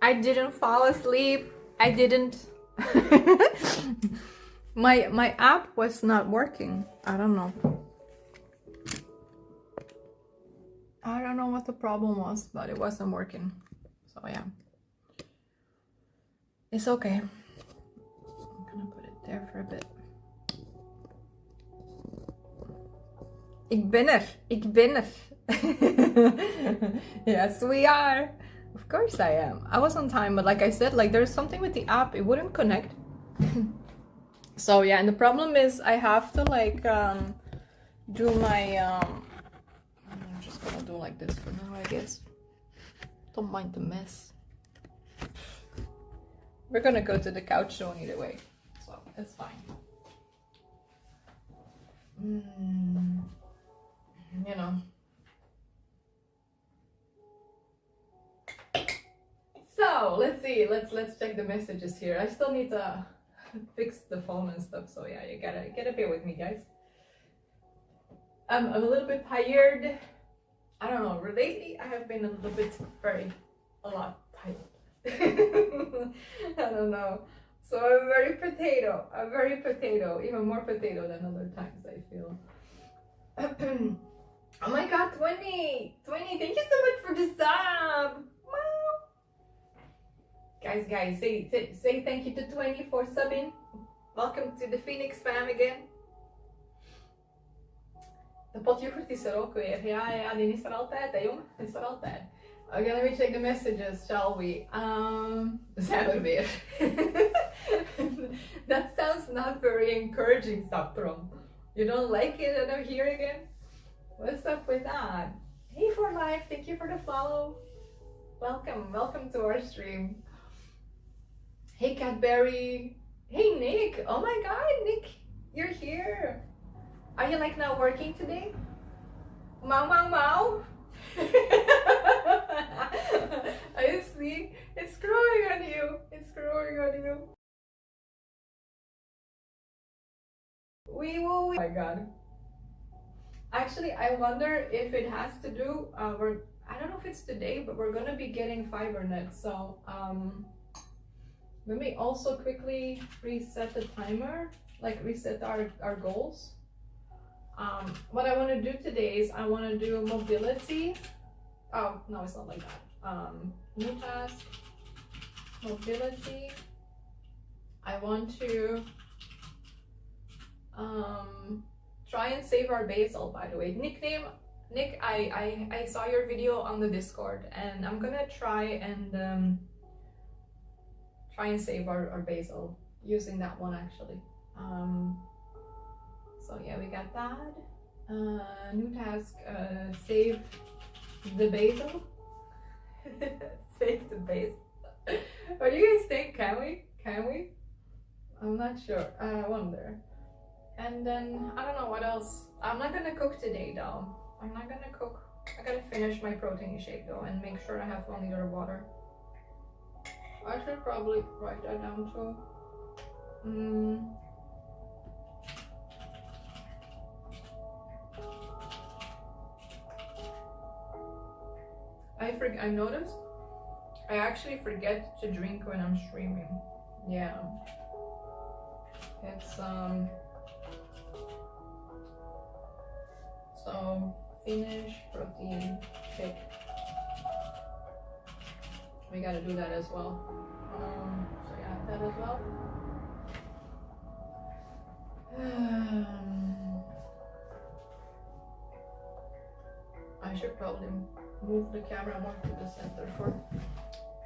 I didn't fall asleep. I didn't. My app was not working. I don't know. I don't know what the problem was, but it wasn't working. So yeah. It's okay. I'm gonna put it there for a bit. Ik ben er. Ik ben er. Yes, we are. Of course I am. I was on time, but like I said, like there's something with the app. It wouldn't connect. So yeah, and the problem is I have to like do my I'm just gonna do like this for now, I guess. Don't mind the mess. We're gonna go to the couch soon either way, so it's fine. You know. So let's see. Let's check the messages here. I still need to fix the phone and stuff. So yeah, you gotta bear with me, guys. I'm a little bit tired. I don't know. Lately, I have been a little bit a lot tired. I don't know. So I'm very potato. I'm very potato. Even more potato than other times, I feel. Oh my god, 20! 20, thank you so much for the sub! Wow! Guys, say thank you to 20 for subbing. Welcome to the Phoenix fam again. De potyoghurt is er ook weer. Ja, die is er altijd, hè jongen. Die is er altijd. Okay, let me check the messages, shall we? Zijn we er weer. That sounds not very encouraging, Saprom. You don't like it and I'm here again? What's up with that? Hey for life, thank you for the follow. Welcome to our stream. Hey Cadbury. Hey Nick. Oh my god, Nick, you're here. Are you like not working today? Mau. I see. It's growing on you. It's growing on you. Oh my god. Actually, I wonder if it has to do, I don't know if it's today, but we're gonna be getting FiberNet. So let me also quickly reset the timer, like reset our goals. What I want to do today is I want to do mobility. Oh, no, it's not like that. New task, mobility. I want to try and save our basil, by the way. Nick, I saw your video on the Discord and I'm gonna try and save our basil using that one actually. So yeah, we got that. New task, save the basil. Save the basil. What do you guys think? Can we? I'm not sure. I wonder. And then, I don't know what else. I'm not gonna cook today though. I'm not gonna cook. I gotta finish my protein shake though and make sure I have 1 liter of water. I should probably write that down too. I noticed I actually forget to drink when I'm streaming. Yeah. It's so finish protein shake. We gotta do that as well. So yeah, that as well. I should probably move the camera more to the center for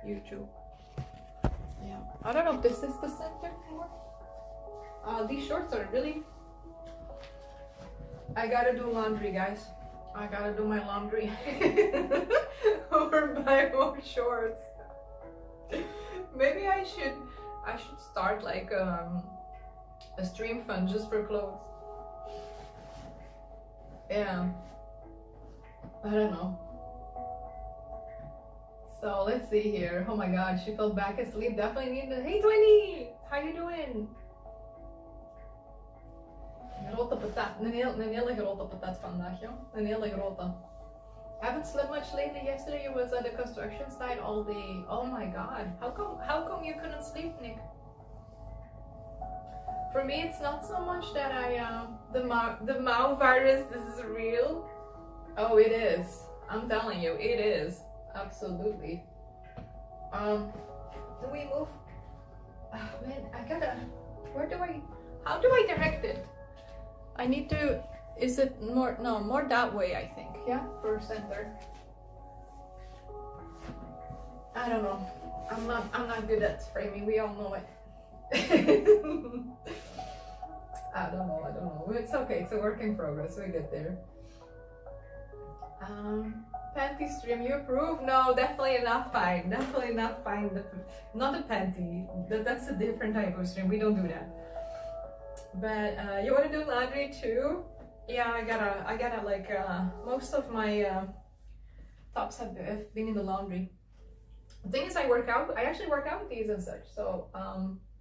YouTube. Yeah, I don't know if this is the center anymore. These shorts are really... I gotta do laundry, guys. I gotta do my laundry over my own shorts. Maybe I should start like a stream fund just for clothes. Yeah, I don't know. So let's see here. Oh my god, she fell back asleep. Definitely need to... Hey 20! How you doing? Een grote patat. Een hele grote patat vandaag, joh. Een hele grote. Haven't slept much lately. Yesterday I was at the construction site all day. Oh my god. How come you couldn't sleep, Nick? For me it's not so much that the Mao virus is real. Oh, it is. I'm telling you, it is. Absolutely. Do we move? Oh man, how do I direct it? I need to, is it more, no, more that way I think, yeah, for center. I don't know, I'm not good at framing, we all know it. I don't know, it's okay, it's a work in progress, we get there. Panty stream, you approve? No, definitely not fine. Definitely not fine. Not a panty. That's a different type of stream. We don't do that. But you want to do laundry too? Yeah, I gotta like most of my tops have been in the laundry. The thing is, I actually work out with these and such. So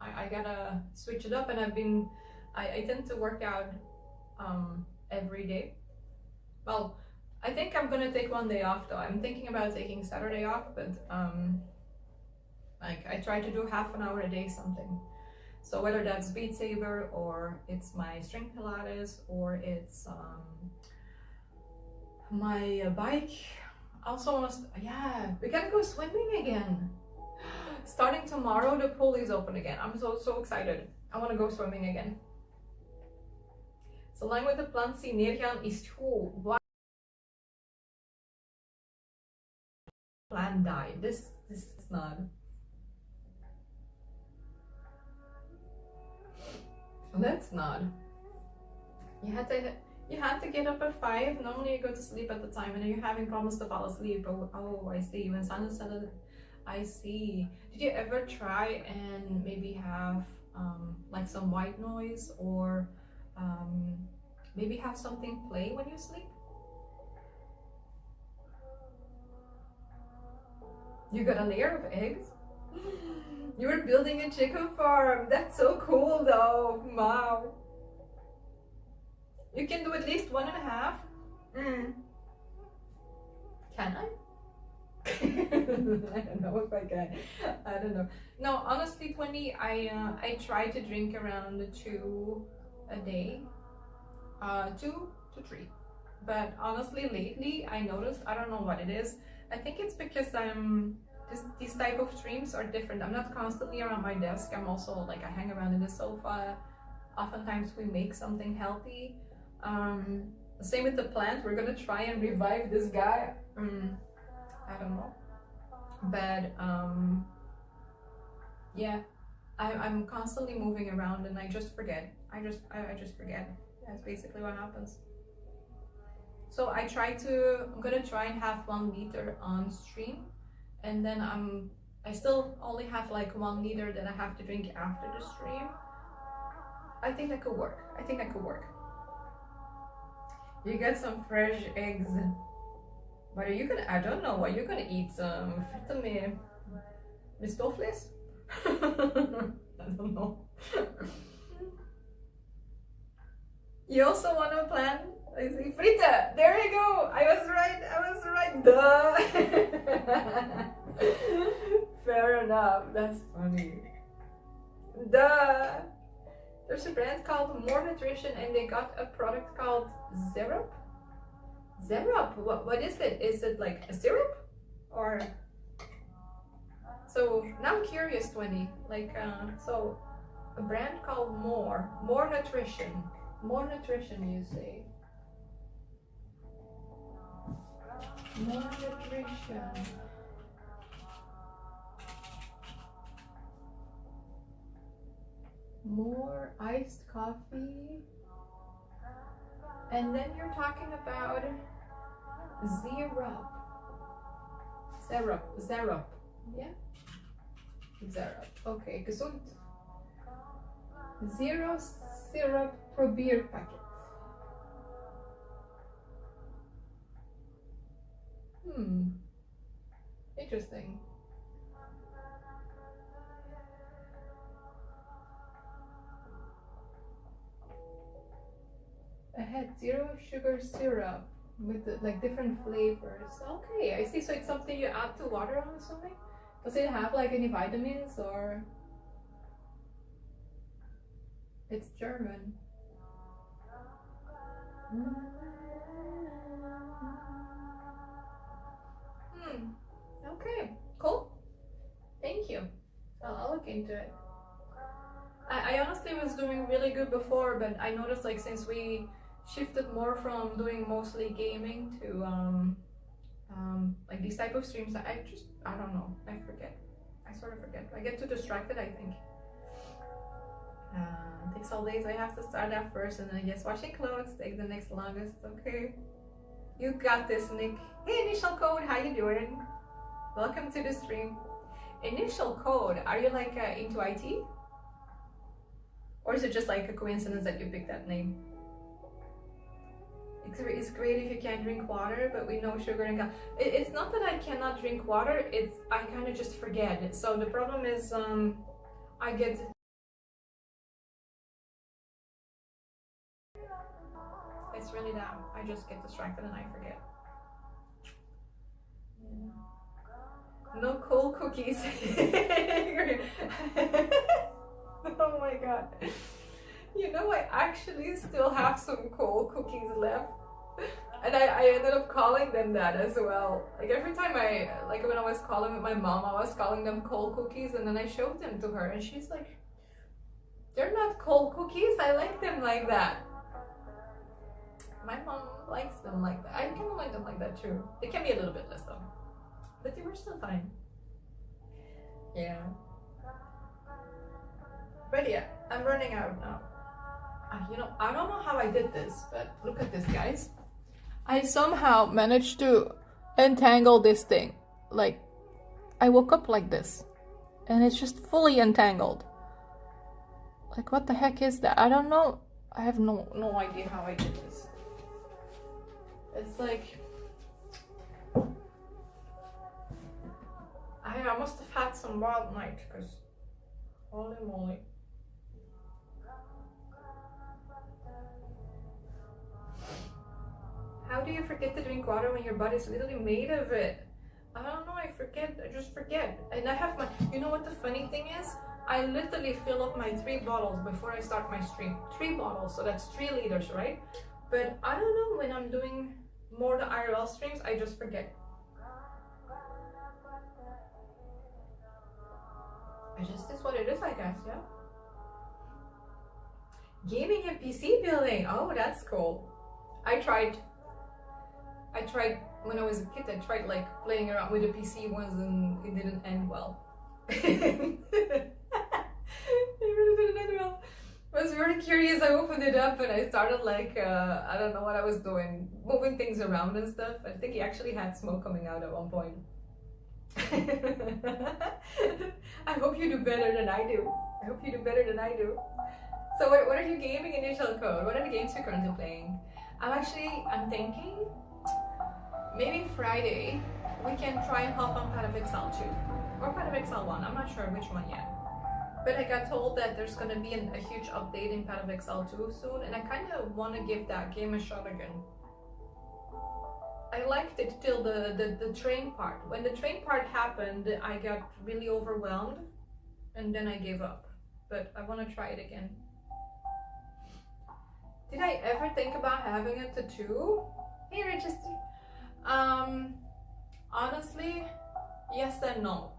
I gotta switch it up, and I tend to work out every day. Well, I think I'm gonna take one day off though. I'm thinking about taking Saturday off, but like I try to do half an hour a day something. So whether that's Beat Saber or it's my string Pilates or it's my bike. Also, yeah, we gotta go swimming again. Starting tomorrow, the pool is open again. I'm so excited. I want to go swimming again. Zolang we de plant zien neergaan is goed. Plant died. This is not. That's not. You had to get up at 5. Normally you go to sleep at the time and you're having problems to fall asleep. Oh, I see. When Sandra said it, I see. Did you ever try and maybe have like some white noise or maybe have something play when you sleep? You got a layer of eggs? You were building a chicken farm. That's so cool though. Wow. You can do at least 1.5. Can I? I don't know if I can. I don't know. No, honestly, 20. I try to drink around 2 a day, 2 to 3. But honestly, lately I noticed, I don't know what it is. I think it's because these type of streams are different. I'm not constantly around my desk. I'm also like I hang around in the sofa. Oftentimes we make something healthy. Same with the plant. We're gonna try and revive this guy. I don't know, but yeah, I'm constantly moving around and I just forget. I just forget. That's basically what happens. So I'm gonna try and have 1 liter on stream, and then I still only have like 1 liter that I have to drink after the stream. I think that could work. You get some fresh eggs. What are you gonna? I don't know. What you're gonna eat? Some fritte med stofles? I don't know. You also want to plan? I see fritte. There you go. I was right. Duh. Fair enough. That's funny. Duh. There's a brand called More Nutrition, and they got a product called Zerup. Zerup. What is it? Is it like a syrup, or? So now I'm curious, 20. Like so, a brand called More Nutrition. More Nutrition, you say? More Nutrition. More iced coffee. And then you're talking about Zerup. Yeah? Zerup. Okay, gesund. Zero syrup probeer packet. Interesting. I had 0 sugar syrup. with like different flavors. Okay, I see. So it's something you add to water, I'm assuming. Does it have like any vitamins or? It's German. Okay, cool. Thank you. I'll look into it. I honestly was doing really good before, but I noticed like since we shifted more from doing mostly gaming to like these type of streams, I don't know, I forget. I sort of forget. I get too distracted, I think. It takes all days. I have to start that first, and then I guess washing clothes take the next longest. Okay, you got this, Nick. Hey, Initial Code, how you doing? Welcome to the stream. Initial Code, are you like into IT? Or is it just like a coincidence that you picked that name? It's great if you can't drink water, but we know sugar and it's not that I cannot drink water, it's I kind of just forget. So the problem is I get it's really that I just get distracted and I forget. Yeah. No cold cookies. Oh my god. You know, I actually still have some cold cookies left. And I ended up calling them that as well. Like every time like when I was calling with my mom, I was calling them cold cookies, and then I showed them to her and she's like, they're not cold cookies, I like them like that. My mom likes them like that. I kind of like them like that too. They can be a little bit less though. But they were still fine. Yeah. But yeah, I'm running out now. You know, I don't know how I did this, but look at this, guys. I somehow managed to entangle this thing. Like, I woke up like this, and it's just fully entangled. Like, what the heck is that? I don't know. I have no idea how I did this. It's like, I must have had some wild night, because holy moly. How do you forget to drink water when your body's literally made of it? I don't know, I just forget. And I have you know what the funny thing is? I literally fill up my 3 bottles before I start my stream. 3 bottles, so that's 3 liters, right? But I don't know, when I'm doing more the IRL streams, I just forget. It just is what it is, I guess, yeah? Gaming and PC building, oh, that's cool. I tried when I was a kid, I tried like playing around with the PC ones and it didn't end well. It really didn't end well. I was very curious, I opened it up and I started like, I don't know what I was doing, moving things around and stuff. I think he actually had smoke coming out at one point. I hope you do better than I do. I hope you do better than I do. So what are you gaming Initial Code? What are the games you're currently playing? I'm thinking maybe Friday we can try and hop on Path of Exile 2 or Path of Exile 1. I'm not sure which one yet. But I got told that there's gonna be a huge update in Path of Exile 2 soon, and I kind of want to give that game a shot again. I liked it till the train part. When the train part happened, I got really overwhelmed, and then I gave up. But I want to try it again. Did I ever think about having a tattoo? Hey, Register. Honestly, yes and no.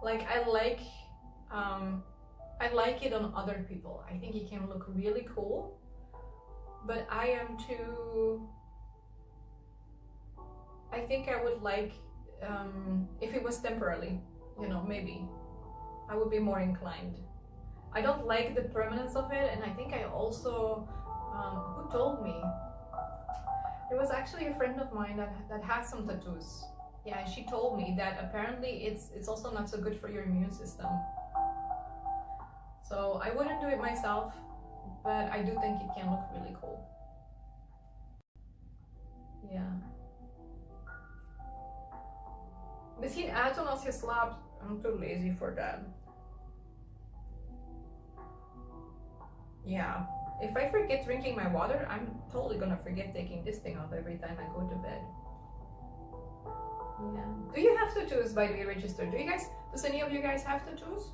Like I like it on other people. I think it can look really cool, but I am too. I think I would like if it was temporarily, you know, maybe I would be more inclined. I don't like the permanence of it, and I think I also who told me? It was actually a friend of mine that has some tattoos. Yeah, she told me that apparently it's also not so good for your immune system. So I wouldn't do it myself, but I do think it can look really cool. Ja. Misschien uitdoen als je slaapt. I'm too lazy for that. Ja. If I forget drinking my water, I'm totally gonna forget taking this thing off every time I go to bed. Yeah. Do you have tattoos, by the way, register? Does any of you guys have tattoos?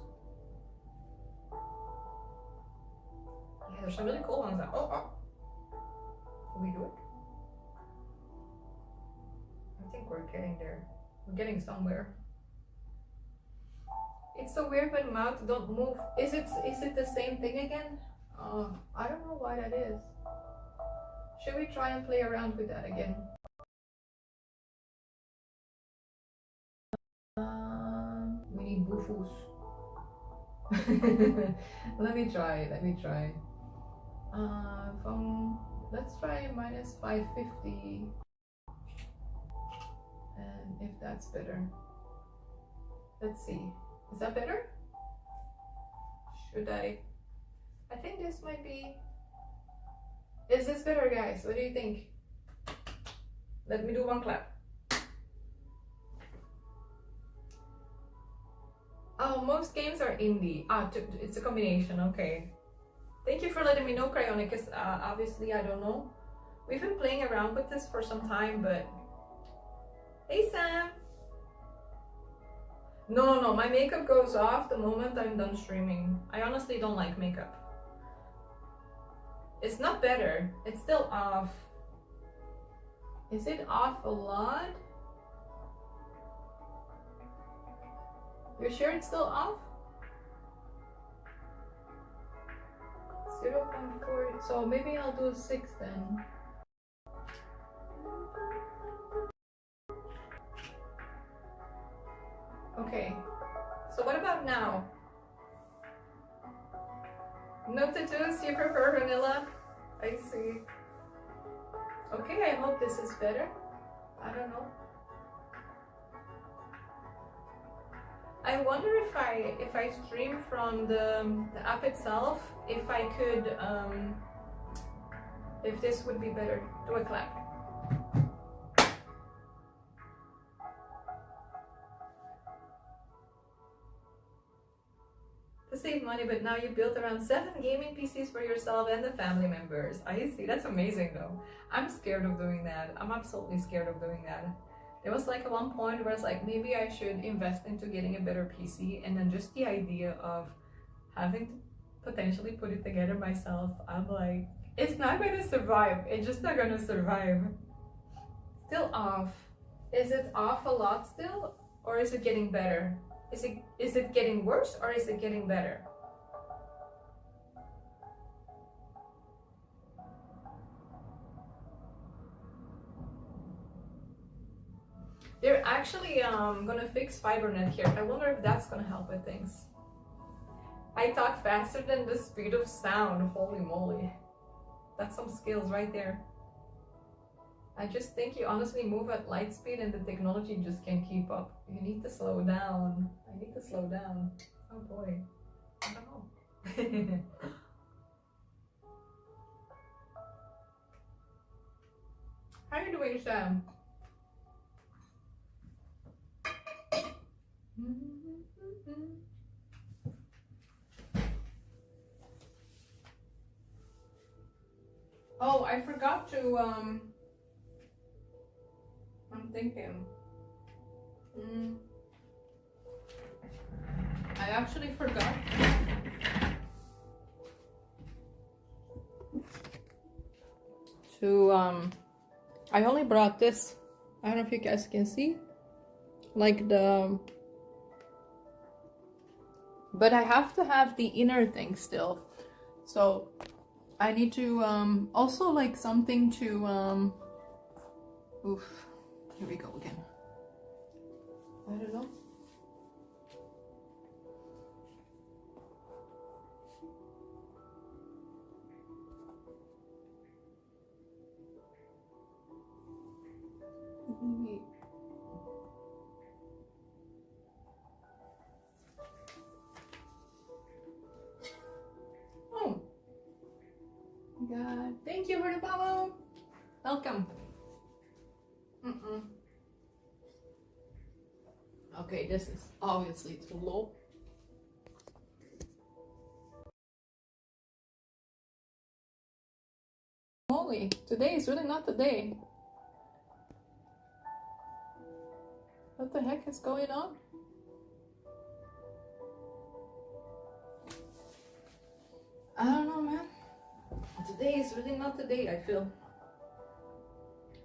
Yeah, there's some really cool ones. Can we do it? I think we're getting there. We're getting somewhere. It's so weird when mouth don't move. Is it the same thing again? I don't know why that is. Should we try and play around with that again? We need boofus. Let me try. Let's try minus 550. And if that's better. Let's see. Is that better? Should I think this might be. Is this better, guys? What do you think? Let me do one clap. Oh, most games are indie. It's a combination, okay. Thank you for letting me know, Cryonic, because obviously I don't know. We've been playing around with this for some time, but... Hey, Sam! No, my makeup goes off the moment I'm done streaming. I honestly don't like makeup. It's not better, it's still off. Is it off a lot? You're sure it's still off? 0.4, so maybe I'll do 6 then. Okay, so what about now? No tattoos, you prefer vanilla? I see. Okay, I hope this is better. I don't know. I wonder if I stream from the app itself, if I could, if this would be better. Do a clap. To save money, but now you built around 7 gaming PCs for yourself and the family members. I see, that's amazing though. I'm scared of doing that. I'm absolutely scared of doing that. There was like at one point where I was like, maybe I should invest into getting a better PC, and then just the idea of having to potentially put it together myself, I'm like, it's not gonna survive. It's just not gonna survive. Still off. Is it off a lot still? Or is it getting better? Is it getting worse or is it getting better? They're actually gonna fix FiberNet here. I wonder if that's gonna help with things. I talk faster than the speed of sound. Holy moly. That's some skills right there. I just think you honestly move at light speed and the technology just can't keep up. You need to slow down. I need to slow down. Oh boy. I don't know. How are you doing, Sam? Oh, I forgot to, I'm thinking. I actually forgot to, I only brought this. I don't know if you guys can see. Like but I have to have the inner thing still. So I need to, also like something to, oof, here we go again. I don't know. Oh, God, thank you for the follow. Welcome. Okay, this is obviously too low. moly, today is really not the day. What the heck is going on? I don't know, man. Today is really not the day, I feel.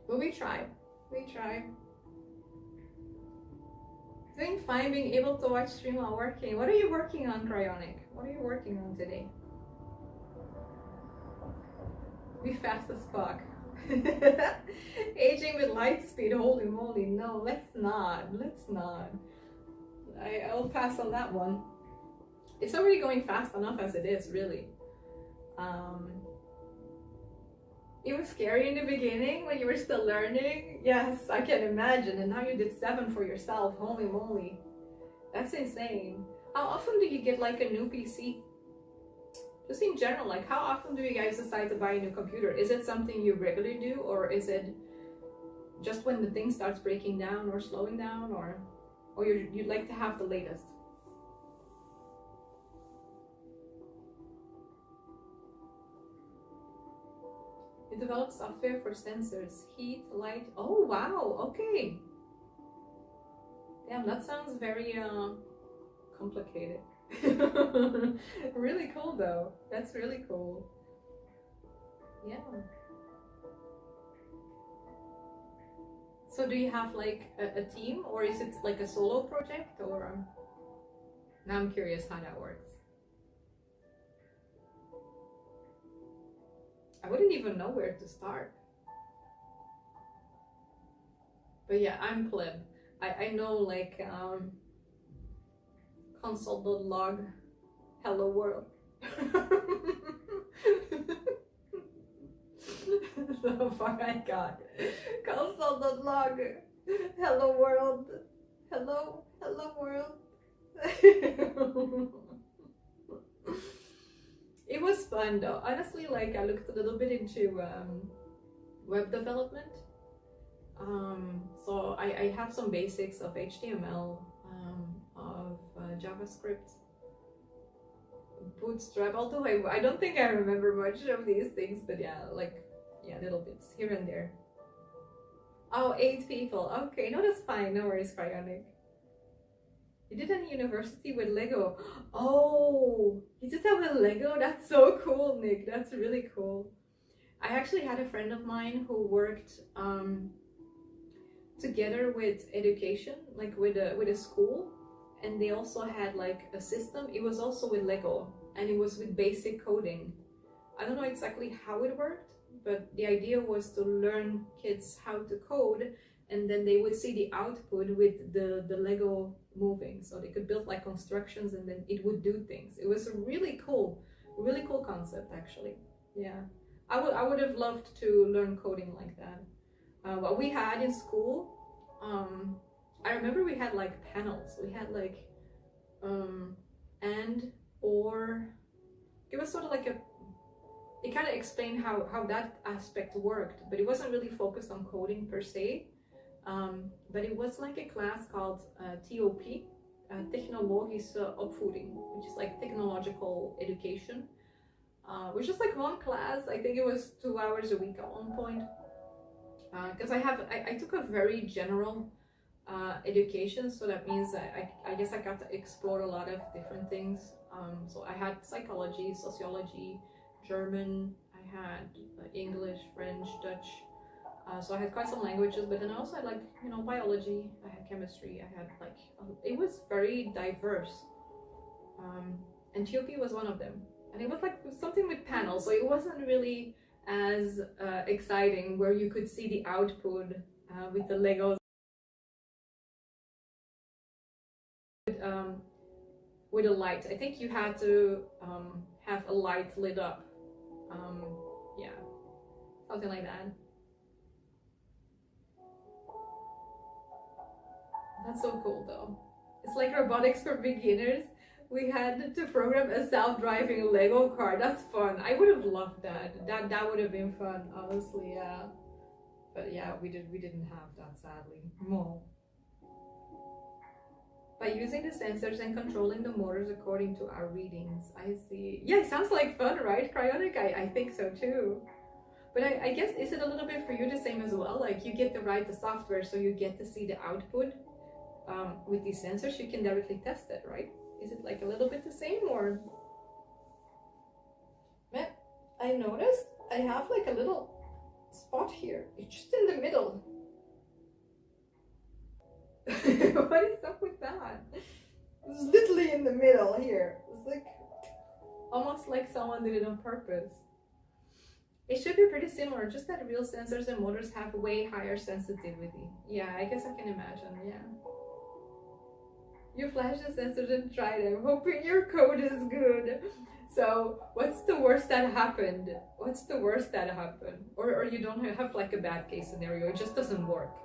But we try. We try. Doing fine, being able to watch stream while working. What are you working on, Cryonic? What are you working on today? Be fast as fuck. Aging with light speed, holy moly. No, let's not. Let's not. I'll pass on that one. It's already going fast enough as it is, really. It was scary in the beginning when you were still learning. Yes, I can imagine. And now you did 7 for yourself. Holy moly. That's insane. How often do you get like a new PC? Just in general, like how often do you guys decide to buy a new computer? Is it something you regularly do, or is it just when the thing starts breaking down or slowing down, or you'd like to have the latest? It develops software for sensors, heat, light. Oh wow, okay. Damn, that sounds very complicated. Really cool though. That's really cool. Yeah. So do you have like a team, or is it like a solo project, or? Now I'm curious how that works. I wouldn't even know where to start. But yeah, I'm pleb. I know like console.log hello world. The fuck I got. Console.log hello world. Hello world. It was fun though. Honestly, like I looked a little bit into web development. So I have some basics of HTML, of JavaScript, Bootstrap. Although I don't think I remember much of these things, but yeah, little bits here and there. Oh, 8 people. Okay, no, that's fine. No worries, Cryonic. You did a university with Lego. Oh, you did that with Lego? That's so cool, Nick. That's really cool. I actually had a friend of mine who worked together with education, like with a school, and they also had like a system. It was also with Lego, and it was with basic coding. I don't know exactly how it worked, but the idea was to learn kids how to code, and then they would see the output with the Lego moving, so they could build like constructions, and then it would do things. It was a really cool concept, actually. Yeah, I would have loved to learn coding like that. What we had in school, I remember we had like panels. We had like and or it was sort of like it kind of explained how that aspect worked, but it wasn't really focused on coding per se. But it was like a class called TOP, Technologische Opvoeding, which is like technological education, which is like one class. I think it was 2 hours a week at one point. Because I took a very general education, so that means I guess I got to explore a lot of different things. So I had psychology, sociology, German, I had English, French, Dutch. So I had quite some languages, but then I also had like, biology, I had chemistry, I had like, it was very diverse. And TOP was one of them. And it was like something with panels, so it wasn't really as exciting, where you could see the output with the Legos. With a light. I think you had to have a light lit up. Yeah, something like that. That's so cool though. It's like robotics for beginners. We had to program a self-driving Lego car. That's fun. I would have loved that. That would have been fun, honestly. Yeah. But yeah, we didn't have that, sadly. No. By using the sensors and controlling the motors according to our readings. I see. Yeah, it sounds like fun, right, Cryonic? I think so too. But I guess, is it a little bit for you the same as well? Like you get to write the software, so you get to see the output with these sensors. You can directly test it, right? Is it like a little bit the same, or? Man, I noticed I have like a little spot here. It's just in the middle. What is up with that? It's literally in the middle here. It's like almost like someone did it on purpose. It should be pretty similar, just that real sensors and motors have way higher sensitivity. Yeah, I guess I can imagine, yeah. You flash the sensors and try them, hoping your code is good. So, what's the worst that happened? What's the worst that happened? Or you don't have like a bad case scenario, it just doesn't work.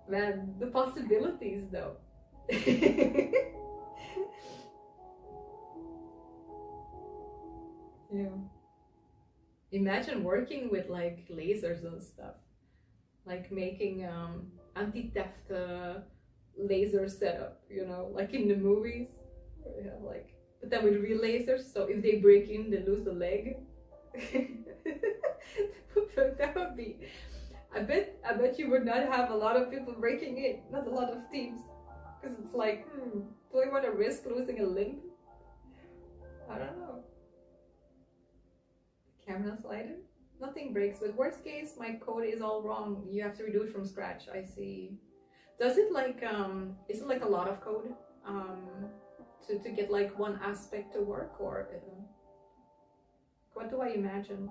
Man, the possibilities though. Yeah. Imagine working with like lasers and stuff. Like making anti-theft laser setup, you know, like in the movies. Yeah, like, but then with real lasers, so if they break in, they lose a leg. That would be. I bet you would not have a lot of people breaking in, not a lot of teams, because it's like, do I want to risk losing a limb? I don't know. Camera slider? Nothing breaks, but worst case, my code is all wrong. You have to redo it from scratch. I see. Does it like is it like a lot of code to get like one aspect to work, or what do I imagine?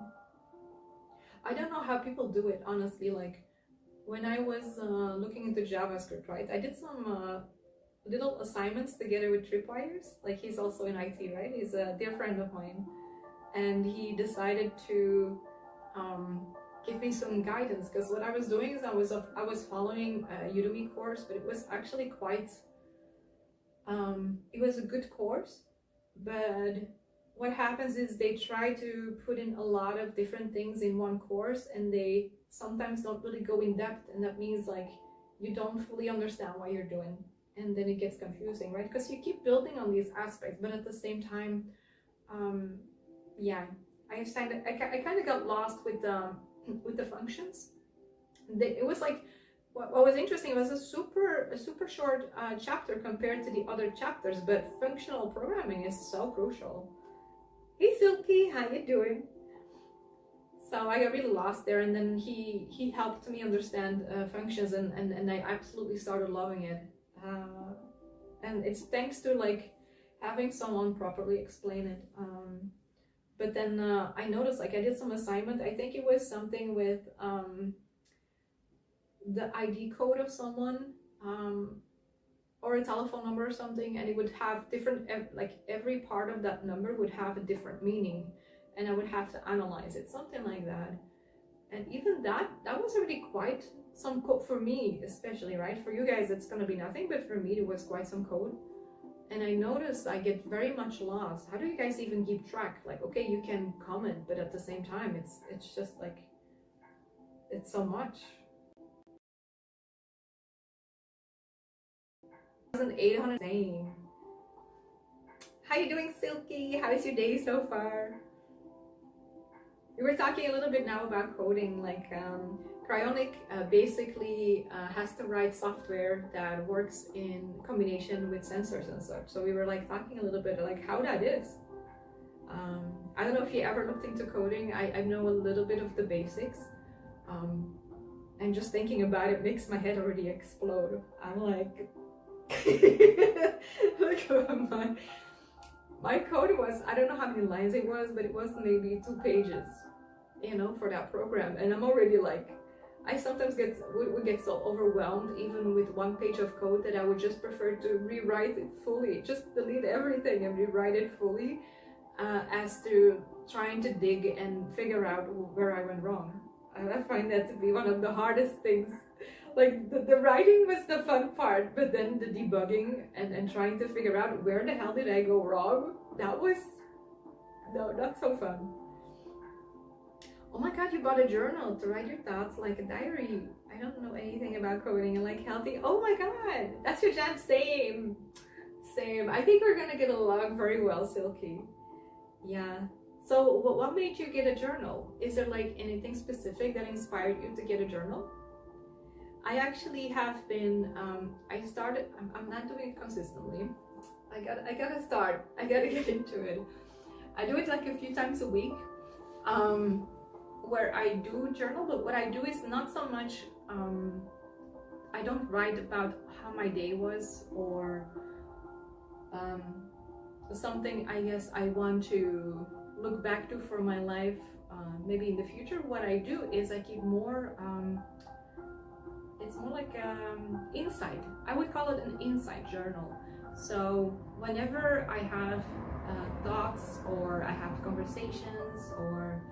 I don't know how people do it, honestly. Like when I was looking into JavaScript, right? I did some little assignments together with Tripwires. Like he's also in IT, right? He's a dear friend of mine, and he decided to give me some guidance, because what I was doing is I was following a Udemy course, but it was actually quite it was a good course, but what happens is they try to put in a lot of different things in one course, and they sometimes don't really go in depth, and that means like you don't fully understand what you're doing, and then it gets confusing, right? Because you keep building on these aspects, but at the same time, yeah, I kind of got lost with the functions. It was like what was interesting was a super short chapter compared to the other chapters, but functional programming is so crucial. Hey Silky, how you doing? So I got really lost there, and then he helped me understand functions, and I absolutely started loving it. And it's thanks to like having someone properly explain it. But then I noticed, like, I did some assignment. I think it was something with the ID code of someone, or a telephone number or something, and it would have different, like every part of that number would have a different meaning, and I would have to analyze it, something like that. And even that was already quite some code for me, especially, right? For you guys, it's gonna be nothing, but for me, it was quite some code. And I noticed I get very much lost. How do you guys even keep track? Like, okay, you can comment, but at the same time, it's just like, it's so much. 1,800 insane. How you doing, Silky? How's your day so far? We were talking a little bit now about coding, like Cryonic basically has to write software that works in combination with sensors and such. So we were like talking a little bit like how that is. I don't know if you ever looked into coding. I know a little bit of the basics. And just thinking about it makes my head already explode. I'm like, look at my code was, I don't know how many lines it was, but it was maybe 2 pages, you know, for that program. And I'm already like, I sometimes would get so overwhelmed even with 1 page of code that I would just prefer to rewrite it fully, just delete everything and rewrite it fully, as to trying to dig and figure out where I went wrong. I find that to be one of the hardest things. Like the writing was the fun part, but then the debugging and trying to figure out where the hell did I go wrong, that was, no, not so fun. Oh my god, you bought a journal to write your thoughts, like a diary. I don't know anything about coding and like healthy. Oh my god, that's your jam. Same. I think we're gonna get along very well, Silky. Yeah, So what made you get a journal? Is there like anything specific that inspired you to get a journal? I actually have been, I'm not doing it consistently. I gotta start. I gotta get into it. I do it like a few times a week, where I do journal, but what I do is not so much, I don't write about how my day was or something I guess I want to look back to for my life, maybe in the future. What I do is I keep more, it's more like insight. I would call it an insight journal. So whenever I have thoughts, or I have conversations, or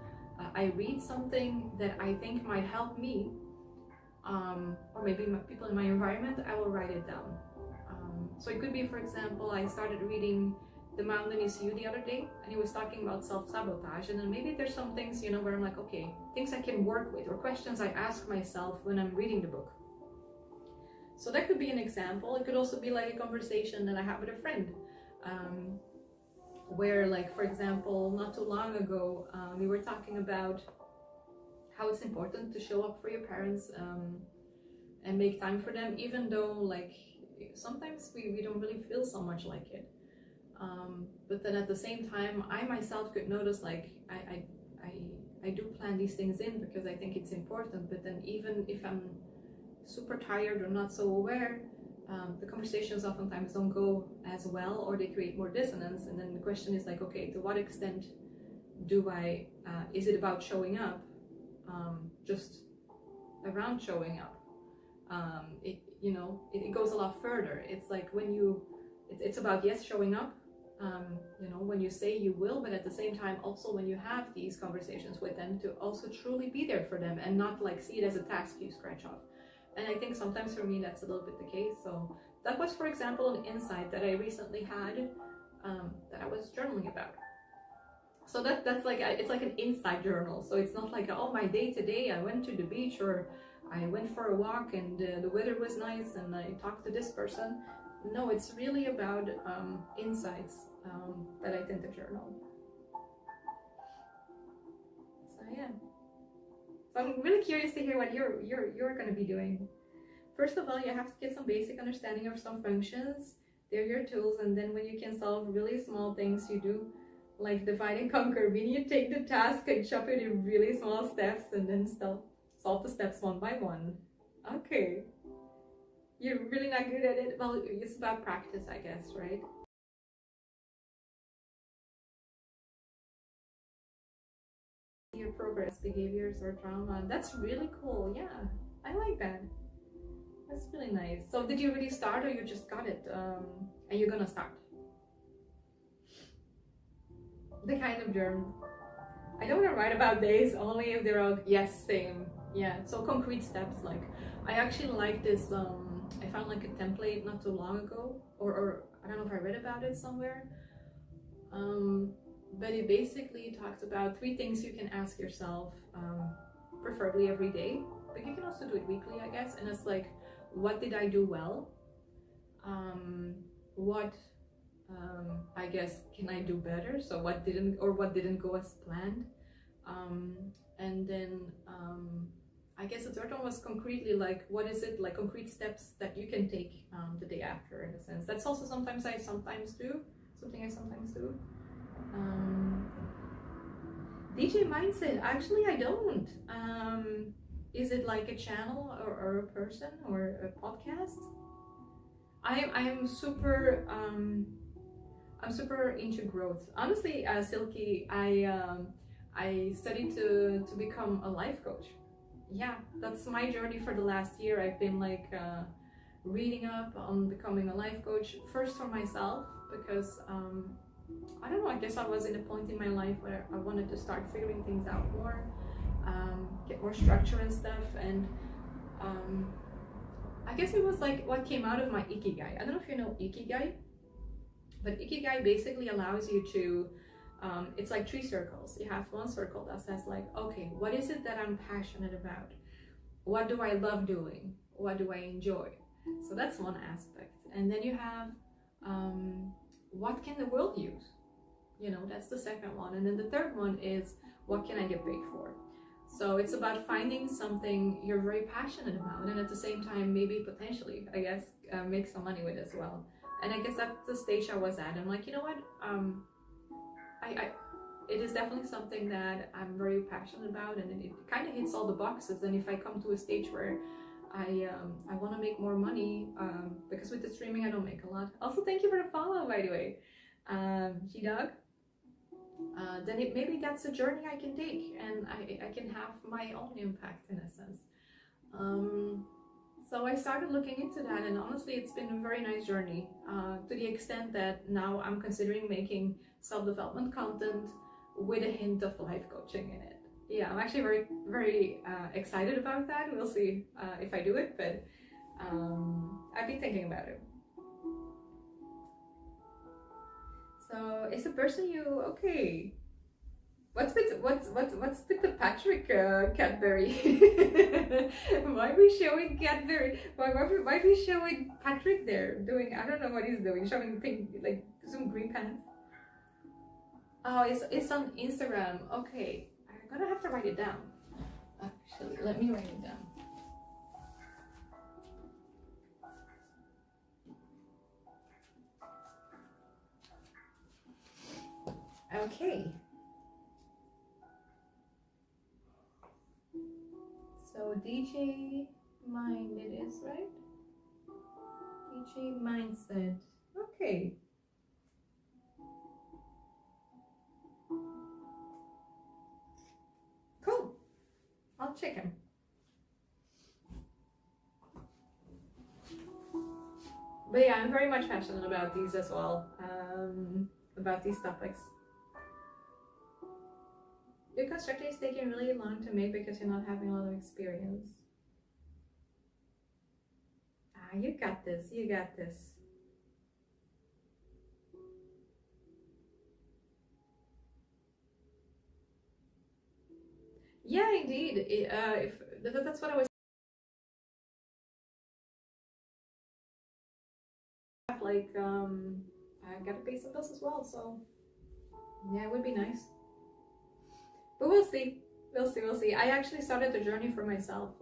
I read something that I think might help me, or maybe people in my environment, I will write it down. So it could be, for example, I started reading The Mountain Is You the other day, and he was talking about self-sabotage, and then maybe there's some things, you know, where I'm like, okay, things I can work with, or questions I ask myself when I'm reading the book. So that could be an example. It could also be like a conversation that I have with a friend, where, like, for example, not too long ago, we were talking about how it's important to show up for your parents, and make time for them, even though, like, sometimes we don't really feel so much like it. But then at the same time, I myself could notice, like, I do plan these things in because I think it's important, but then even if I'm super tired or not so aware, the conversations oftentimes don't go as well, or they create more dissonance. And then the question is like, okay, to what extent do I, is it about showing up, just around showing up? It goes a lot further. It's like when it's about, yes, showing up, when you say you will, but at the same time also when you have these conversations with them, to also truly be there for them and not like see it as a task you scratch off. And I think sometimes for me that's a little bit the case. So that was, for example, an insight that I recently had, that I was journaling about. So that's like, it's like an insight journal. So it's not like, oh, my day today, I went to the beach, or I went for a walk and the weather was nice and I talked to this person. No, it's really about insights that I tend to journal. So yeah. So I'm really curious to hear what you're going to be doing. First of all, you have to get some basic understanding of some functions. They're your tools, and then when you can solve really small things, you do like divide and conquer. Meaning you take the task and chop it in really small steps, and then solve the steps one by one. Okay. You're really not good at it? Well, it's about practice, I guess, right? Your progress, behaviors, or trauma. That's really cool. Yeah, I like that. That's really nice. So did you really start, or you just got it, and you're gonna start? The kind of journal. I don't want to write about days, only if they're all, yes, same. Yeah, so concrete steps. Like, I actually like this, I found like a template not too long ago, or I don't know if I read about it somewhere, but it basically talks about 3 things you can ask yourself, preferably every day, but you can also do it weekly, I guess. And it's like, what did I do well? What I guess, can I do better? So what didn't go as planned? And then I guess the third one was concretely, like, what is it, like concrete steps that you can take the day after, in a sense. That's also something I sometimes do. DJ Mindset, actually I don't. Is it like a channel or a person or a podcast? I'm super into growth. Honestly, Silky, I studied to become a life coach. Yeah, that's my journey for the last year. I've been like reading up on becoming a life coach, first for myself, because I don't know, I guess I was in a point in my life where I wanted to start figuring things out more, get more structure and stuff, and I guess it was like what came out of my Ikigai. I don't know if you know Ikigai, but Ikigai basically allows you to, it's like 3 circles. You have one circle that says like, okay, what is it that I'm passionate about? What do I love doing? What do I enjoy? So that's one aspect. And then you have, what can the world use? You know, that's the second one. And then the third one is, what can I get paid for? So it's about finding something you're very passionate about, and at the same time, maybe potentially, I guess, make some money with it as well. And I guess that's the stage I was at. I'm like, you know what? It is definitely something that I'm very passionate about, and it kind of hits all the boxes. And if I come to a stage where I want to make more money, because with the streaming I don't make a lot. Also, thank you for the follow, by the way, G-Dog. Then maybe that's a journey I can take, and I can have my own impact in a sense. So I started looking into that, and honestly, it's been a very nice journey, to the extent that now I'm considering making self-development content with a hint of life coaching in it. Yeah, I'm actually very, very excited about that. We'll see if I do it, but I've been thinking about it. So is the person you okay? What's with the Patrick Cadbury? Why are we showing Cadbury? Why are we showing Patrick there doing? I don't know what he's doing. Showing pink, like some green pants. Oh, it's on Instagram. Okay, I'm gonna have to write it down. Actually, let me write it down. Okay. So DJ Mind it is, right? DJ Mindset. Okay. Cool. I'll check him. But yeah, I'm very much passionate about these as well. About these topics. Your constructor is taking really long to make because you're not having a lot of experience. Ah, you got this. You got this. Yeah, indeed. That's what I was. Like, I gotta pay some bills as well, so yeah, it would be nice. But we'll see. We'll see. I actually started the journey for myself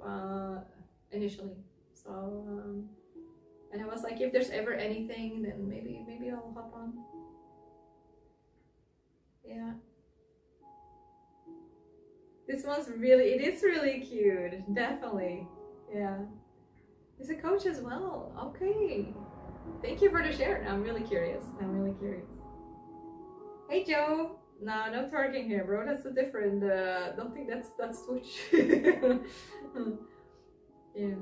initially. So, and I was like, if there's ever anything, then maybe I'll hop on. Yeah. This one's it is really cute. Definitely. Yeah. He's a coach as well. Okay. Thank you for the share. I'm really curious. Hey, Joe. No, no twerking here, bro. That's a different. Don't think that's Twitch. Yeah.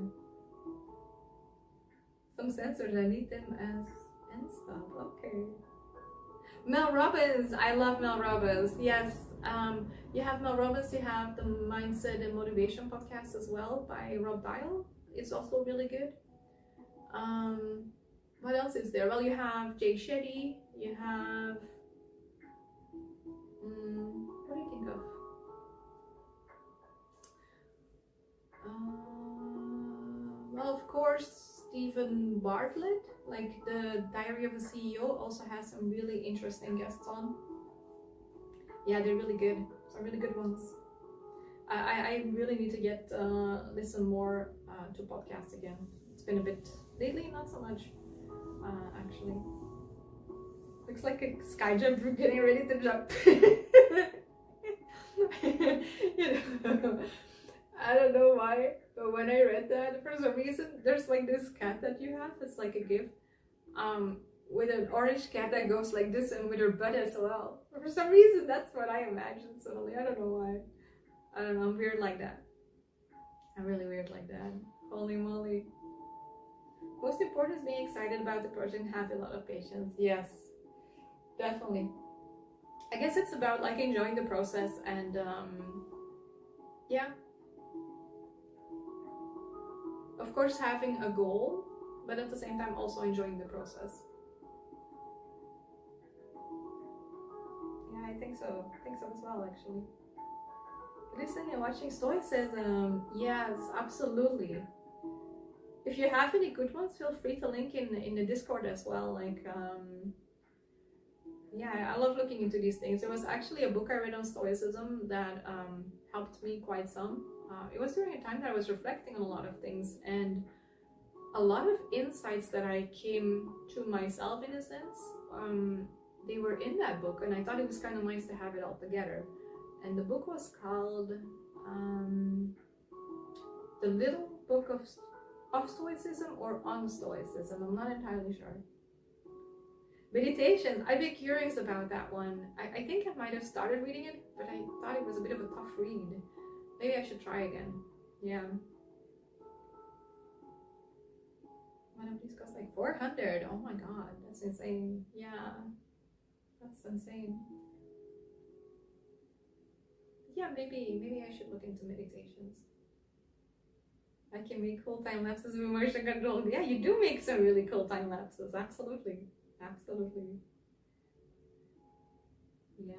Some sensors. I need them as and stuff. Okay. Mel Robbins. I love Mel Robbins. Yes. You have Mel Robbins. You have the Mindset and Motivation podcast as well by Rob Dial. It's also really good. What else is there? Well, you have Jay Shetty. You have. What do you think of? Well, of course, Stephen Bartlett, like the Diary of a CEO, also has some really interesting guests on. Yeah, they're really good. Some really good ones. I really need to listen more to podcasts again. It's been a bit lately, not so much, actually. Looks like a sky jumper getting ready to jump. You know, I don't know why, but when I read that, for some reason, there's like this cat that you have. It's like a gift, with an orange cat that goes like this and with her butt as well. For some reason, that's what I imagined suddenly. I don't know why. I don't know. I'm weird like that. I'm really weird like that. Holy moly. Most important is being excited about the project and have a lot of patience. Yes, definitely. I guess it's about like enjoying the process and yeah. Of course, having a goal, but at the same time also enjoying the process. Yeah, I think so. I think so as well, actually. Listening and watching Stoicism. Yes, absolutely. If you have any good ones, feel free to link in the Discord as well. Like, Yeah, I love looking into these things. There was actually a book I read on Stoicism that helped me quite some. It was during a time that I was reflecting on a lot of things, and a lot of insights that I came to myself, in a sense, they were in that book, and I thought it was kind of nice to have it all together. And the book was called The Little Book of Stoicism, or On Stoicism. I'm not entirely sure. Meditation. I'd be curious about that one. I think I might have started reading it, but I thought it was a bit of a tough read. Maybe I should try again. Yeah. One of these costs like 400. Oh my god, that's insane. Yeah, that's insane. Yeah, maybe I should look into meditations. I can make cool time lapses of emotion control. Yeah, you do make some really cool time lapses. Absolutely. Absolutely. Yeah.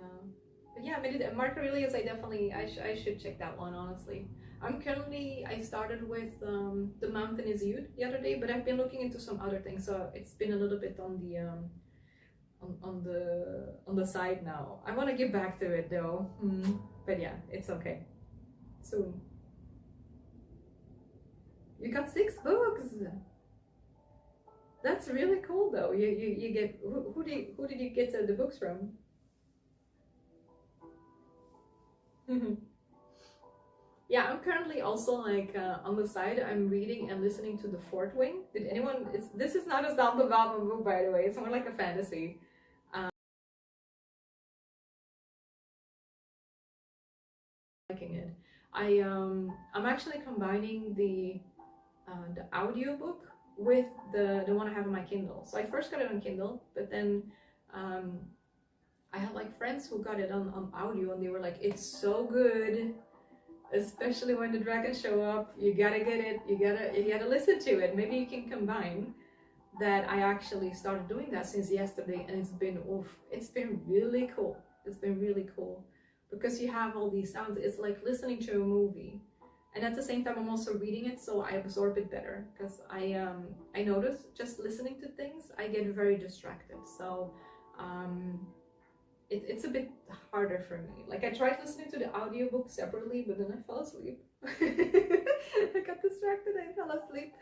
But yeah, Mark Aurelius, I should check that one, honestly. I started with The Mountain is You the other day, but I've been looking into some other things, so it's been a little bit on the on the side now. I want to get back to it though. But yeah, it's okay. Soon. You got 6 books. That's really cool though. You get who did you get the books from? Yeah, I'm currently also like on the side. I'm reading and listening to The Fourth Wing. Did anyone? This is not a zombie book, by the way. It's more like a fantasy. Liking it. I'm actually combining the audiobook with the one I have on my Kindle. So I first got it on Kindle, but then I had like friends who got it on audio, and they were like, "It's so good." Especially when the dragons show up, you gotta get it. You gotta listen to it. Maybe you can combine that. I actually started doing that since yesterday, and it's been really cool. It's been really cool because you have all these sounds. It's like listening to a movie, and at the same time, I'm also reading it, so I absorb it better. Because I notice just listening to things, I get very distracted. So it's a bit harder for me. Like I tried listening to the audiobook separately, but then I fell asleep. I got distracted, I fell asleep.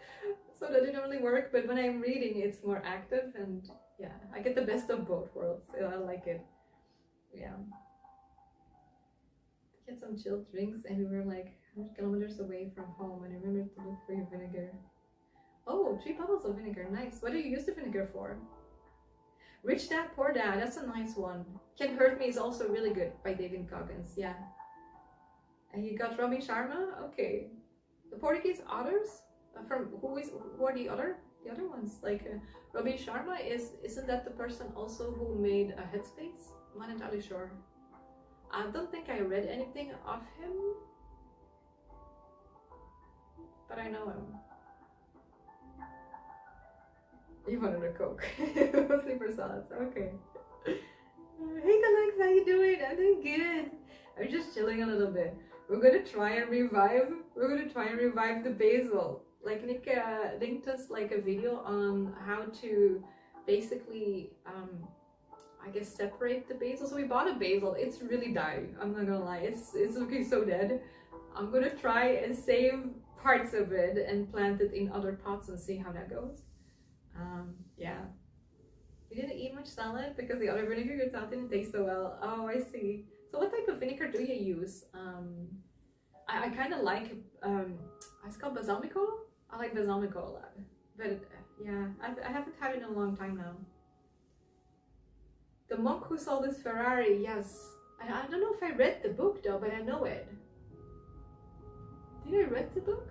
So that didn't really work, but when I'm reading, it's more active, and yeah, I get the best of both worlds. So I like it. Yeah. Get some chilled drinks, and we were like 100 kilometers away from home, and I remembered to look for your vinegar. Oh, 3 bottles of vinegar, nice. What do you use the vinegar for? Rich Dad, Poor Dad, that's a nice one. Can't Hurt Me is also really good by David Goggins, yeah. And you got Robin Sharma, okay. The Portuguese authors, who are the other ones? Like Robin Sharma isn't that the person also who made a Headspace? I'm not entirely sure. I don't think I read anything of him, but I know him. You wanted a Coke. Mostly for salads. Okay. Hey Alex, how you doing? I'm doing good. I'm just chilling a little bit. We're gonna try and revive the basil. Like Nick linked us like a video on how to basically I guess separate the basil. So we bought a basil. It's really dying. I'm not gonna lie. It's looking so dead. I'm gonna try and save parts of it and plant it in other pots and see how that goes. Yeah. You didn't eat much salad because the other vinegar you thought didn't taste so well. Oh, I see. So what type of vinegar do you use? I kind of like, it's called balsamico. I like balsamico a lot. But yeah, I haven't had it in a long time now. The Monk Who Sold His Ferrari, yes. I don't know if I read the book though, but I know it. Did I read the book?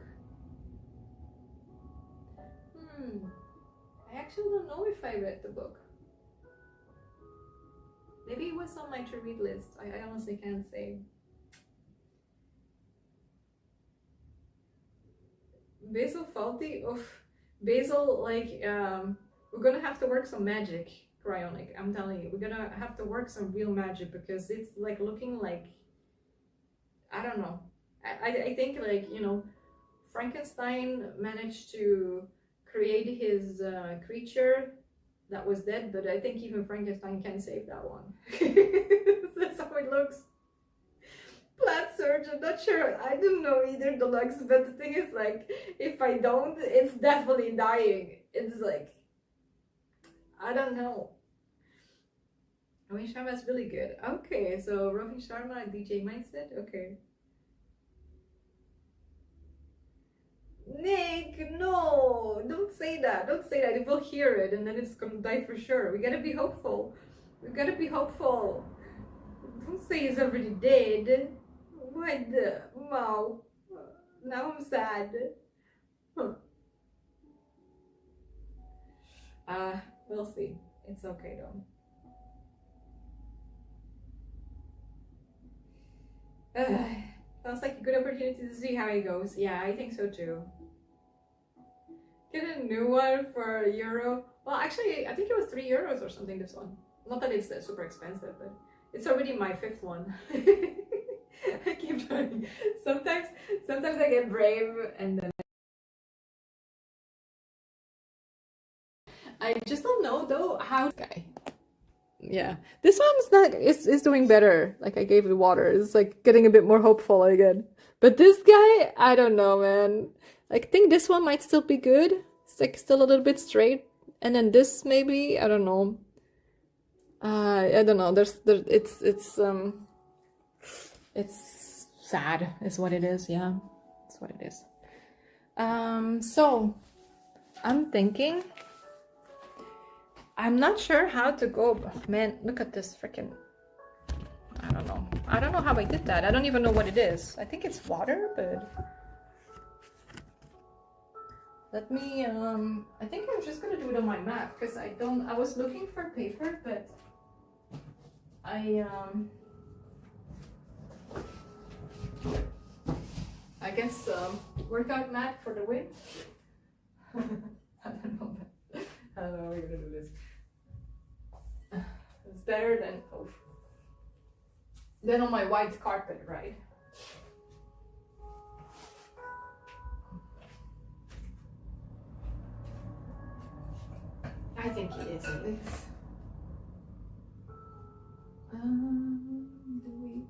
I actually don't know if I read the book. Maybe it was on my to read list. I honestly can't say. Basil faulty? Oof. Basil, like, we're gonna have to work some magic, Cryonic. I'm telling you, we're gonna have to work some real magic because it's like looking like, I don't know. I think like, you know, Frankenstein managed to create his creature that was dead, but I think even Frankenstein can save that one. That's how it looks. Plant surgeon, not sure. I don't know either, Deluxe, but the thing is, like, if I don't, it's definitely dying. It's like, I don't know. Rohit Sharma is really good. Okay, so Rohit Sharma and DJ Mindset. Okay. Nick, no, don't say that. Don't say that. It will hear it and then it's gonna die for sure. We gotta be hopeful. We gotta be hopeful. Don't say he's already dead. What the? Wow. Now I'm sad. Huh. We'll see. It's okay though. Sounds like a good opportunity to see how he goes. Yeah, I think so too. Get a new one for €1. Well, actually, I think it was €3 or something, this one. Not that it's super expensive, but it's already my 5th one. I keep trying. Sometimes I get brave and then I just don't know though how. Guy. Yeah, this one's not. It's doing better. Like I gave it water. It's like getting a bit more hopeful again. But this guy, I don't know, man. I think this one might still be good. It's like still a little bit straight, and then this maybe I don't know. I don't know. It's sad is what it is. Yeah, that's what it is. So I'm thinking. I'm not sure how to go. Man, look at this freaking. I don't know. I don't know how I did that. I don't even know what it is. I think it's water, but let me. I think I'm just gonna do it on my map because I don't. I was looking for paper, but I guess workout mat for the win. I don't know. I don't know how we're gonna do this. It's better than on my white carpet, right? I think it is at least. Do we?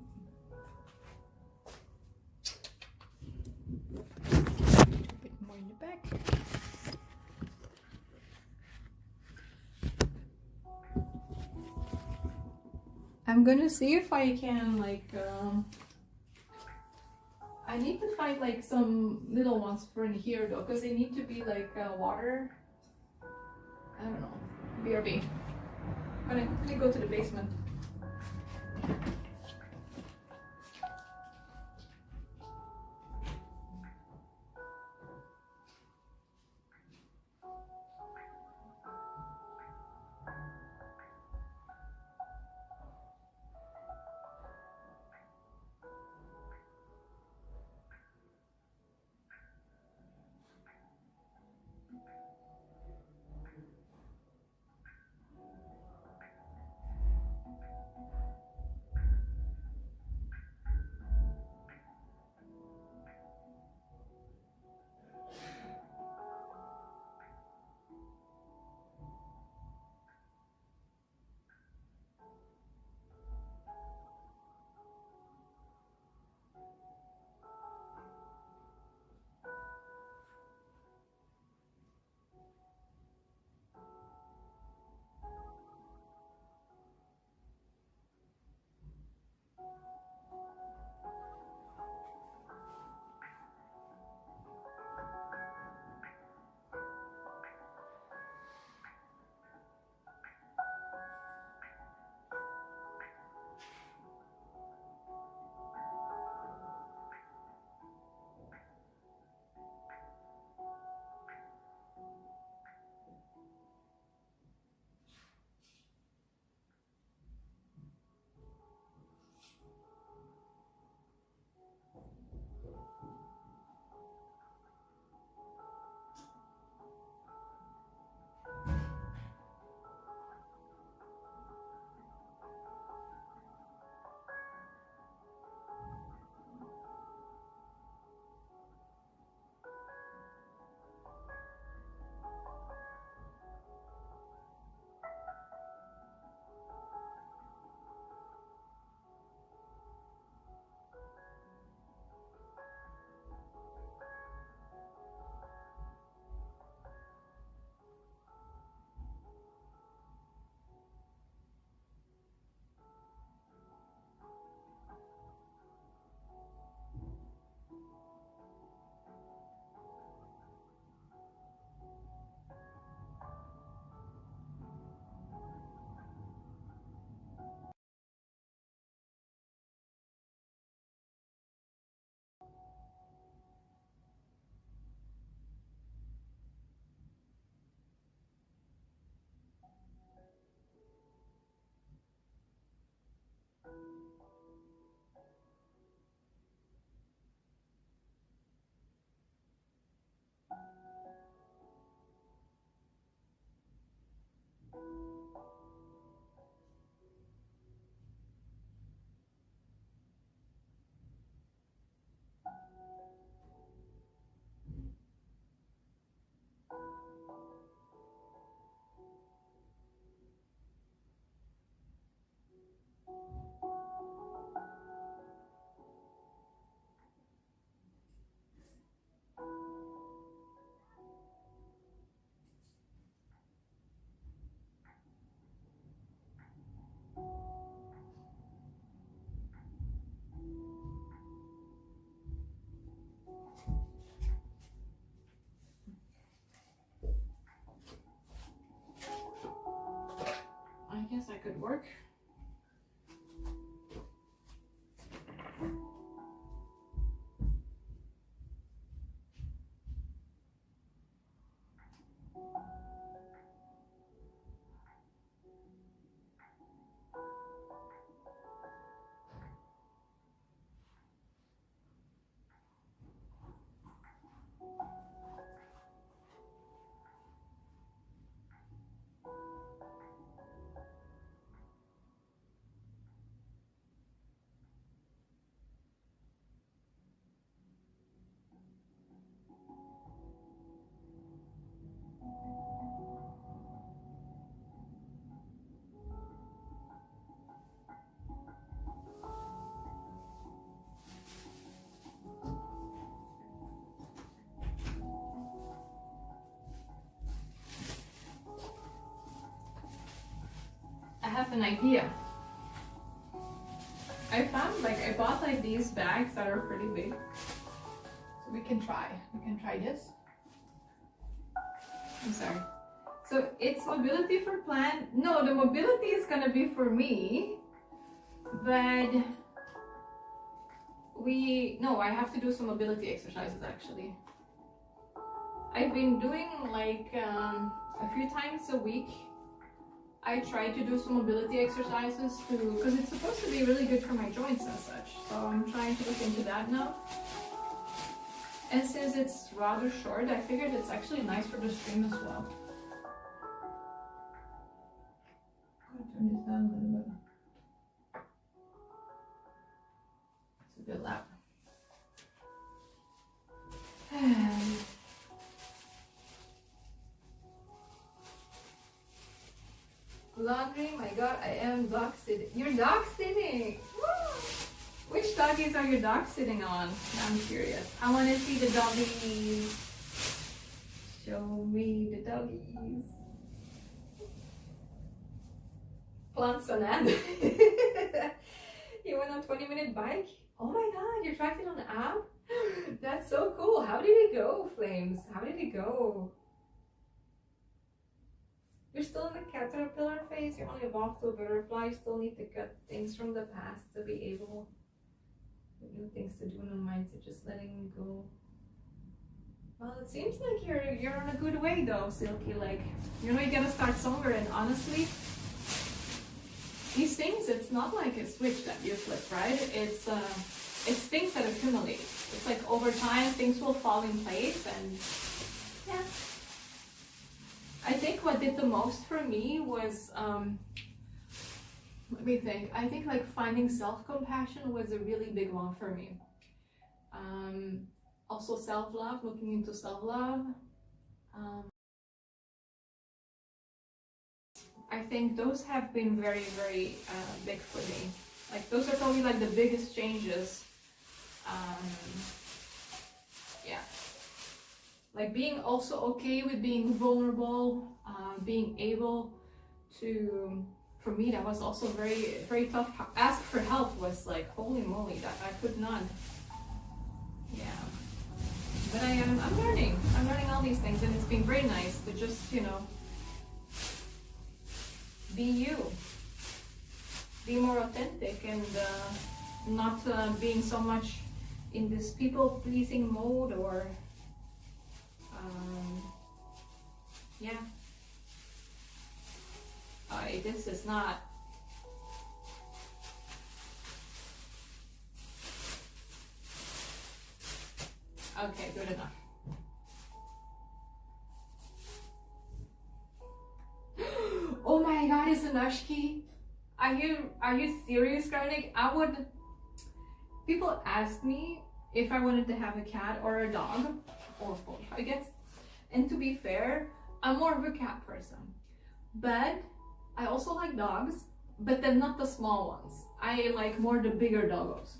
A bit more in the back. I'm gonna see if I can like I need to find like some little ones for in here though, because they need to be like water. I don't know. BRB. I'm gonna go to the basement. could work. I have an idea. I bought like these bags that are pretty big. So we can try this. I'm sorry. So it's mobility for plan. No, the mobility is gonna be for me, but I have to do some mobility exercises actually. I've been doing like a few times a week. I try to do some mobility exercises because it's supposed to be really good for my joints and such. So I'm trying to look into that now. And since it's rather short, I figured it's actually nice for the stream as well. I'm gonna turn this down a little bit. It's a bit loud. Laundry, my god, I am dog sitting. You're dog sitting! Woo! Which doggies are you dog sitting on? I'm curious. I want to see the doggies. Show me the doggies. Plants on end. You went on a 20-minute bike? Oh my god, you tracked it on the app? That's so cool. How did it go, Flames? How did it go? You're still in the caterpillar phase. You only evolved to a butterfly. You still need to cut things from the past to be able to new things to do in the mind. So just letting go. Well, it seems like you're on a good way though, Silky. Like, you know, you gotta start somewhere. And honestly, these things, it's not like a switch that you flip, right? It's things that accumulate. It's like over time, things will fall in place, and yeah. I think what did the most for me was, let me think. I think like finding self-compassion was a really big one for me. Also self-love, looking into self-love. I think those have been very, very big for me. Like those are probably like the biggest changes. Yeah. Like being also okay with being vulnerable, being able to, for me that was also very, very tough. Ask for help was like, holy moly, that I could not. Yeah. But I'm learning all these things, and it's been very nice to just, you know, be you. Be more authentic and not being so much in this people-pleasing mode or yeah. This is not. Okay, good enough. Oh my god, it's an Ushki. Are you serious, Garnick? People asked me if I wanted to have a cat or a dog, or both, I guess. And to be fair, I'm more of a cat person. But I also like dogs, but then not the small ones. I like more the bigger doggos.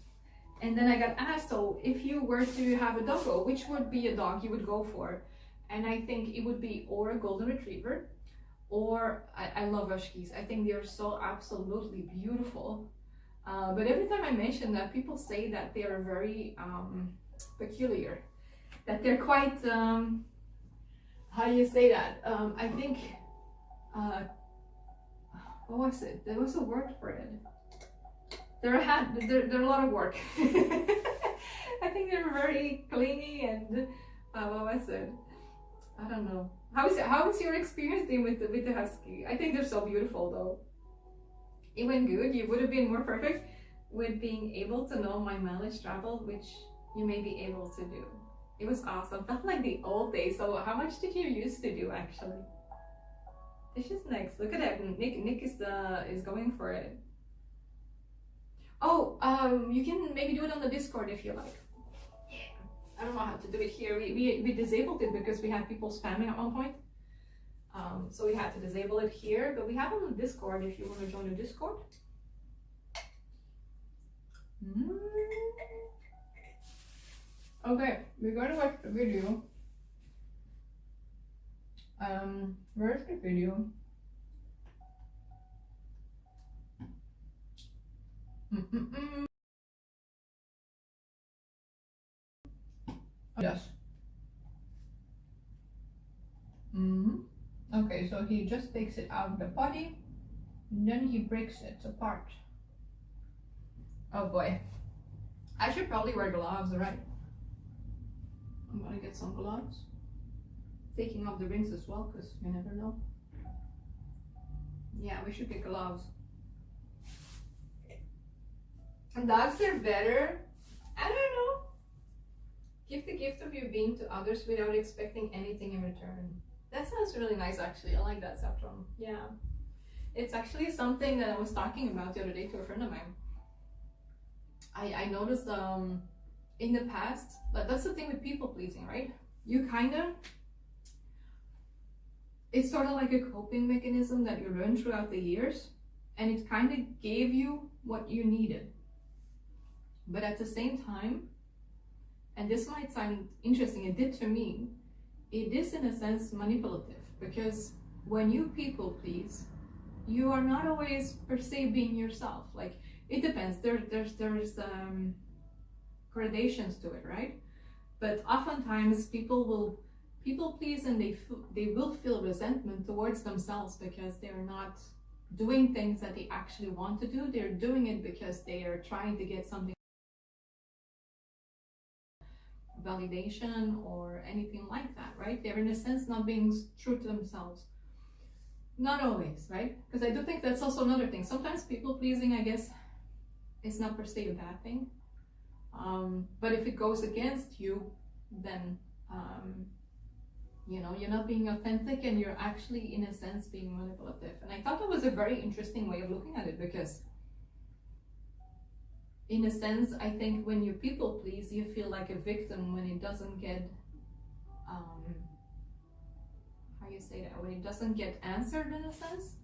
And then I got asked, so if you were to have a doggo, which would be a dog you would go for? And I think it would be or a golden retriever, or I love Huskies. I think they're so absolutely beautiful. But every time I mention that, people say that they are very peculiar, that they're quite, how do you say that? I think, what was it? There was a word for it. They're a lot of work. I think they're very clingy and what was it? I don't know. How is your experience been with the husky? I think they're so beautiful though. It went good. You would have been more perfect with being able to know my mileage travel, which you may be able to do. It was awesome. Felt like the old days. So how much did you used to do actually? This is next. Look at that. Nick is going for it. Oh, you can maybe do it on the Discord if you like. Yeah. I don't know how to do it here. We disabled it because we had people spamming at one point. So we had to disable it here, but we have it on the Discord if you want to join the Discord. Okay, we're gonna watch the video. Where's the video? Yes. Okay, so he just takes it out of the body, and then he breaks it apart. Oh boy. I should probably wear gloves, right? I'm gonna get some gloves. Taking off the rings as well, because you never know. Yeah, we should get gloves. And dogs are better. I don't know. Give the gift of your being to others without expecting anything in return. That sounds really nice, actually. I like that, Saffron. Yeah. It's actually something that I was talking about the other day to a friend of mine. I noticed in the past, but that's the thing with people pleasing, right? You it's sort of like a coping mechanism that you learn throughout the years, and it kind of gave you what you needed. But at the same time, and this might sound interesting, it did to me, it is in a sense manipulative, because when you people please, you are not always per se being yourself. Like, it depends. There's gradations to it, right? But oftentimes people please, and they will feel resentment towards themselves because they're not doing things that they actually want to do. They're doing it because they are trying to get something, validation or anything like that, right? They're in a sense not being true to themselves. Not always, right? Because I do think that's also another thing. Sometimes people pleasing, I guess, is not per se a bad thing. But if it goes against you, then you know, you're not being authentic, and you're actually in a sense being manipulative. And I thought that was a very interesting way of looking at it, because in a sense, I think when you people please, you feel like a victim when it doesn't get how you say that, when it doesn't get answered, in a sense.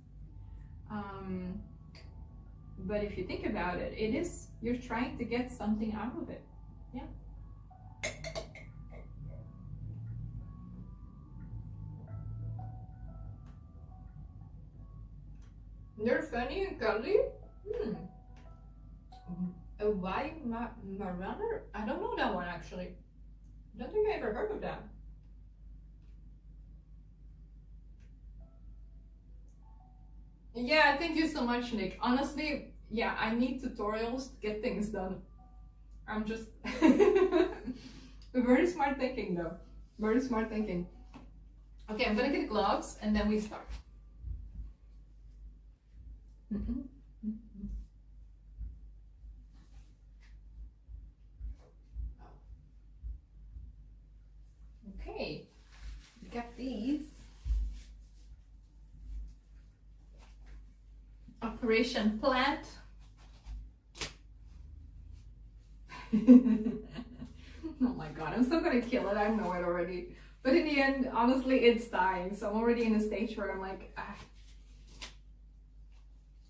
But if you think about it, it is, you're trying to get something out of it. Yeah. They're funny and cuddly. A white marauder? I don't know that one, actually. I don't think I ever heard of that. Yeah, thank you so much, Nick. Honestly, yeah, I need tutorials to get things done. I'm just very smart thinking, though. Very smart thinking. Okay, I'm gonna get gloves and then we start. Okay, we got these. Operation Plant. Oh my god, I'm still gonna kill it, I know it already. But in the end, honestly, it's dying. So I'm already in a stage where I'm like,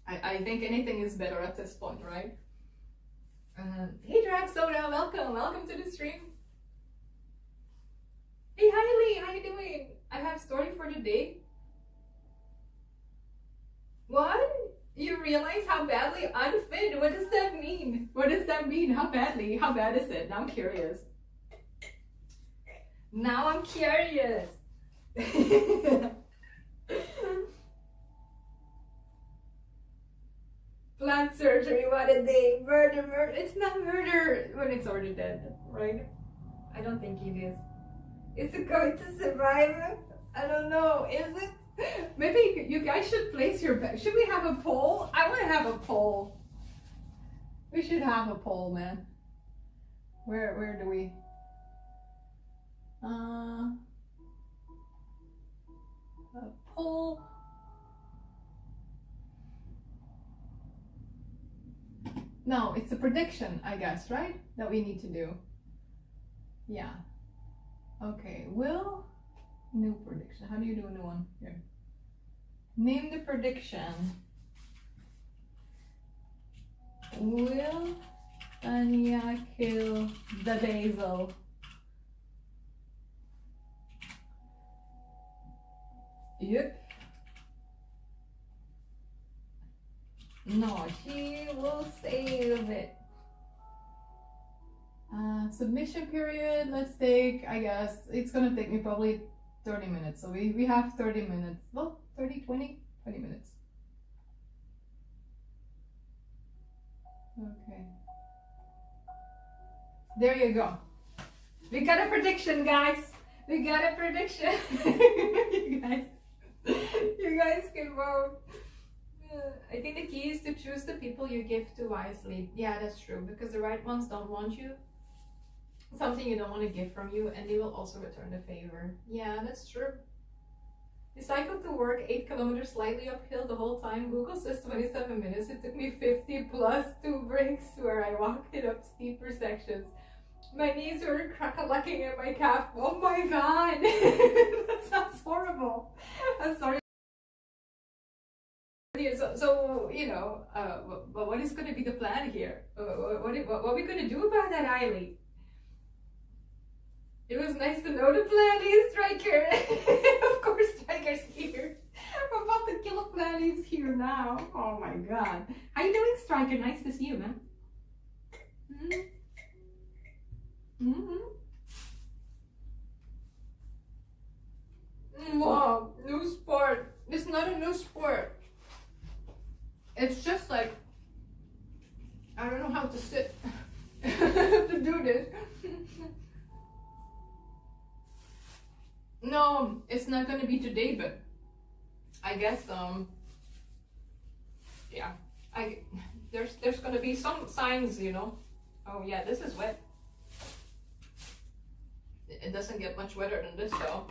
I think anything is better at this point, right? Hey Drag Soda, welcome to the stream. Hey Hailey, how you doing? I have story for the day. What? You realize how badly unfit? What does that mean? What does that mean? How badly? How bad is it? Now I'm curious. Now I'm curious. Plant surgery, what a day. Murder, murder. It's not murder when it's already dead, right? I don't think it is. Is it going to survive? I don't know. Is it? Maybe you guys should place your bet. Should we have a poll? I want to have a poll. We should have a poll, man. Where do we? A poll. No, it's a prediction, I guess, right? That we need to do. Yeah. Okay. New prediction. How do you do a new one? Here. Name the prediction. Will Tanya kill the basil? Yep. No, she will save it. Submission period, let's take, I guess, it's gonna take me probably 30 minutes. So we have 30 minutes. Well, 20 minutes. Okay. There you go. We got a prediction, guys. We got a prediction. You guys can vote. I think the key is to choose the people you give to wisely. Yeah, that's true. Because the right ones don't want you. Something you don't want to give from you, and they will also return the favor. Yeah, that's true. We cycled to work 8 kilometers slightly uphill the whole time. Google says 27 minutes. It took me 50 plus 2 breaks where I walked it up steeper sections. My knees were crack-a-lacking at my calf. Oh my god! That sounds horrible. I'm sorry. So you know, but what is going to be the plan here? What are we going to do about that, Eiley? It was nice to know the plan is Striker. Of course, Striker's here. I'm about to kill a plan. He's here now. Oh my god. How you doing, Striker? Nice to see you, man. Wow, new sport. It's not a new sport. It's just like, I don't know how to sit to do this. No, it's not gonna be today, but I guess yeah, there's gonna be some signs, you know. Oh yeah, this is wet. It doesn't get much wetter than this though.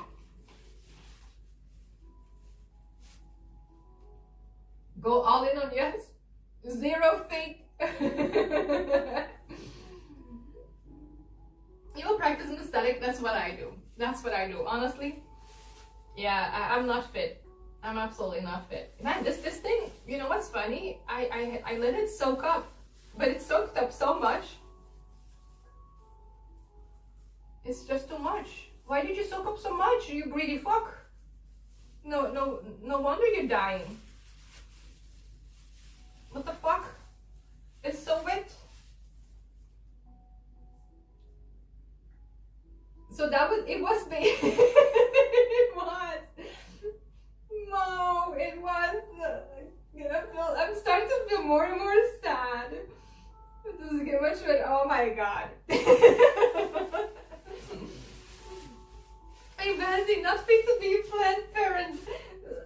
Go all in on yes, zero fake. You will practice an aesthetic. That's what I do. That's what I do. Honestly, yeah, I'm not fit. I'm absolutely not fit. Man, this thing. You know what's funny? I let it soak up, but it soaked up so much. It's just too much. Why did you soak up so much? You greedy fuck. No wonder you're dying. What the fuck? It's so wet. So it was big. It was. No, it was. I'm starting to feel more and more sad. It doesn't get much better. Oh my god. Hey Vanity, not fit to be a plant parent.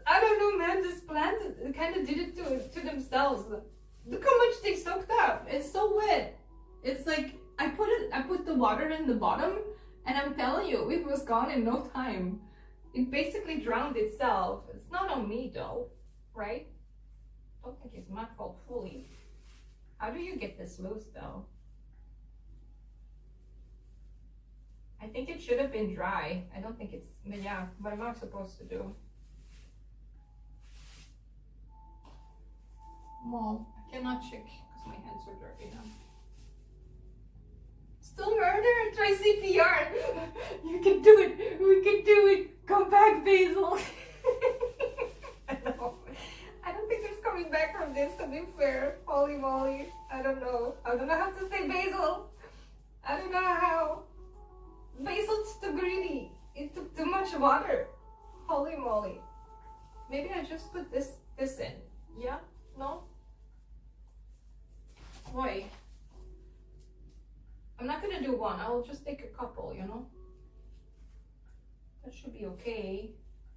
I don't know, man. This plant kind of did it to themselves. Look how much they soaked up. It's so wet. It's like I put the water in the bottom, and I'm telling you, it was gone in no time. It basically drowned itself. It's not on me though, right? I don't think it's my fault fully. How do you get this loose though? I think it should have been dry. I don't think it's, but yeah, what am I supposed to do? Mom, I cannot check because my hands are dirty now. Still murder? Try CPR. You can do it. We can do it. Come back, Basil. I don't think there's coming back from this, to be fair. Holy moly. I don't know. I don't know how to say Basil. I don't know how. Basil's too greedy. It took too much water. Holy moly. Maybe I just put this in. Yeah? No? Why? I'm not gonna do one. I'll just take a couple, you know? That should be okay.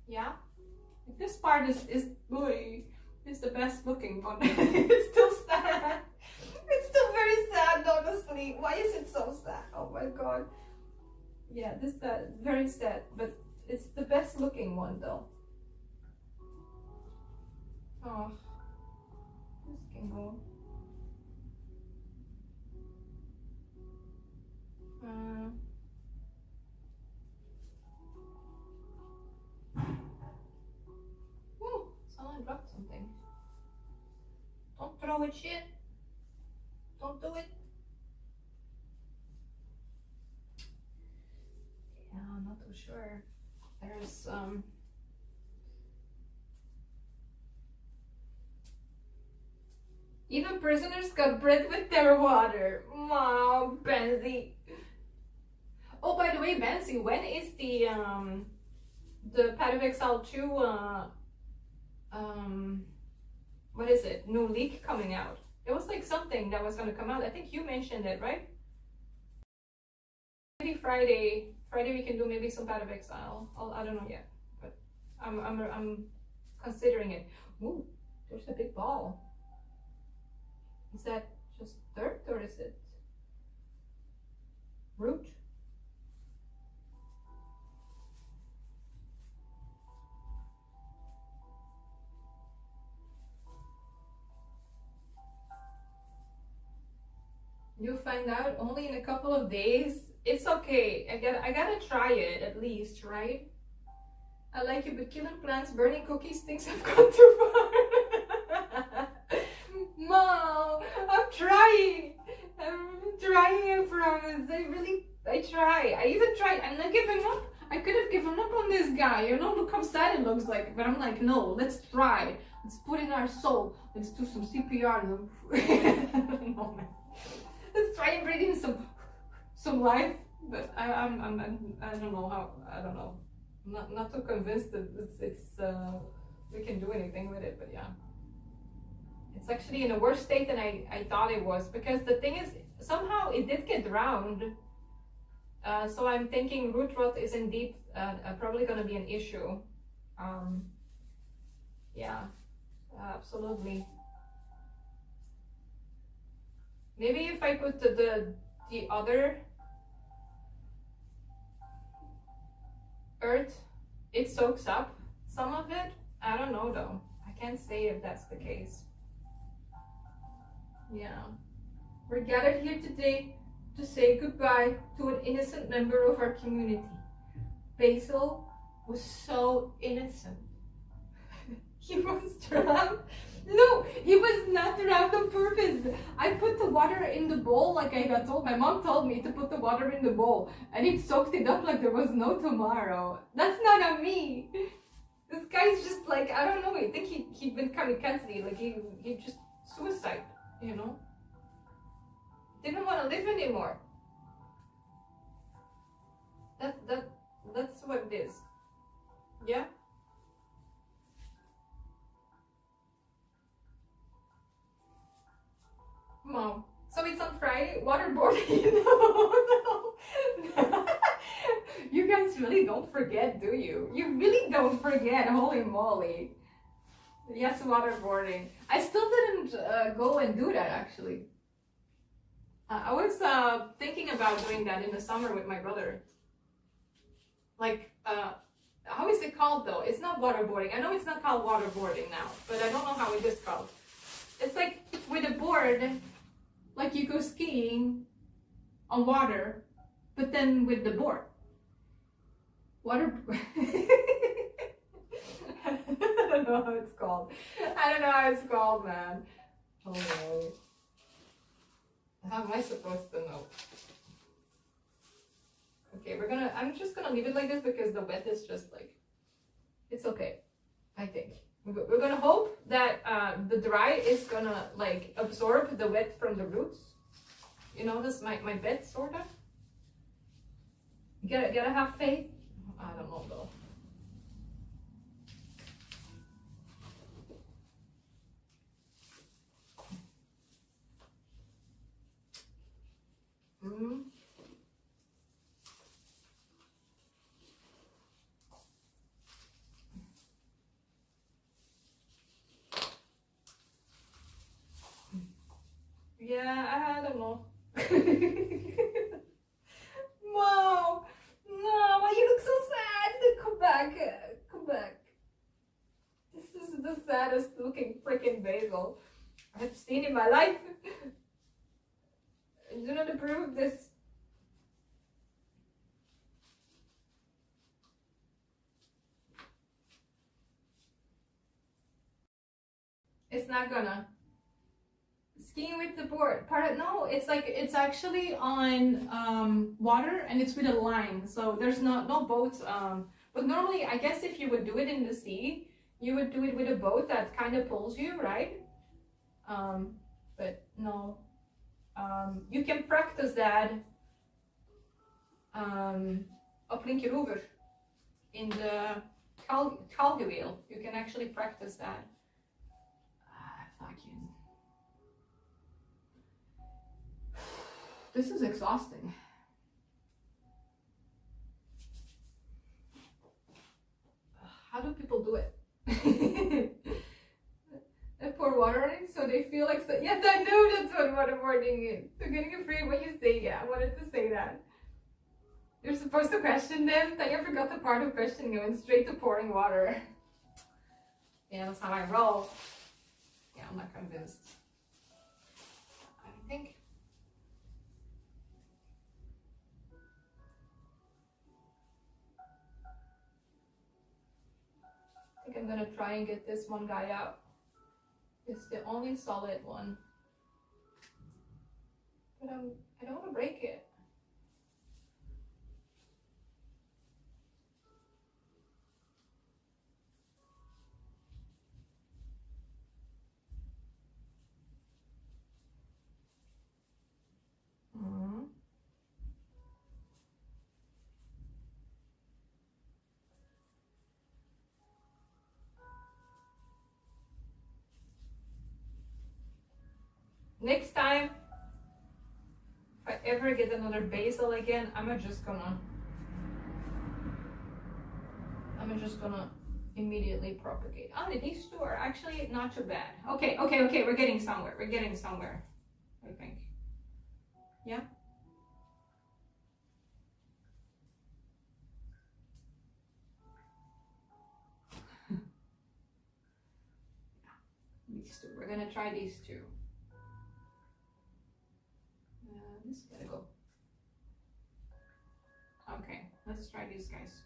Yeah? This part is the best looking one. It's still sad. It's still very sad, honestly. Why is it so sad? Oh my god. Yeah, this very sad, but it's the best looking one though. Oh, this can go. Ooh, someone dropped something. Don't throw it, shit. Don't do it. Yeah, I'm not too sure. There's even prisoners got bread with their water. Wow, Benzie. Oh, by the way, Benzie, when is the Path of Exile 2 what is it? New leak coming out? It was like something that was gonna come out. I think you mentioned it, right? Maybe Friday we can do maybe some Path of Exile. I don't know yet, but I'm considering it. Ooh, there's a big ball. Is that just dirt or is it root? You'll find out only in a couple of days. It's okay. I gotta try it at least, right? I like you, but killing plants, burning cookies, things have gone too far. Mom, I'm trying. I'm trying, I promise. I try. I even tried. I'm not giving up. I could have given up on this guy. You know, look how sad it looks like. But I'm like, no, let's try. Let's put in our soul. Let's do some CPR. No, man. Let's try and breathe in some life. But I don't know how. I don't know. I'm not too convinced that we can do anything with it. But yeah. It's actually in a worse state than I thought it was, because the thing is, somehow it did get drowned. So I'm thinking root rot is indeed probably going to be an issue. Yeah, absolutely. Maybe if I put the other earth, it soaks up some of it. I don't know though. I can't say if that's the case. Yeah, we're gathered here today to say goodbye to an innocent member of our community. Basil was so innocent. He was drowned. No, he was not drowned on purpose. I put the water in the bowl like I got told. My mom told me to put the water in the bowl, and it soaked it up like there was no tomorrow. That's not on me. This guy's just like, I don't know, I think he went kamikaze, like he just suicide. You know, didn't want to live anymore. That's what it is. Yeah. Mom. So it's on Friday. Waterboarding. No. You guys really don't forget, do you? You really don't forget. Holy moly. Yes, waterboarding. I still didn't go and do that actually. I was thinking about doing that in the summer with my brother. Like, how is it called though? It's not waterboarding. I know it's not called waterboarding now, but I don't know how it is called. It's like with a board, like you go skiing on water, but then with the board. Water. I don't know how it's called. I don't know how it's called, man. Oh no. How am I supposed to know? Okay, I'm just gonna leave it like this because the wet is just like, it's okay, I think. We're gonna hope that the dry is gonna like absorb the wet from the roots. You know, this my bed sorta. Gotta have faith. I don't know though. Yeah, I don't know. Wow. No, why you look so sad? Come back. Come back. This is the saddest looking freaking basil I've seen in my life. I do not approve of this. It's not gonna. Skiing with the board. No, it's like it's actually on water and it's with a line. So there's no boats. But normally, I guess if you would do it in the sea, you would do it with a boat that kind of pulls you, right? But no. You can practice that up Linkeroever in the Kalgeweel. You can actually practice that. Fucking. This is exhausting. How do people do it? I pour water on it so they feel like so. Yes, I know that's what waterboarding is. So getting afraid when you say yeah, I wanted to say that. You're supposed to question them. Then you forgot the part of questioning. You went straight to pouring water. Yeah, that's how I roll. Yeah, I'm not convinced. I think I'm gonna try and get this one guy out. It's the only solid one. But I don't want to break it. Next time, if I ever get another basil again, I'm just gonna immediately propagate. Oh, these two are actually not too bad. Okay, we're getting somewhere. I think. Yeah. These two. We're gonna try these two. This gotta go. Okay, let's try these guys.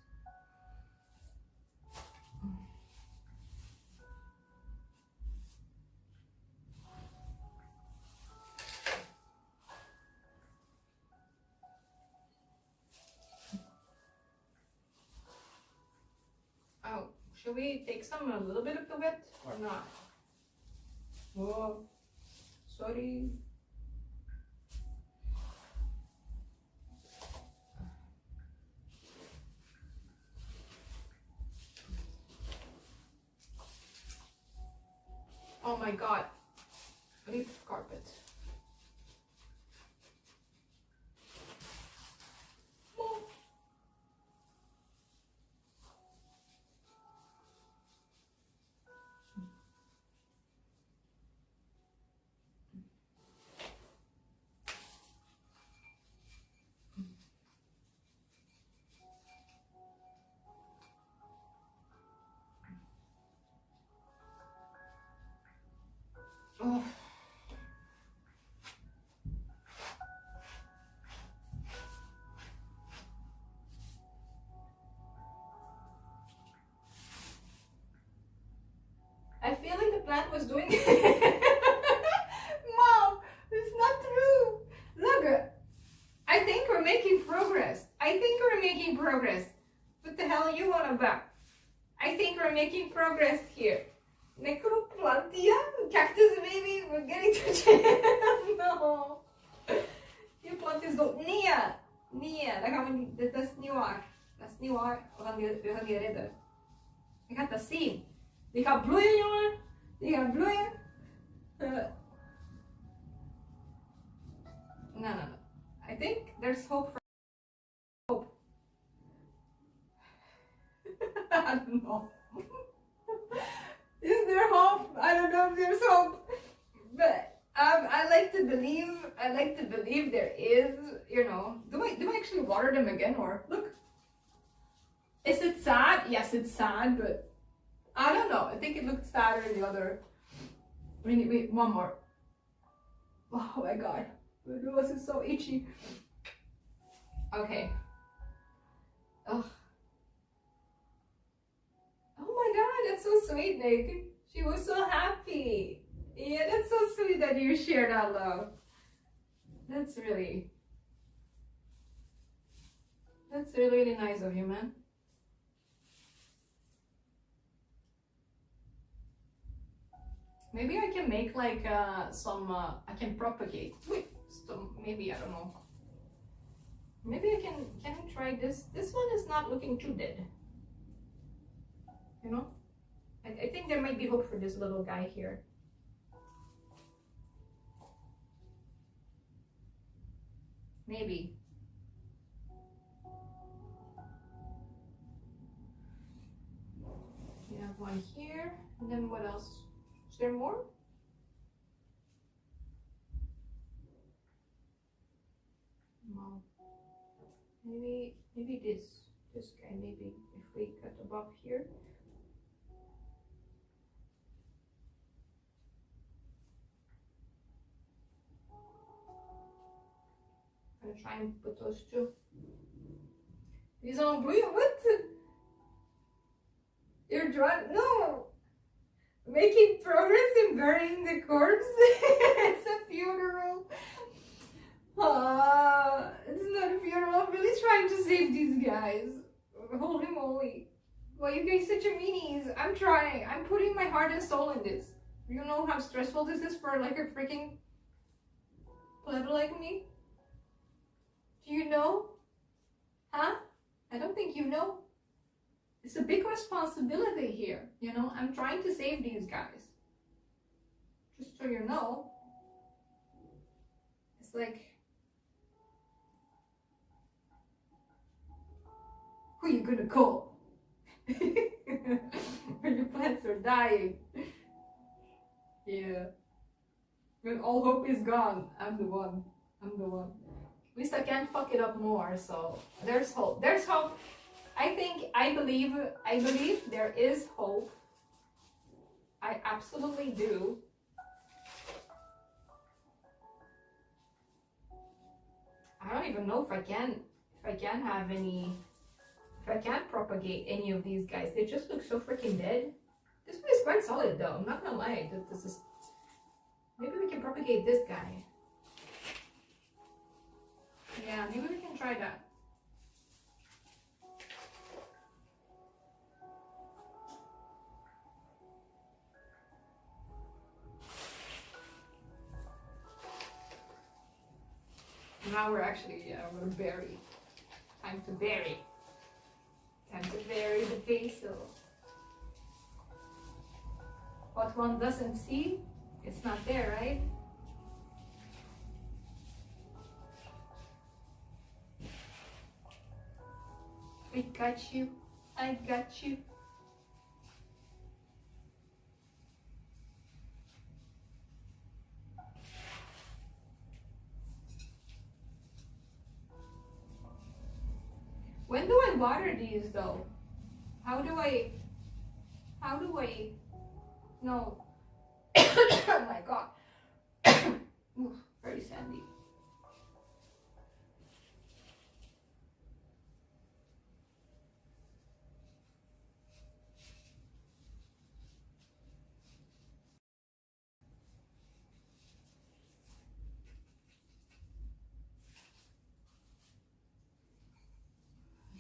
Oh, should we take a little bit of the wet or not? Whoa, sorry. Oh my god, leaf carpet. Oh. I feel like the plant was doing it. Mom, it's not true. Look, I think we're making progress. What the hell are you on about? I think we're making progress here. Necroplantia? Cactus maybe? We're getting to No. Je plant is dood. Nee, dat gaan we niet. Dat is niet waar. Dat is niet waar. We gaan die redden. Je gaat dat zien. Die gaat bloeien, jongen. Die gaat bloeien. No. I think there's hope for hope. I don't know. Is there hope? I don't know if there's hope. But I like to like to believe there is, you know. Do I actually water them again, or look? Is it sad? Yes, it's sad, but I don't know. I think it looked sadder in the other. Wait, one more. Oh my god, my nose is so itchy. Okay. Ugh. Oh my god, that's so sweet, Nick. She was so happy. Yeah, that's so sweet that you share that love. That's really really nice of you, man. Maybe I can make like some. I can propagate. Wait, some, maybe I don't know. Maybe I can. Can I try this? This one is not looking too dead. You know, I think there might be hope for this little guy here. Maybe. We have one here, and then what else? Is there more? No. Maybe this guy. Maybe if we cut above here. I'm gonna try and put those two. These are blue. What? You're drawing? No. Making progress in burying the corpse. It's a funeral. It's not a funeral. I'm really trying to save these guys. Holy moly. Why you guys such a meanies? I'm trying. I'm putting my heart and soul in this. You know how stressful this is for like a freaking pleb like me? Do you know? Huh? I don't think you know. It's a big responsibility here, you know? I'm trying to save these guys. Just so you know. It's like... Who you gonna call? When your plants are dying. Yeah. When all hope is gone, I'm the one. I'm the one. At least I can't fuck it up more, so there's hope. There's hope. I believe there is hope. I absolutely do. I don't even know if I can propagate any of these guys. They just look so freaking dead. This one is quite solid though, I'm not gonna lie. This is, maybe we can propagate this guy. Yeah, maybe we can try that. Now we're actually, we're gonna bury. Time to bury. Time to bury the basil. What one doesn't see, it's not there, right? I got you. I got you. When do I water these though? How do I, no. Oh my god. Oof, very sandy.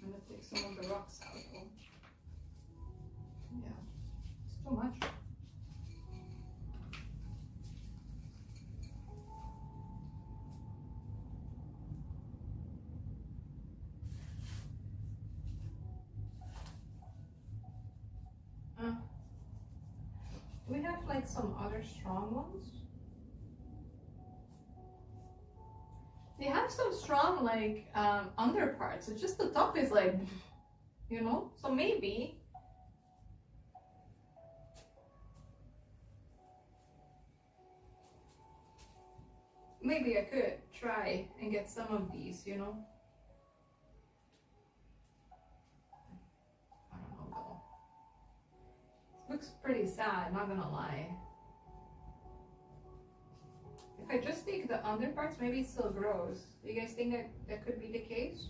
I'm gonna take some of the rocks out. Yeah, it's too much. We have like some other strong ones. They have some strong like underparts. It's just the top is like, you know. So maybe. maybe I could try and get some of these, you know. I don't know though. It looks pretty sad, not gonna lie. If I just take the underparts, maybe it still grows. Do you guys think that that could be the case?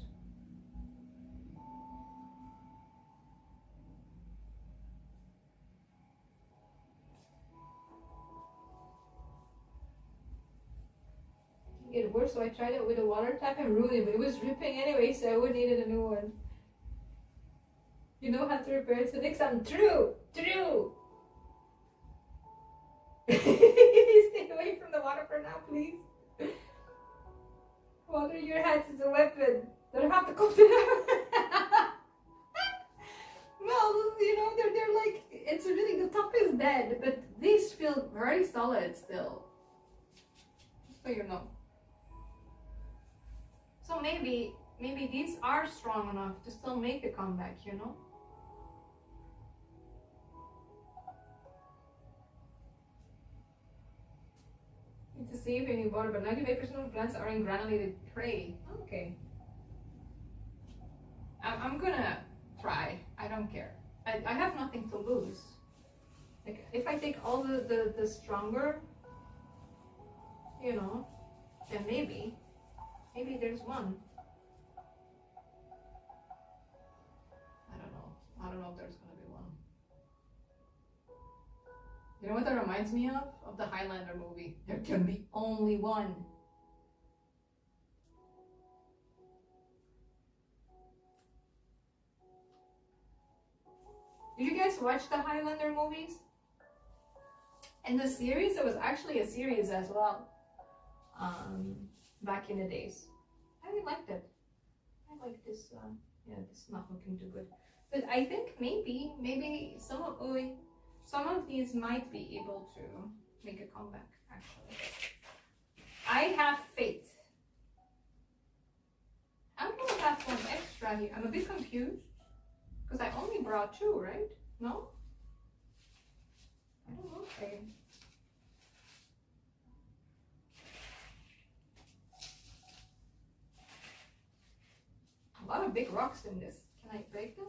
It worse, so I tried it with a water tap and ruined it, but it was dripping anyway, so I would needed a new one. You know how to repair it, so next time, true. Stay away from the water for now, please. Water your hands is a weapon. Don't have to cook it out. Well, you know, they're like, it's really, the top is dead, but these feel very solid still. Just so you know. So maybe these are strong enough to still make a comeback, you know? Need to save any water, but 95% of plants are in granulated clay. Okay. I'm gonna try. I don't care. I have nothing to lose. Like, if I take all the stronger, you know, then maybe there's one. I don't know if there's gonna be one. You know what that reminds me of? Of the Highlander movie. There can be only one. Did you guys watch the Highlander movies? And the series, it was actually a series as well. Back in the days. I really liked it. I like this, yeah, this is not looking too good. But I think maybe some of these might be able to make a comeback, actually. I have faith. I'm gonna have one extra here. I'm a bit confused. Because I only brought two, right? No? I don't know. Okay. A lot of big rocks in this. Can I break them?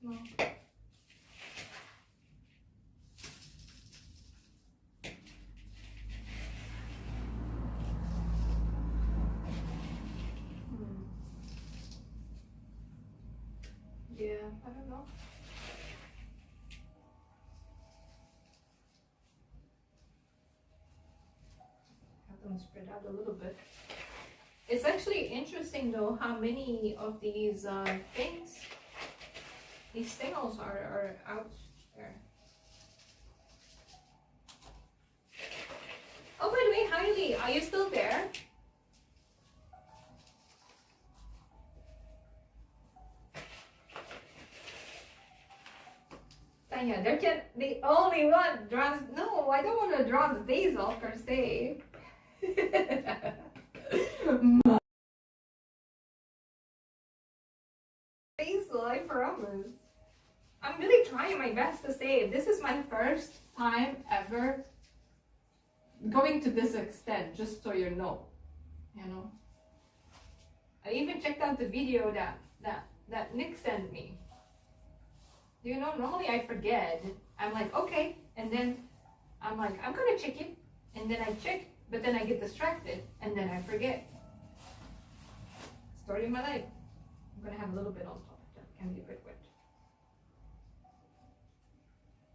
No. Yeah, I don't know. Have them spread out a little bit. It's actually interesting though how many of these things, these stingles are out there. Oh, by the way, Hailey, are you still there? Tanya, there can the only one draws. No, I don't want to draw the basil per se. Basil, I promise. I'm really trying my best to save. This is my first time ever going to this extent, just so you know. You know. I even checked out the video that Nick sent me. You know, normally I forget. I'm like, okay, and then I'm like, I'm gonna check it, and then I check, but then I get distracted, and then I forget. Story of my life. I'm gonna have a little bit on top of that. Can be a bit wet.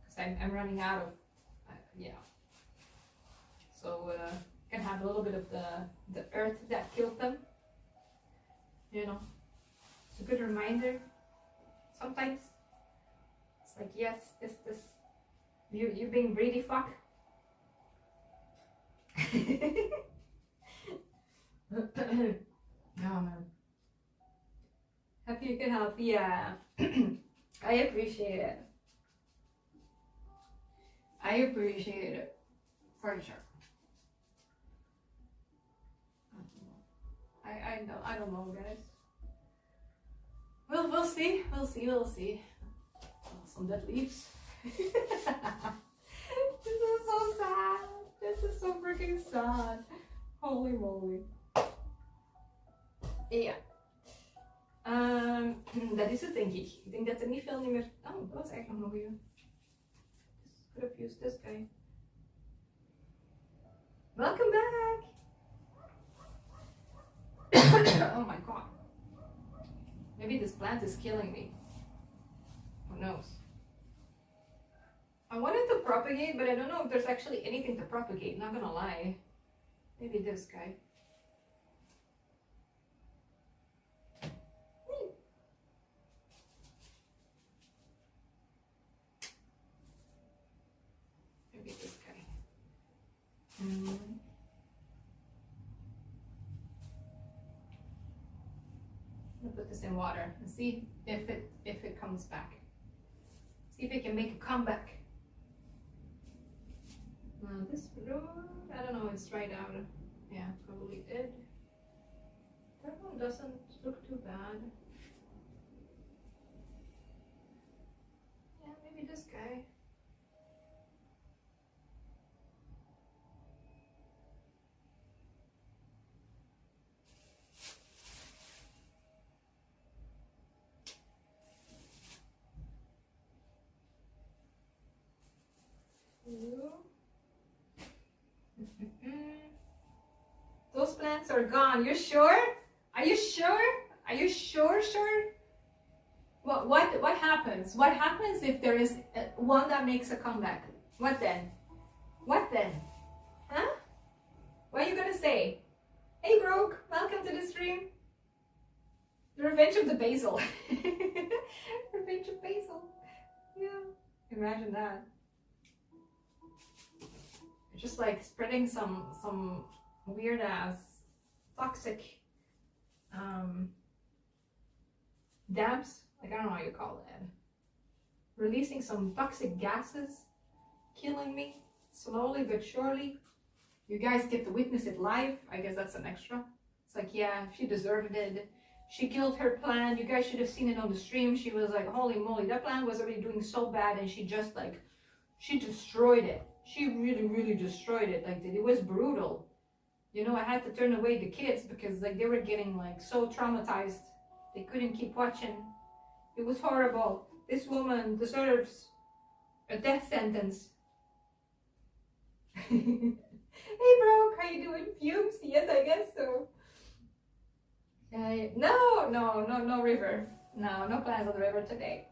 Because I'm running out of, yeah. So, can have a little bit of the earth that killed them. You know, it's a good reminder. Sometimes. It's like, yes, you being greedy fuck. Oh man. Happy you can help, yeah. I appreciate it. I appreciate it. For sure. I don't know, guys. We'll see. We'll see. Some dead leaves. This is so sad. This is so freaking sad. Holy moly. Ja. Dat is het, denk ik. Ik denk dat er niet veel meer... Oh, dat was eigenlijk nog een goeie. Could have used this guy. Welcome back! Oh my god. Maybe this plant is killing me. Who knows? I wanted to propagate, but I don't know if there's actually anything to propagate, not gonna lie. Maybe this guy. Maybe this guy. I'm gonna put this in water and see if it comes back. See if it can make a comeback. This road, I don't know, it's dried out. Yeah, probably did. That one doesn't look too bad. Yeah, maybe this guy. Those plants are gone. You sure? Are you sure? Are you sure? What happens? What happens if there is one that makes a comeback? What then? What then? Huh? What are you gonna say? Hey Broke, welcome to the stream. The Revenge of the Basil. Revenge of Basil. Yeah, imagine that. Just like spreading some weird ass toxic dabs, like I don't know how you call it, releasing some toxic gases, killing me slowly but surely. You guys get to witness it live. I guess that's an extra. It's like, yeah, she deserved it. She killed her plant. You guys should have seen it on the stream. She was like, holy moly, that plant was already doing so bad, and she just like, she destroyed it. She really destroyed it. Like, it was brutal. You know, I had to turn away the kids because like they were getting like so traumatized. They couldn't keep watching. It was horrible. This woman deserves a death sentence. Hey Broke, how you doing? Fumes? Yes, I guess so. No river. No plans on the river today.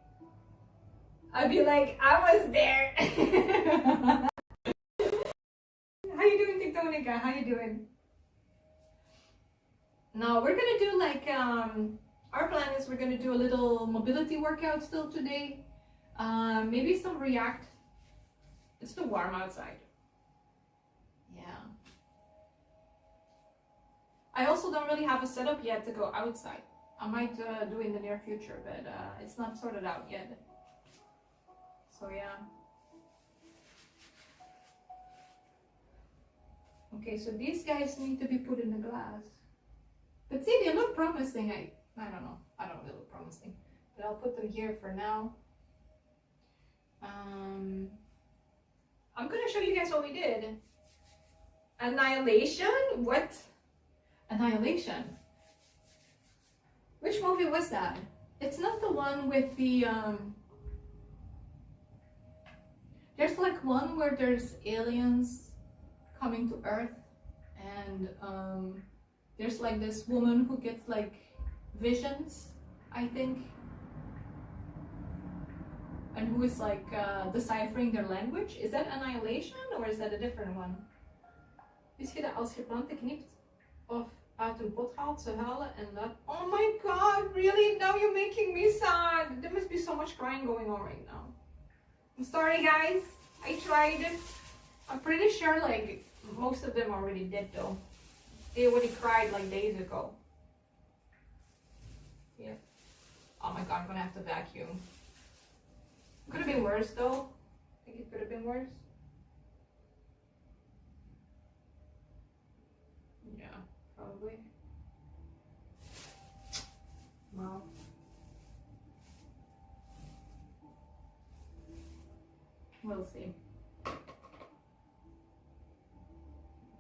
I'd be like, I was there. How you doing, Tectonica? How you doing? No, we're gonna do like our plan is we're gonna do a little mobility workout still today. Maybe some React. It's too warm outside. Yeah. I also don't really have a setup yet to go outside. I might do in the near future, but it's not sorted out yet. So yeah. Okay, so these guys need to be put in the glass. But see, they look promising. I don't know. I don't really look promising. But I'll put them here for now. I'm gonna show you guys what we did. Annihilation? What? Annihilation? Which movie was that? It's not the one with the there's like one where there's aliens coming to Earth, and there's like this woman who gets like visions, I think, and who is like deciphering their language. Is that Annihilation or is that a different one? Wist je dat als je planten knipt of uit een pot haalt, ze huilen en dat... Oh my god, really? Now you're making me sad. There must be so much crying going on right now. I'm sorry guys, I tried. I'm pretty sure like most of them already did though. They already cried like days ago. Yeah. Oh my god, I'm gonna have to vacuum. It could have been worse though. I think it could have been worse. Yeah, probably. Well. We'll see.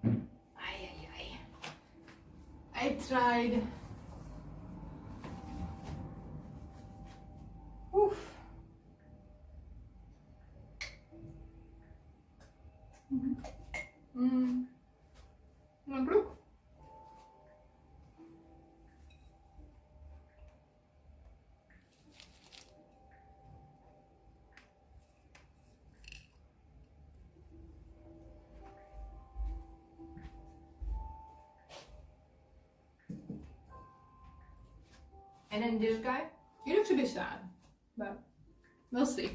Ay, ay, ay. tried. Oof. Mabrouk. And then this guy, he looks a bit sad, but we'll see.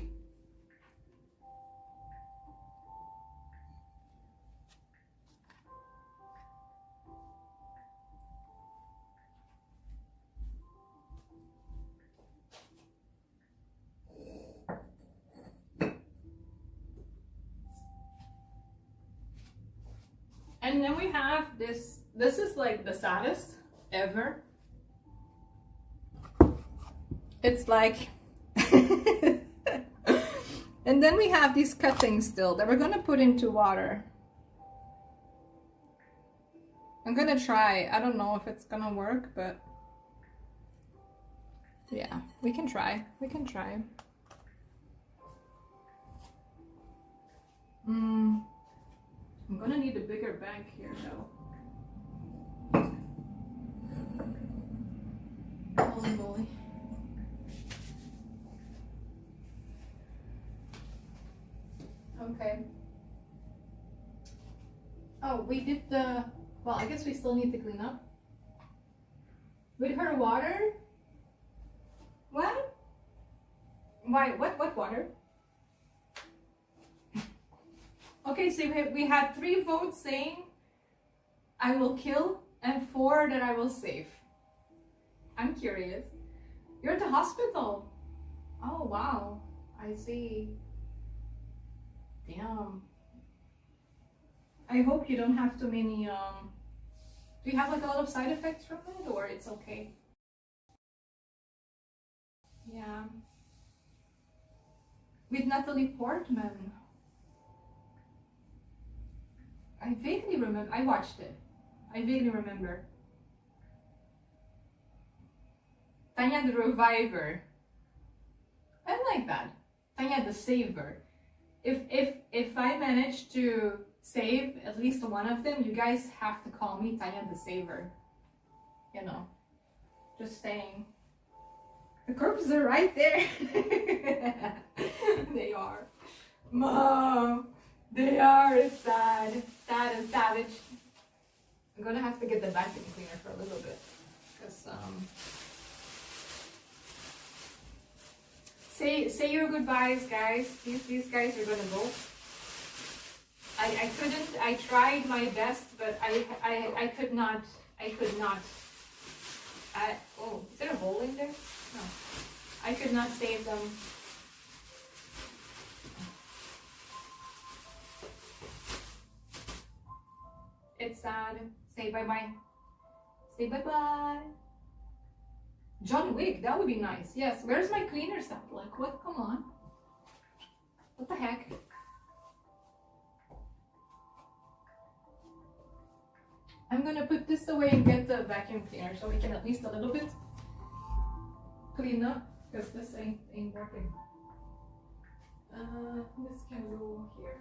And then we have this. This is like the saddest ever. It's like and then we have these cuttings still that we're gonna put into water. I'm gonna try. I don't know if it's gonna work, but yeah, we can try. We can try. I'm gonna need a bigger bag here though. Holy moly. Okay. Oh, we did the, well, I guess we still need to clean up. With her water? What? Why, what water? Okay, so we had 3 votes saying I will kill and 4 that I will save. I'm curious. You're at the hospital. Oh, wow. I see. Damn. I hope you don't have too many, do you have like a lot of side effects from it, or it's okay? Yeah. With Natalie Portman. I vaguely remember, I watched it. I vaguely remember. Tanya the Reviver. I like that. Tanya the Saver. If I manage to save at least one of them, you guys have to call me Tanya the Saver. You know, just saying. The corpses are right there. They are. Mom, they are. It's sad. Sad and savage. I'm gonna have to get the vacuum cleaner for a little bit. Because, Say your goodbyes, guys. These guys are gonna go. I couldn't. I tried my best, but I could not. Oh, is there a hole in there? No. I could not save them. It's sad. Say bye-bye. Say bye-bye. John Wick, that would be nice. Yes, where's my cleaner set? Like, what? Come on. What the heck? I'm gonna put this away and get the vacuum cleaner so we can at least a little bit clean up, because this ain't working. This can go here.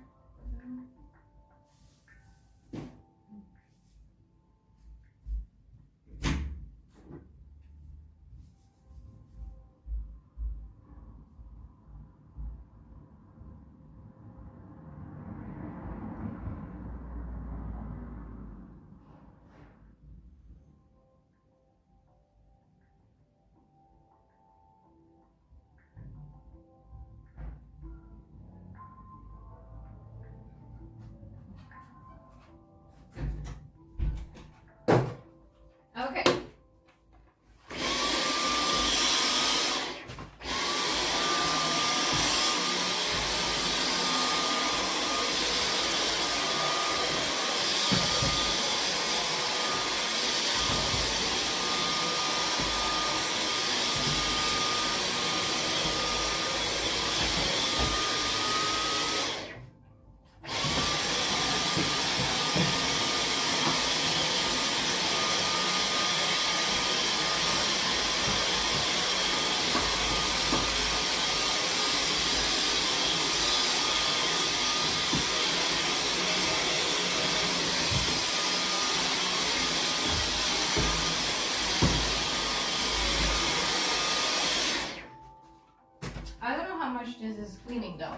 this cleaning though.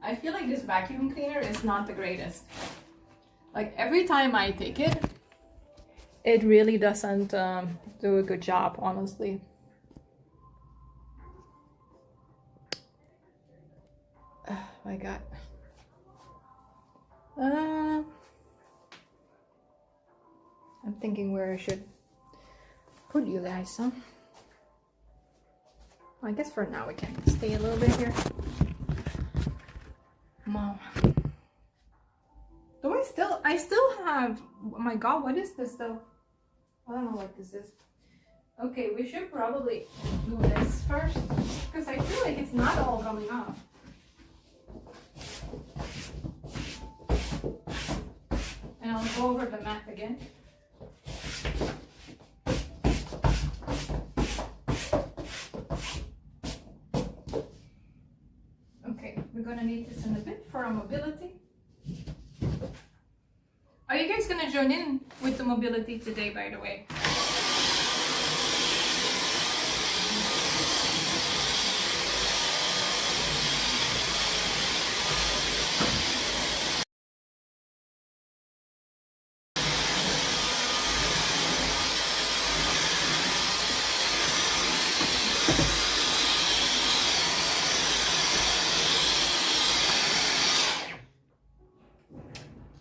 I feel like this vacuum cleaner is not the greatest. Like every time I take it, it really doesn't do a good job, honestly. Oh my god. I'm thinking where I should put you guys, huh? I guess for now we can stay a little bit here. Mom. Do I still have, oh my god, what is this though? I don't know what this is. Okay, we should probably do this first, because I feel like it's not all coming off. And I'll go over the mat again. Okay, we're gonna need this in a bit for our mobility. Are you guys gonna join in with the mobility today, by the way?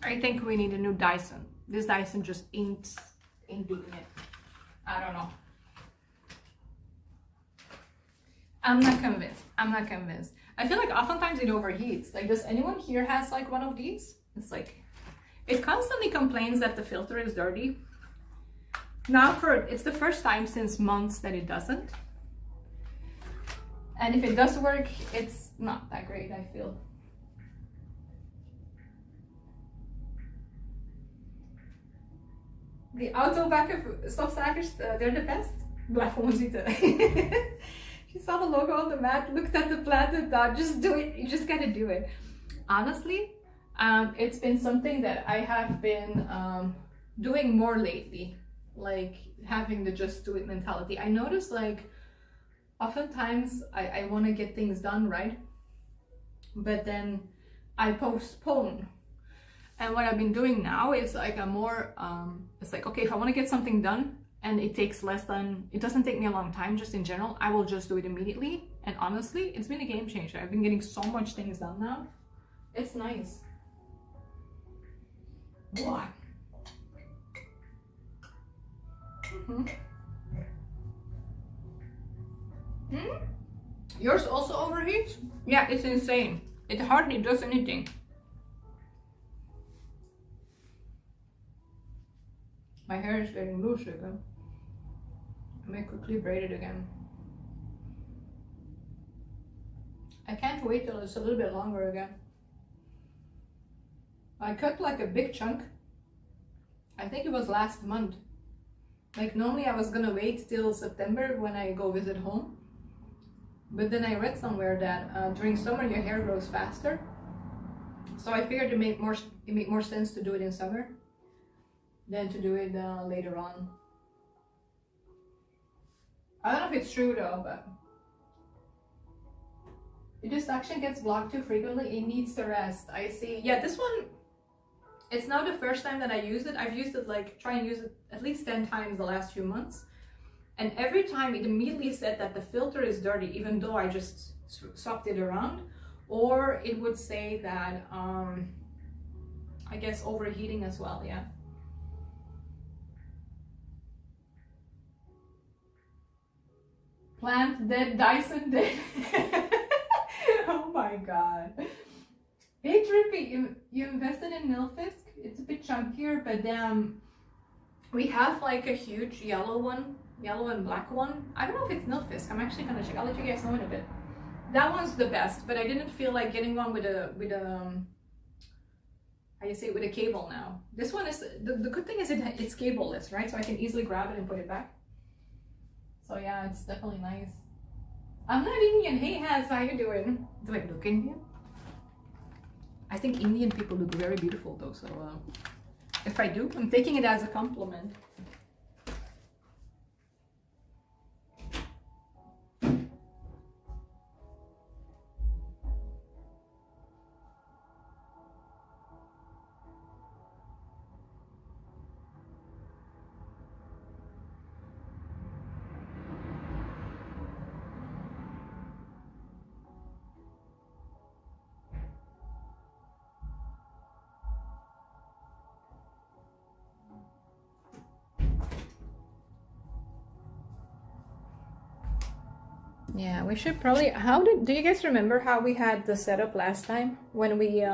I think we need a new Dyson. This Dyson just ain't doing it. I don't know. I'm not convinced. I feel like oftentimes it overheats. Like, does anyone here has like one of these? It's like, it constantly complains that the filter is dirty. Now it's the first time since months that it doesn't. And if it does work, it's not that great, I feel. The auto vacuum stofzuigers, they're the best. Blijf gewoon zitten. She saw the logo on the mat, looked at the plant and thought, just do it. You just gotta do it. Honestly, it's been something that I have been doing more lately. Like having the just do it mentality. I notice like oftentimes I want to get things done, right? But then I postpone. And what I've been doing now is like a more, it's like, okay, if I want to get something done and it doesn't take me a long time just in general, I will just do it immediately. And honestly, it's been a game changer. I've been getting so much things done now. It's nice. What? Yours also overheats? Yeah, it's insane. It hardly does anything. My hair is getting loose again. I may quickly braid it again. I can't wait till it's a little bit longer again. I cut like a big chunk. I think it was last month. Like normally I was gonna wait till September when I go visit home. But then I read somewhere that during summer your hair grows faster. So I figured it made more sense to do it in summer than to do it later on. I don't know if it's true though, but if this action gets blocked too frequently, it needs to rest. I see. Yeah, this one, it's now the first time that I used it. I've used it like, try and use it at least 10 times the last few months. And every time it immediately said that the filter is dirty, even though I just swapped it around. Or it would say that, I guess overheating as well, yeah. Plant dead, Dyson dead. Oh my god. Hey Trippy, you invested in Nilfisk? It's a bit chunkier, but we have like a huge yellow and black one. I don't know if it's Nilfisk. I'm actually gonna check. I'll let you guys know in a bit. That one's the best, but I didn't feel like getting one with a how do you say it, with a cable now. This one is the good thing is it's cableless, right? So I can easily grab it and put it back. So yeah, it's definitely nice. I'm not Indian. Hey Haz, how you doing? Do I look Indian? I think Indian people look very beautiful though, so if I do, I'm taking it as a compliment. Yeah, we should probably. Do you guys remember how we had the setup last time when we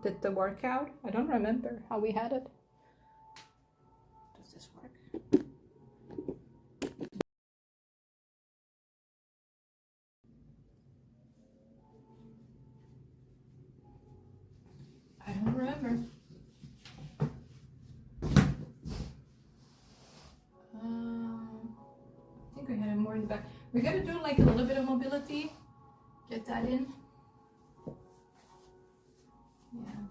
did the workout? I don't remember how we had it. Does this work? I don't remember. I think we had it more in the back. We gotta do like a little bit of mobility. Get that in. Yeah.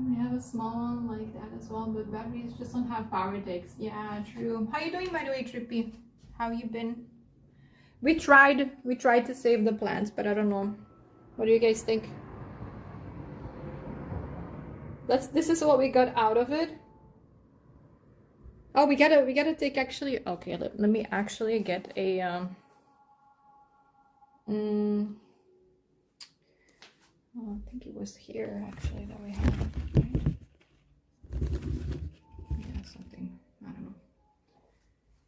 We have a small one like that as well, but batteries just don't have power takes. Yeah, true. How you doing, by the way, Trippy? How you been? We tried to save the plants, but I don't know. What do you guys think? This is what we got out of it. Oh, we gotta take actually. Okay, let me actually get a Oh, I think it was here actually that we had it, right? Yeah, something. I don't know.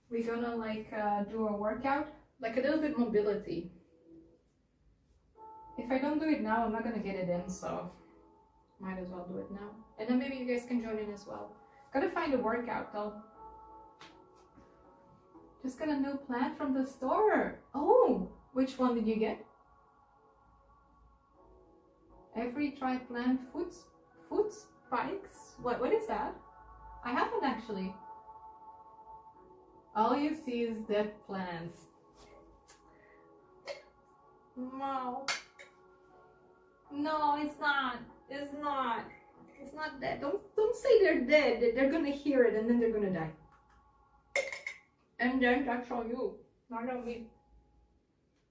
We're gonna like do a workout, like a little bit mobility. If I don't do it now, I'm not gonna get it in, so might as well do it now. And then maybe you guys can join in as well. Gotta find a workout though. Just got a new plant from the store. Oh, which one did you get? Every try plant food spikes. What is that? I haven't actually. All you see is dead plants. No. No, it's not. It's not. It's not dead. Don't say they're dead. They're gonna hear it and then they're gonna die. And then that's on you, not on me.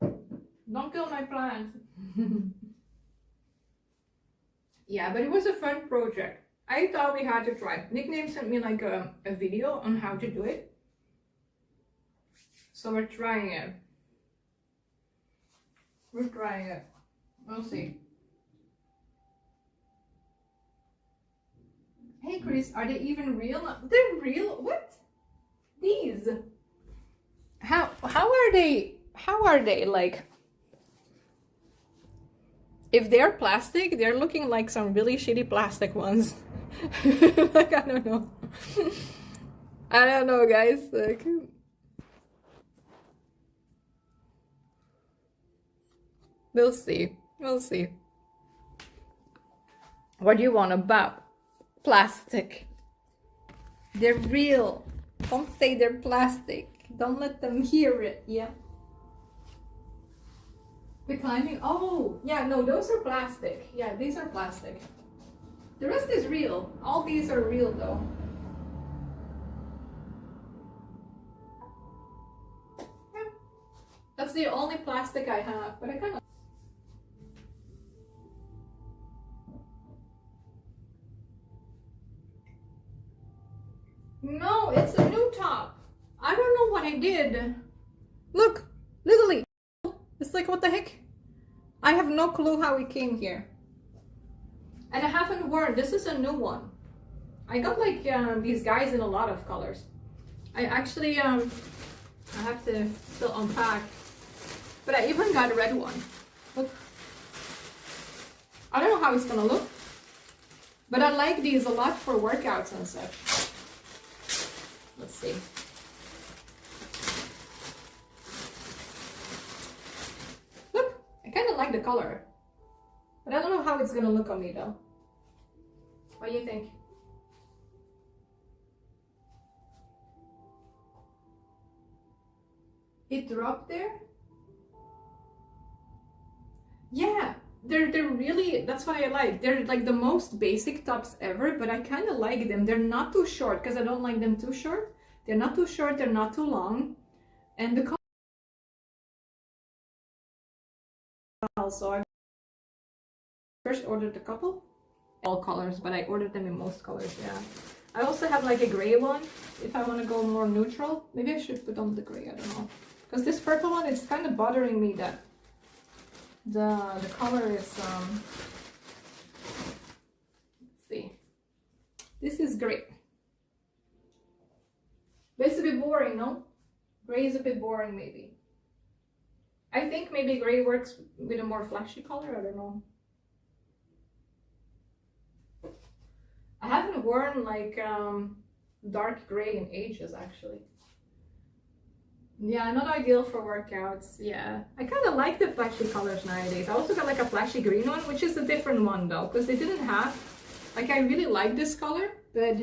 Don't kill my plants. Yeah, but it was a fun project. I thought we had to try. Nickname sent me like a video on how to do it. So we're trying it. We're trying it. We'll see. Hey Chris, are they even real? They're real? What? These? How are they? How are they like? If they're plastic, they're looking like some really shitty plastic ones. Like, I don't know. I don't know, guys. Like, we'll see. We'll see. What do you want about plastic? They're real. Don't say they're plastic. Don't let them hear it. Yeah. The climbing. Oh, yeah, no, those are plastic. Yeah, these are plastic. The rest is real. All these are real though. Yeah. That's the only plastic I have, but I kind of. No, it's a new top. I don't know what I did. Look, literally. It's like, what the heck? I have no clue how it came here. And I haven't worn, this is a new one. I got like these guys in a lot of colors. I actually, I have to still unpack. But I even got a red one. Look. I don't know how it's gonna look. But I like these a lot for workouts and such. Let's see. Look, I kind of like the color. But I don't know how it's gonna look on me though. What do you think? It dropped there? Yeah, they're really, that's what I like. They're like the most basic tops ever, but I kind of like them. They're not too short because I don't like them too short. They're not too short, they're not too long. And the color also, I first ordered a couple. All colors, but I ordered them in most colors, yeah. I also have like a gray one if I want to go more neutral. Maybe I should put on the gray, I don't know. Because this purple one is kind of bothering me that the color is let's see. This is great. This Gray is a bit boring, maybe. I think maybe gray works with a more flashy color, I don't know. I haven't worn like dark gray in ages, actually. Yeah, not ideal for workouts. Yeah, I kind of like the flashy colors nowadays. I also got like a flashy green one, which is a different one though, because they didn't have, like, I really like this color, but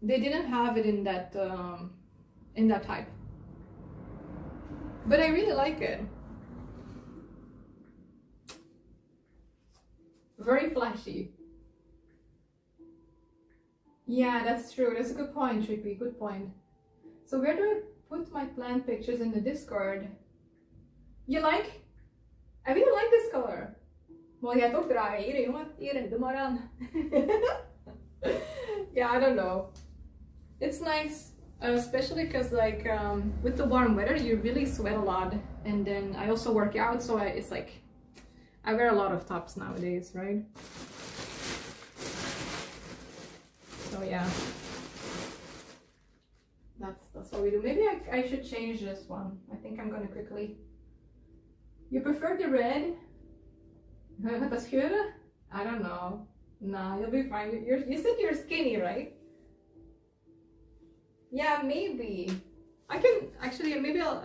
they didn't have it in that type. But I really like it. Very flashy. Yeah, that's true. That's a good point, Trippy. Good point. So where do I put my plant pictures in the Discord? You like? I really like this color. Mondjátok rá, írj, de maran. Yeah, I don't know. It's nice, especially because like with the warm weather, you really sweat a lot. And then I also work out, so it's like, I wear a lot of tops nowadays, right? So yeah, that's what we do. Maybe I should change this one. I think I'm gonna quickly. You prefer the red? That's good. I don't know. Nah, you'll be fine. You said you're skinny, right? Yeah, maybe. I can actually, maybe I'll.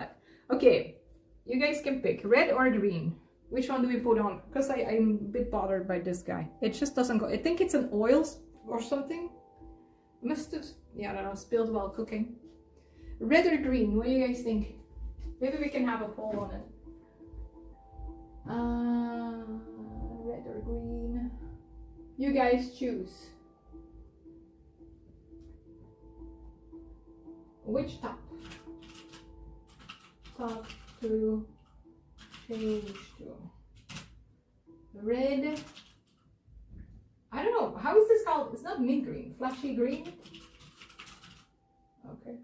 Okay, you guys can pick red or green. Which one do we put on? Because I'm a bit bothered by this guy. It just doesn't go. I think it's an oil or something. Must have, yeah, I don't know, spilled while cooking. Red or green? What do you guys think? Maybe we can have a poll on it. Red or green? You guys choose. Which top? Top to change to. Red. I don't know. How is this called? It's not mint green. Flashy green? Okay.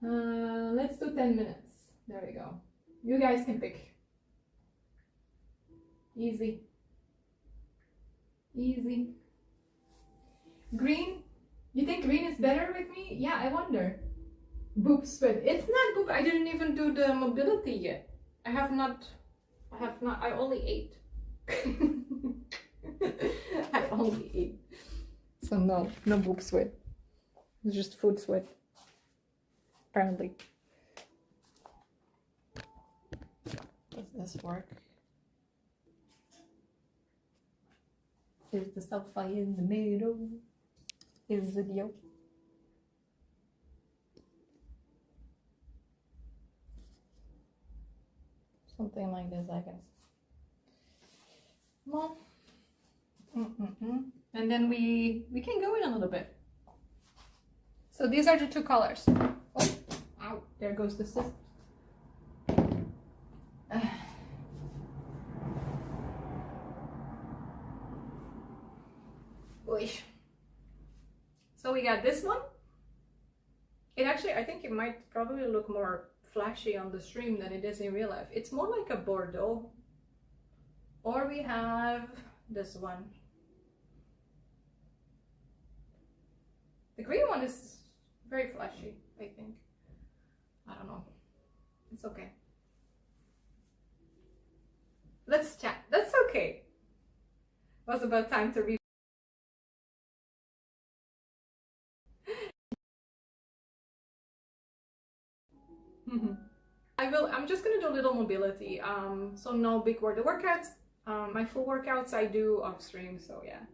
Let's do 10 minutes. There we go. You guys can pick. Easy. Easy. Green? You think green is better with me? Yeah, I wonder. Boob sweat. It's not boob. I didn't even do the mobility yet. I only ate. I only ate. So no boob sweat. It's just food sweat. Apparently. Does this work? Is the stuff in the middle? Is it yo? Something like this, I guess. Well, and then we can go in a little bit. So these are the two colors. Oh, ow! There goes the scissors. So we got this one. It actually, I think it might probably look more flashy on the stream than it is in real life. It's more like a Bordeaux. Or we have this one. The green one is very flashy, I think. I don't know. It's okay. Let's chat. That's okay. It was about time to read. I'm just gonna do a little mobility. So no big workouts. My full workouts I do off stream, so yeah.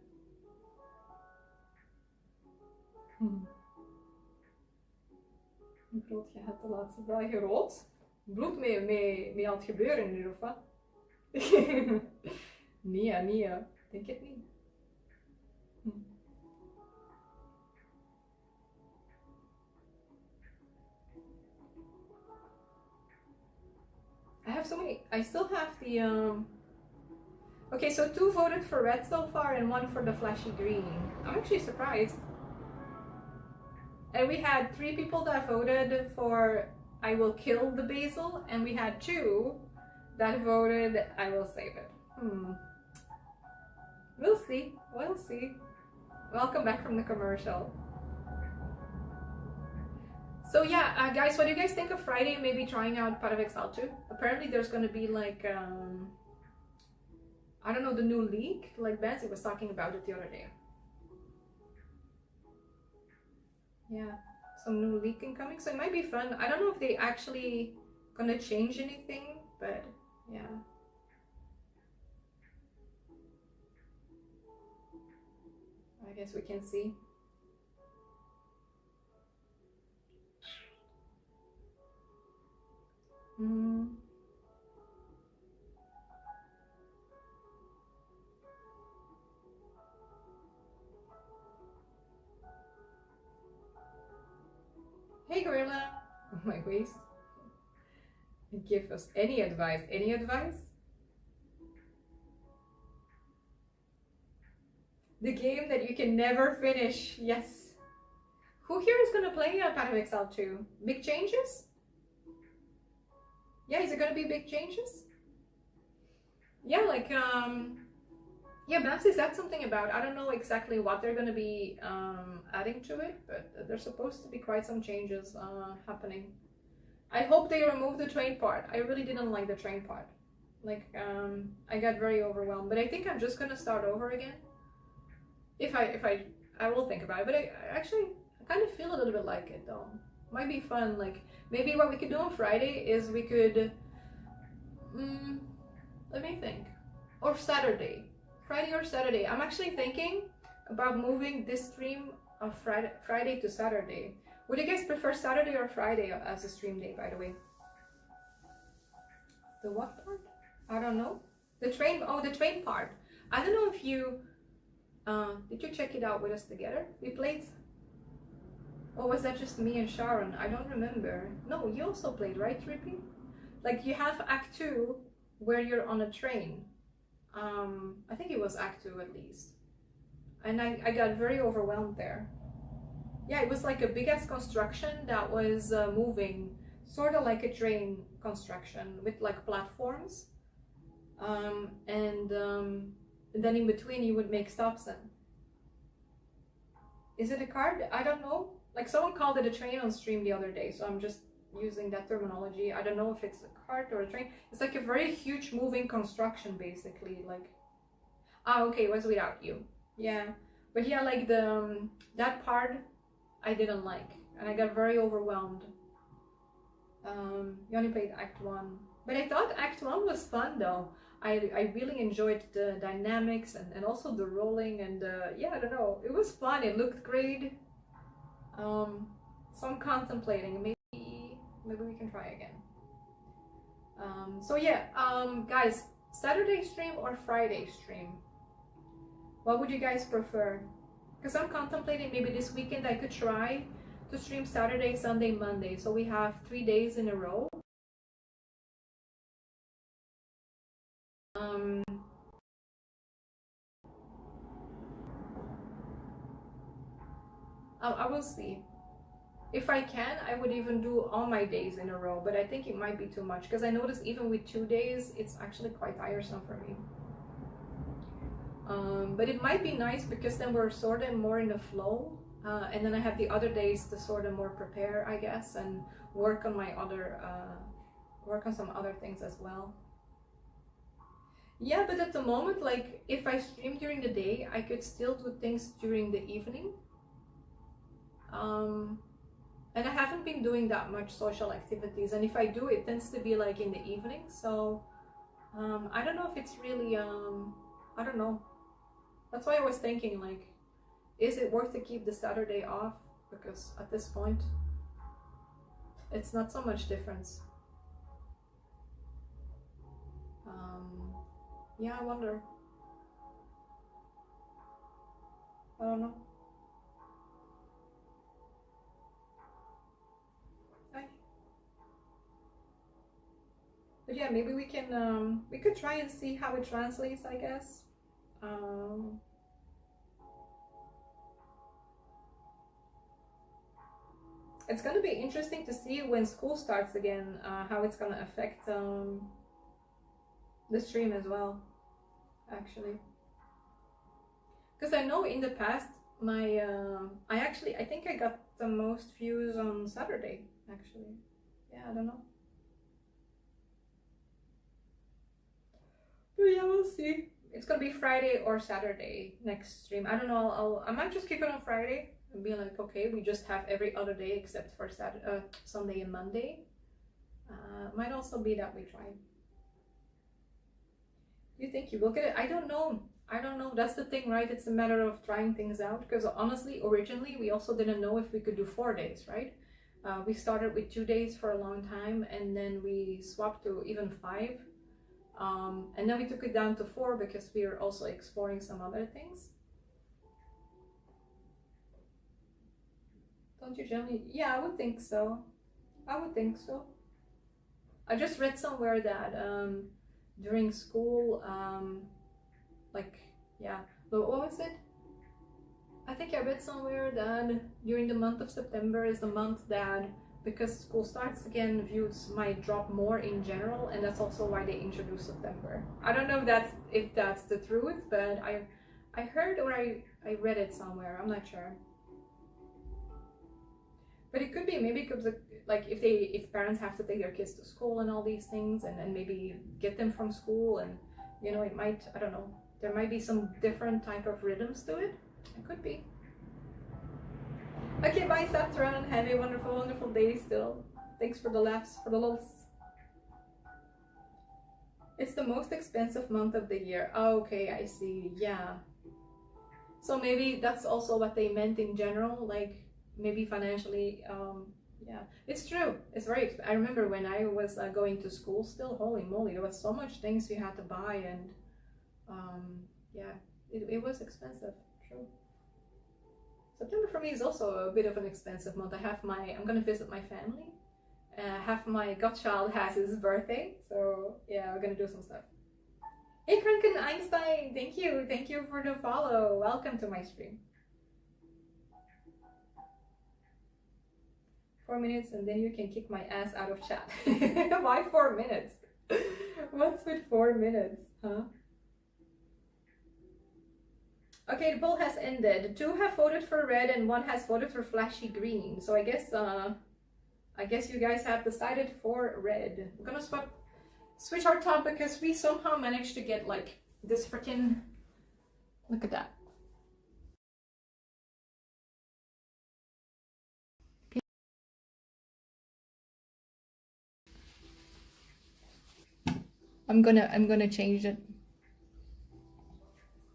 Bloed, je hebt de laatste dagen rood. Bloed mee aan het gebeuren nu, of wat? Nee, denk het niet. I have so many. I still have the Okay, so 2 voted for red so far and 1 for the flashy green. I'm actually surprised. And we had 3 people that voted for I will kill the basil, and we had 2 that voted I will save it. We'll see. We'll see. Welcome back from the commercial. So yeah, guys, what do you guys think of Friday? Maybe trying out Path of Exile 2? Apparently there's gonna be like, I don't know, the new league, like Bansi was talking about it the other day. Yeah, some new league incoming, so it might be fun. I don't know if they actually gonna change anything, but yeah. I guess we can see. Hey Gorilla! Oh my waist. Give us any advice. Any advice? The game that you can never finish. Yes. Who here is gonna play Path of Exile 2? Big changes? Yeah, is it gonna be big changes? Yeah, like yeah, Bansi said something about, I don't know exactly what they're gonna be adding to it, but there's supposed to be quite some changes happening. I hope they remove the train part. I really didn't like the train part. Like I got very overwhelmed, but I think I'm just gonna start over again. If I will think about it, but I kind of feel a little bit like it though. Might be fun. Like maybe what we could do on Friday is we could, let me think, or Saturday, Friday or Saturday. I'm actually thinking about moving this stream of Friday to Saturday. Would you guys prefer Saturday or Friday as a stream day, by the way? The what part? I don't know. The train, oh, the train part. I don't know if you, did you check it out with us together? We played, or was that just me and Sharon? I don't remember. No, you also played, right, Trippy? Like you have Act 2 where you're on a train. I think it was Act 2 at least. And I got very overwhelmed there. Yeah, it was like a big ass construction that was moving, sort of like a train construction with like platforms. And then in between you would make stops in. Is it a card? I don't know. Like someone called it a train on stream the other day, so I'm just using that terminology. I don't know if it's a cart or a train. It's like a very huge moving construction basically. Like, okay, it was without you. Yeah, but yeah, like the that part I didn't like, and I got very overwhelmed. You only played Act 1, but I thought Act 1 was fun though. I really enjoyed the dynamics and also the rolling and yeah, I don't know, it was fun, it looked great. So I'm contemplating, maybe we can try again. So yeah, guys, Saturday stream or Friday stream? What would you guys prefer? Because I'm contemplating maybe this weekend I could try to stream Saturday, Sunday, Monday. So we have 3 days in a row. I will see. If I can, I would even do all my days in a row, but I think it might be too much because I noticed even with 2 days, it's actually quite tiresome for me. But it might be nice because then we're sort of more in the flow, and then I have the other days to sort of more prepare, I guess, and work on my other, work on some other things as well. Yeah, but at the moment, like if I stream during the day, I could still do things during the evening. And I haven't been doing that much social activities, and if I do, it tends to be like in the evening. So I don't know if it's really, I don't know. That's why I was thinking, like, is it worth to keep the Saturday off? Because at this point, it's not so much difference. Yeah, I wonder. I don't know. But yeah, maybe we can, we could try and see how it translates, I guess. It's gonna be interesting to see when school starts again, how it's gonna affect the stream as well, actually. Because I know in the past, My I think I got the most views on Saturday, actually. Yeah, I don't know. But yeah, we'll see. It's gonna be Friday or Saturday next stream. I don't know. I might just keep it on Friday and be like, okay, we just have every other day except for Sunday and Monday. Might also be that we try. You think you will get it? I don't know. I don't know. That's the thing, right? It's a matter of trying things out. Because honestly, originally, we also didn't know if we could do 4 days, right? We started with 2 days for a long time, and then we swapped to even 5. And then we took it down to 4 because we are also exploring some other things. Don't you generally? Yeah, I would think so. I would think so. I just read somewhere that during school, like, yeah, but what was it? I think I read somewhere that during the month of September is the month that, because school starts again, views might drop more in general, and that's also why they introduced September. I don't know if that's the truth, but I heard or I read it somewhere. I'm not sure. But it could be maybe because like if parents have to take their kids to school and all these things, and maybe get them from school, and you know, it might, I don't know, there might be some different type of rhythms to it. It could be. Okay, bye Saftron. Have a wonderful, wonderful day still. Thanks for the laughs, for the lols. It's the most expensive month of the year. Oh, okay, I see. Yeah. So maybe that's also what they meant in general, like maybe financially. Yeah, it's true. It's very. I remember when I was going to school still. Holy moly, there was so much things you had to buy, and yeah, it was expensive. True. September for me is also a bit of an expensive month. I'm gonna visit my family. Half my godchild has his birthday, so yeah, we're gonna do some stuff. Hey Kranken Einstein, thank you for the follow. Welcome to my stream. 4 minutes and then you can kick my ass out of chat. Why 4 minutes? What's with 4 minutes, huh? Okay, the poll has ended. 2 have voted for red and 1 has voted for flashy green. So I guess you guys have decided for red. We're gonna switch our top because we somehow managed to get like this freaking, look at that. I'm gonna change it.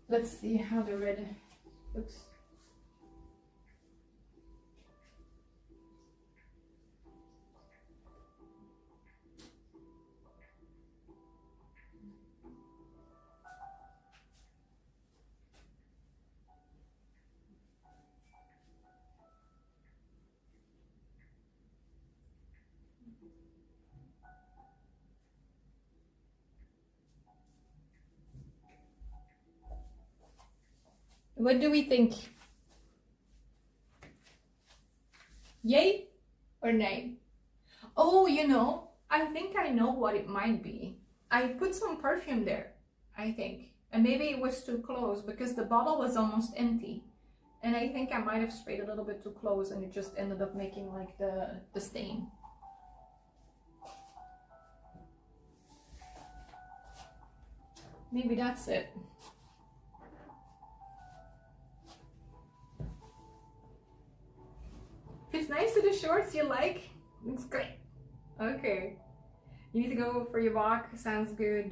Let's see how the red looks. What do we think? Yay or nay? Oh, you know, I think I know what it might be. I put some perfume there, I think. And maybe it was too close because the bottle was almost empty. And I think I might have sprayed a little bit too close and it just ended up making like the stain. Maybe that's it. If it's nice to the shorts you like, looks great. Okay. You need to go for your walk. Sounds good.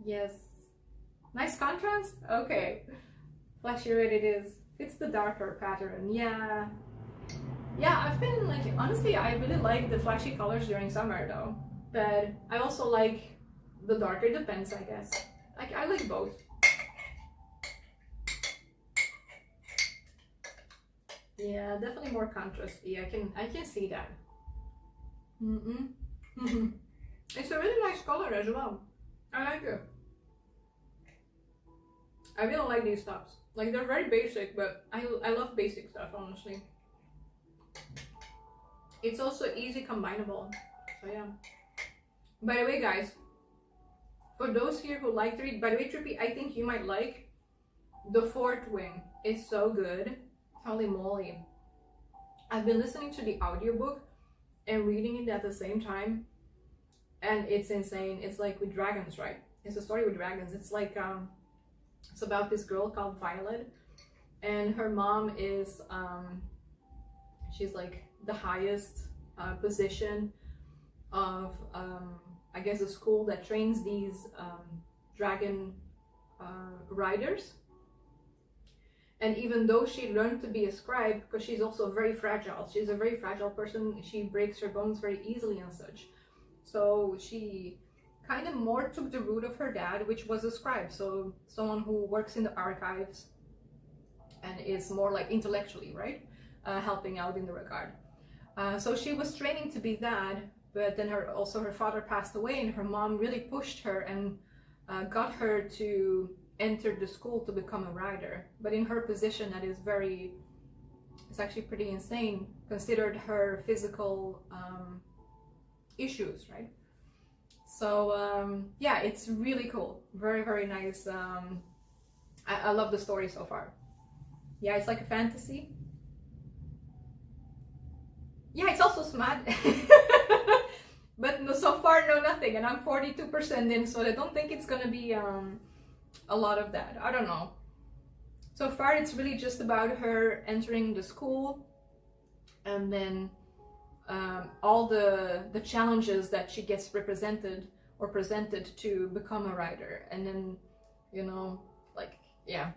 Yes. Nice contrast? Okay. Flashy red it is. It's the darker pattern. Yeah. Yeah, I've been like, honestly, I really like the flashy colors during summer though. But I also like the darker, depends, I guess. I like both. Yeah, definitely more contrasty. I can see that. It's a really nice color as well. I like it. I really like these tops. Like they're very basic, but I love basic stuff, honestly. It's also easy combinable. So yeah. By the way, guys, for those here who like to read, by the way, Trippy, I think you might like The Fourth Wing. It's so good. Holy moly. I've been listening to the audiobook and reading it at the same time, and it's insane. It's like with dragons, right? It's a story with dragons. It's like it's about this girl called Violet, and her mom is she's like the highest position of I guess a school that trains these dragon riders. And even though she learned to be a scribe, because she's also very fragile, she's a very fragile person, she breaks her bones very easily and such. So she kind of more took the route of her dad, which was a scribe, so someone who works in the archives and is more like intellectually, right, helping out in the regard. So she was training to be that, but then her father passed away, and her mom really pushed her and got her to enter the school to become a rider. But in her position, that is it's actually pretty insane, considered her physical issues, right? So yeah, it's really cool, very, very nice. I love the story so far. Yeah, it's like a fantasy. Yeah, it's also smart. But no, so far, no, nothing, and I'm 42% in, so I don't think it's gonna be a lot of that. I don't know. So far, it's really just about her entering the school, and then all the challenges that she gets represented or presented to become a rider, and then, you know, like, yeah,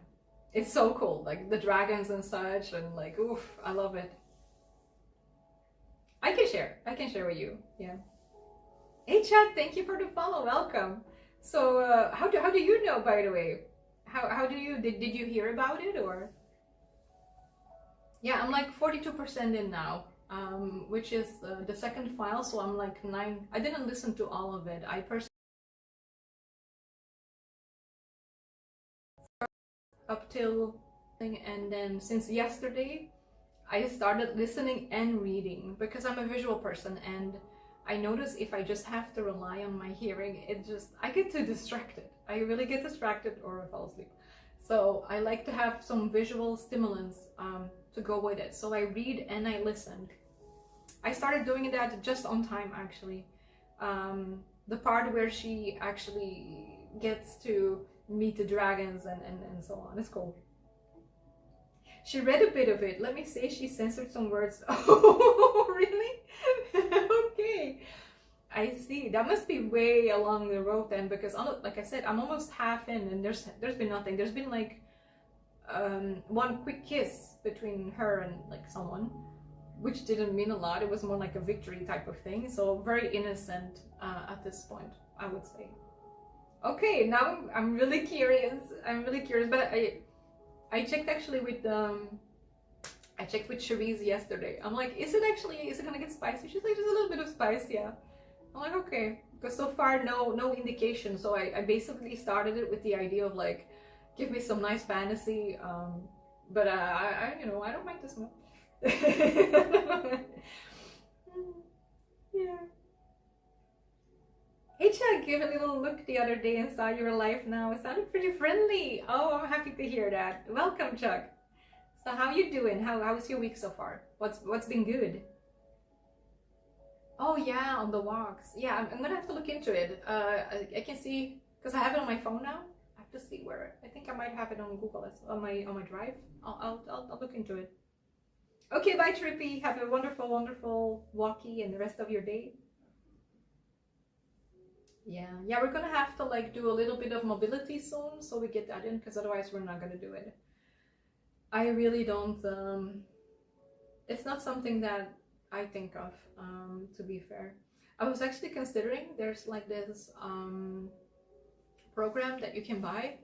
it's so cool, like the dragons and such, and like, oof, I love it. I can share with you. Yeah. Hey Chad, thank you for the follow, welcome. So how do you know, by the way? How do you, did you hear about it, or? Yeah, I'm like 42% in now, which is the second file, so I'm like 9. I didn't listen to all of it. I personally up till thing, and then since yesterday I started listening and reading, because I'm a visual person, and I notice if I just have to rely on my hearing, I get too distracted. I really get distracted or I fall asleep. So I like to have some visual stimulants to go with it. So I read and I listen. I started doing that just on time, actually. The part where she actually gets to meet the dragons and so on. It's cool. She read a bit of it. Let me say she censored some words. Oh, really? Okay. I see. That must be way along the road then, because like I said, I'm almost half in, and there's been nothing. There's been like one quick kiss between her and like someone, which didn't mean a lot. It was more like a victory type of thing. So very innocent at this point, I would say. Okay, now I'm really curious. But I checked actually with I checked with Cherise yesterday. I'm like, is it gonna get spicy? She's like, just a little bit of spice, yeah. I'm like, okay, because so far no indication. So I basically started it with the idea of like, give me some nice fantasy, but I you know, I don't mind the smell. Yeah. Hey Chuck, gave a little look the other day and saw you were live now. It sounded pretty friendly. Oh, I'm happy to hear that. Welcome, Chuck. So how you doing? How was your week so far? What's been good? Oh yeah, on the walks. Yeah, I'm gonna have to look into it. I can see, because I have it on my phone now. I have to see where. I think I might have it on Google, on my drive. I'll look into it. Okay, bye Trippy. Have a wonderful walkie and the rest of your day. Yeah, we're gonna have to like do a little bit of mobility soon, so we get that in, because otherwise we're not gonna do it. I really don't, it's not something that I think of, to be fair. I was actually considering, there's like this program that you can buy.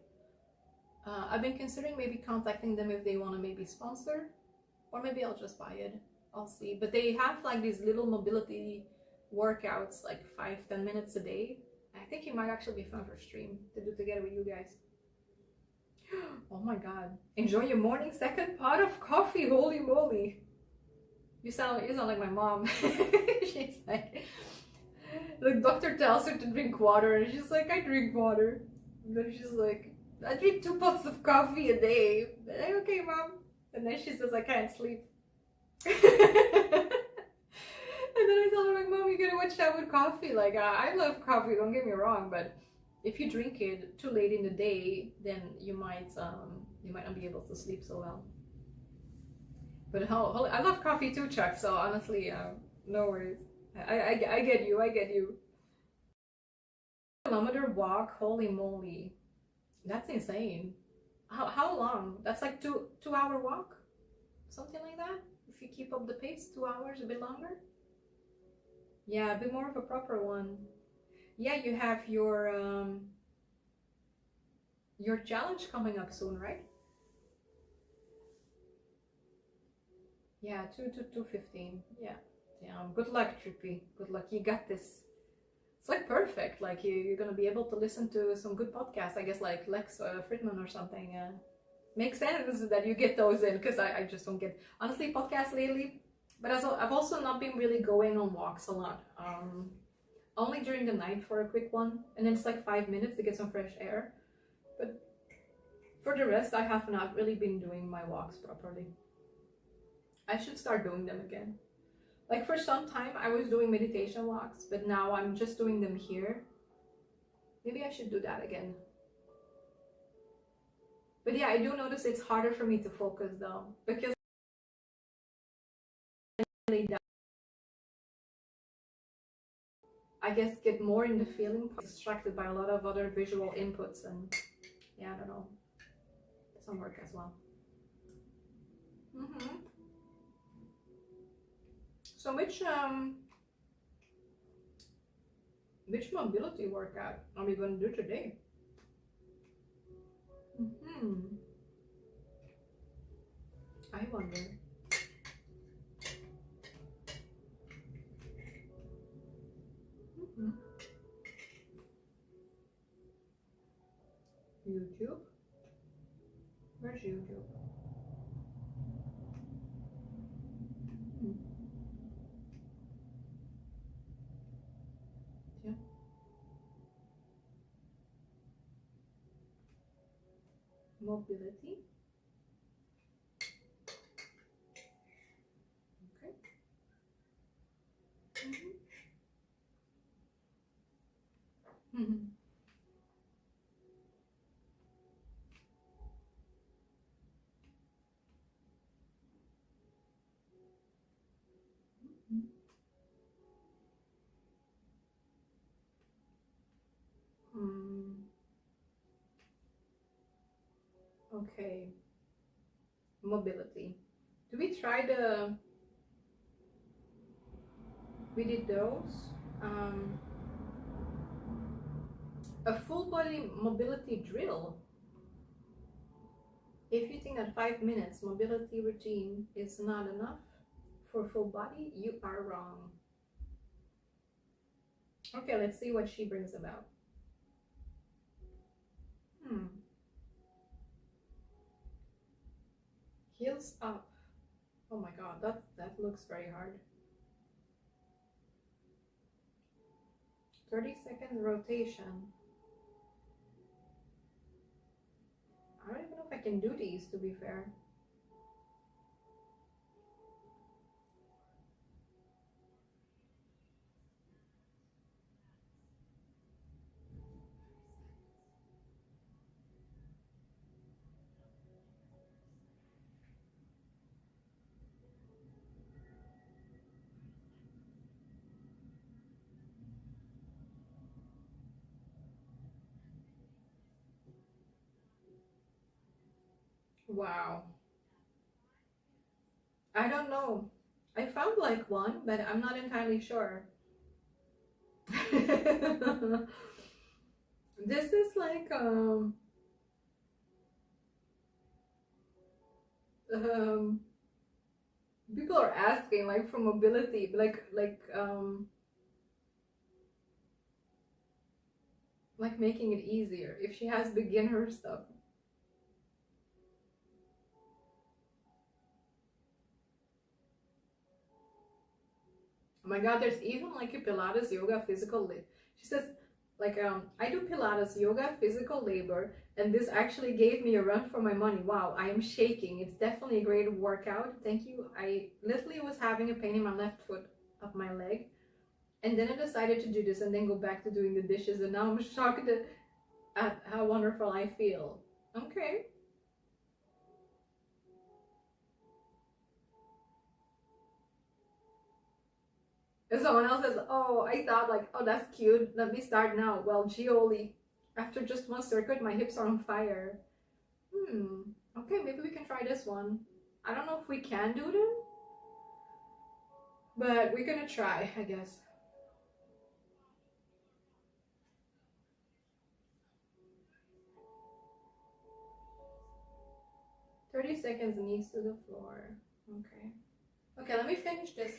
I've been considering maybe contacting them if they want to maybe sponsor, or maybe I'll just buy it. I'll see. But they have like these little mobility workouts, like 5-10 minutes a day. I think it might actually be fun for stream to do together with you guys. Oh my god. Enjoy your morning second pot of coffee. Holy moly. You sound like my mom. She's like, the doctor tells her to drink water, and she's like, I drink water. And then she's like, I drink 2 pots of coffee a day. Okay, mom. And then she says, I can't sleep. And then I told her, like, Mom, you gotta watch out with coffee. Like, I love coffee, don't get me wrong, but if you drink it too late in the day, then you might not be able to sleep so well. But I love coffee too, Chuck. So honestly, no worries. I get you. I get you. Kilometer walk. Holy moly, that's insane. How long? That's like two-hour walk, something like that. If you keep up the pace, 2 hours, a bit longer. Yeah, a bit more of a proper one. Yeah, you have your challenge coming up soon, right? Yeah, 2 to 2:15. Yeah. Good luck, Trippy. Good luck. You got this. It's like perfect. Like you're gonna be able to listen to some good podcasts. I guess like Lex Fridman or something. Makes sense that you get those in because I just don't get honestly podcasts lately. But I've also not been really going on walks a lot. Only during the night for a quick one, and then it's like 5 minutes to get some fresh air. But for the rest, I have not really been doing my walks properly. I should start doing them again. Like for some time I was doing meditation walks, but now I'm just doing them here. Maybe I should do that again. But yeah, I do notice it's harder for me to focus though, because I guess get more in the feeling, distracted by a lot of other visual inputs, and yeah, I don't know, some work as well. So which mobility workout are we going to do today? I wonder. YouTube? Where's YouTube? Yeah. Mobility. Okay. Okay. Mobility. Do we try we did those? A full body mobility drill. If you think that 5 minutes mobility routine is not enough for full body, you are wrong. Okay, let's see what she brings about. Heels up. Oh my god, that looks very hard. 30-second rotation. I don't even know if I can do these, to be fair. Wow. I don't know. I found like one, but I'm not entirely sure. This is like people are asking like for mobility, like making it easier if she has beginner stuff. Oh my god, there's even like a Pilates yoga physical lift. She says Like I do Pilates, yoga, physical labor, and this actually gave me a run for my money. Wow, I am shaking. It's definitely a great workout. Thank you. I literally was having a pain in my left foot up my leg, and then I decided to do this and then go back to doing the dishes, and now I'm shocked at how wonderful I feel. Okay. And someone else says, oh, I thought like, oh, that's cute. Let me start now. Well, Gioli, after just one circuit, my hips are on fire. Okay, maybe we can try this one. I don't know if we can do them, but we're gonna try, I guess. "30 seconds, knees to the floor." Okay. Okay, let me finish this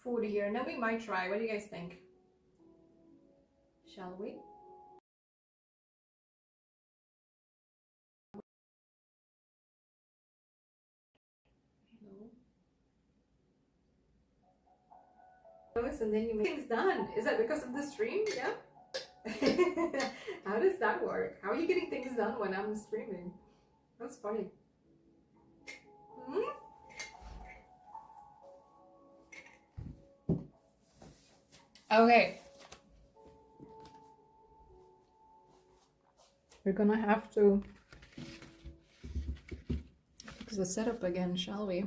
food here, and then we might try. What do you guys think? Shall we? No. And then you make things done. Is that because of the stream? Yeah. How does that work? How are you getting things done when I'm streaming? That's funny. Okay. We're gonna have to fix the setup again, shall we?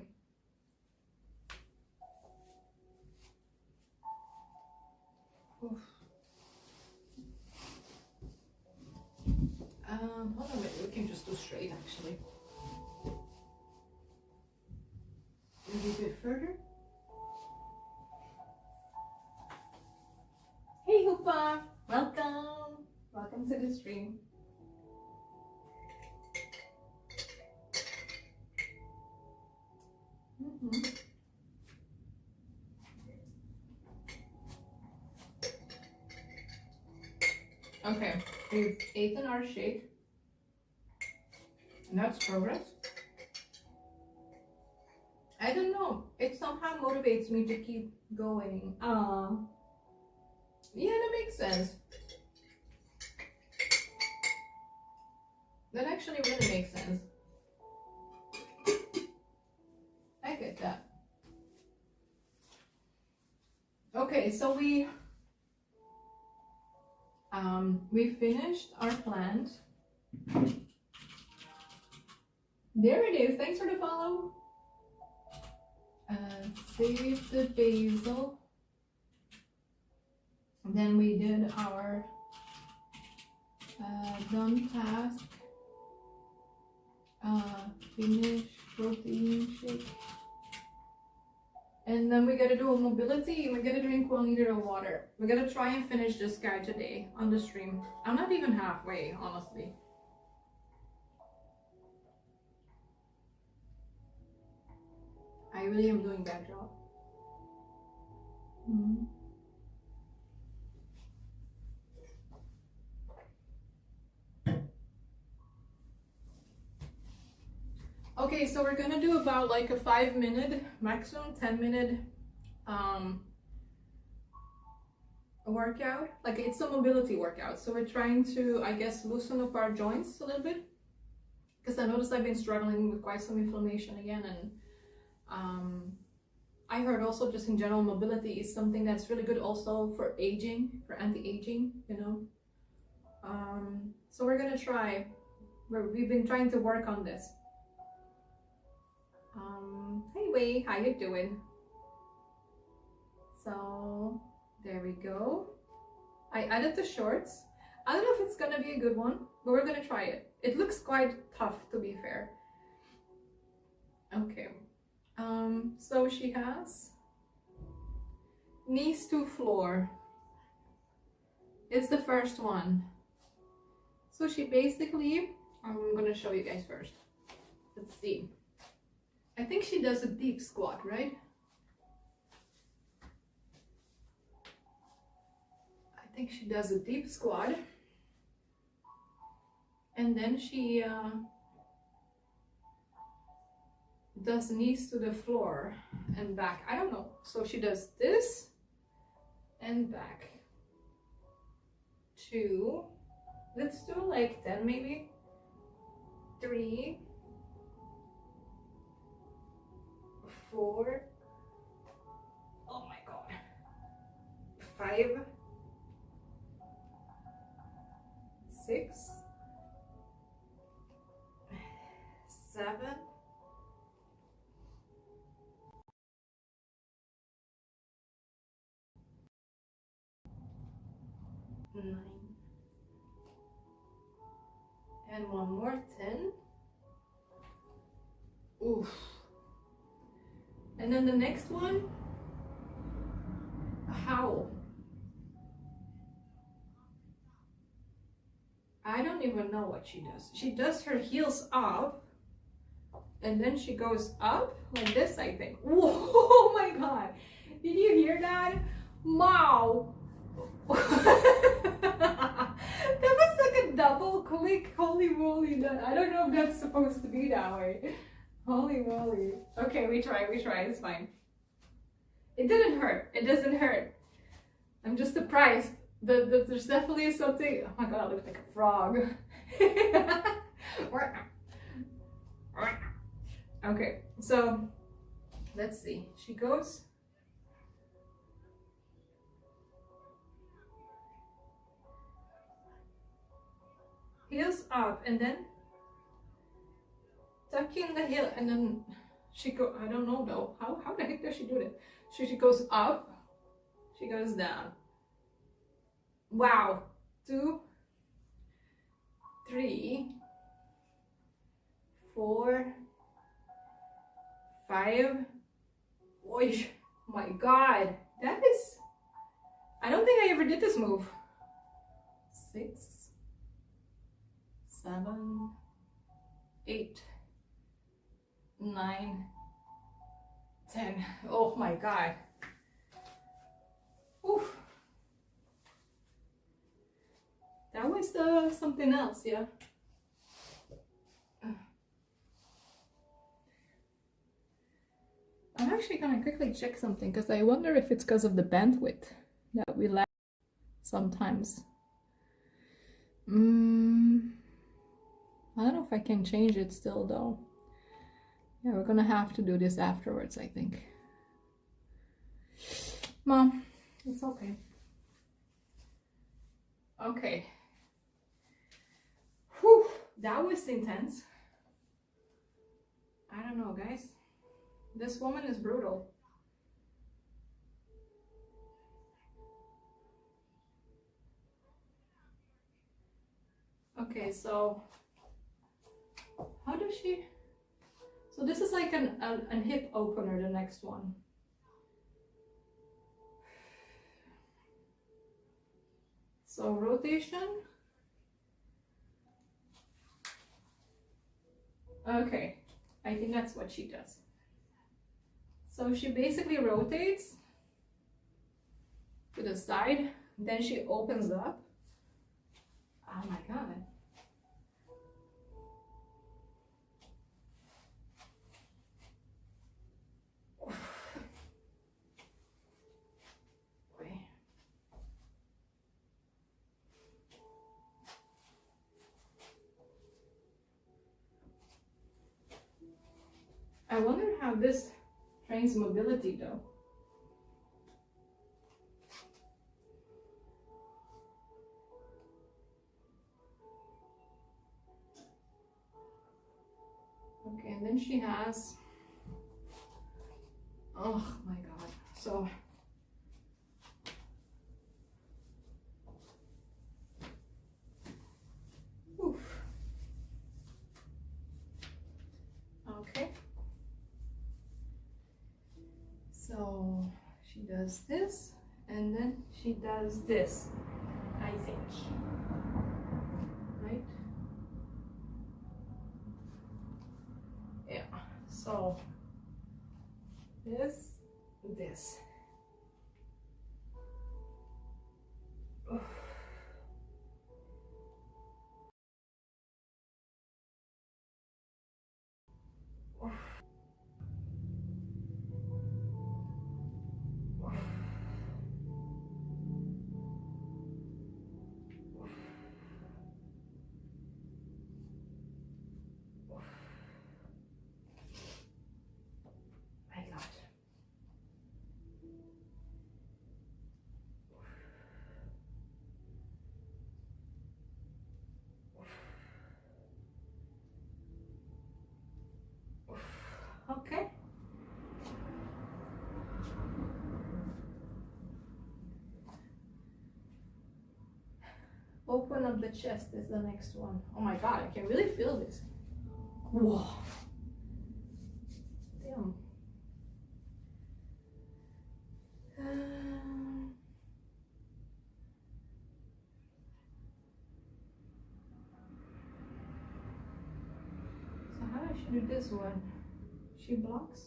Oof. Hold on a minute, we can just do straight actually. Maybe a bit further. Hey Hoopa! Welcome! Welcome to the stream. Okay, we've eaten our shake. And that's progress. I don't know. It somehow motivates me to keep going. Yeah, that makes sense. That actually really makes sense. I get that. Okay, so we finished our plant. There it is. Thanks for the follow. Save the basil. And then we did our done task. Finish protein shake. And then we gotta do a mobility. We gotta drink 1 liter of water. We're gonna try and finish this guy today on the stream. I'm not even halfway, honestly. I really am doing a bad job. Okay, so we're gonna do about like a 5-minute, maximum 10-minute workout. Like it's a mobility workout. So we're trying to, I guess, loosen up our joints a little bit. Because I noticed I've been struggling with quite some inflammation again, and I heard also just in general mobility is something that's really good also for aging, for anti-aging, you know. So we're gonna try. We've been trying to work on this. Hey Wei, how you doing? So there we go. I added the shorts. I don't know if it's gonna be a good one, but we're gonna try it. It looks quite tough, to be fair. Okay. So she has knees to floor. It's the first one. So she basically, I'm gonna show you guys first. Let's see. I think she does a deep squat, right? I think she does a deep squat. And then she does knees to the floor and back. I don't know. So she does this and back. 2. Let's do like 10 maybe. 3, 4. Oh my god. 5, 6, 7, 9, and one more 10. Oof. And then the next one, a howl. I don't even know what she does. She does her heels up, and then she goes up like this, I think. Whoa, oh my god. Did you hear that? Wow. That was like a double click. Holy moly. I don't know if that's supposed to be that way. Holy moly. Okay, we try. It's fine. It didn't hurt. It doesn't hurt. I'm just surprised. There's definitely something. Oh my god, I look like a frog. Okay, so let's see. She goes. Heels up, and then tucking the heel, and then she go. I don't know though. How the heck does she do it? She goes up. She goes down. Wow. 2, 3, 4, 5. Oh my god. That is. I don't think I ever did this move. 6, 7, 8, 9, 10. Oh my god. Oof. That was something else, yeah. I'm actually gonna quickly check something because I wonder if it's because of the bandwidth that we lack sometimes. I don't know if I can change it still though. Yeah, we're gonna have to do this afterwards, I think. Mom, it's okay. Okay. Whew, that was intense. I don't know, guys. This woman is brutal. Okay, so how does she? So this is like an hip opener, the next one. So rotation. Okay, I think that's what she does. So she basically rotates to the side, then she opens up. Oh my god. I wonder how this trains mobility though. Okay, and then she has, oh my god, so oof. Okay, so she does this and then she does this, I think, right? Yeah, so this. Oof. Oof. Oof. open up the chest is the next one. Oh my god, I can really feel this. Whoa. Damn. So how I should do this one? She blocks.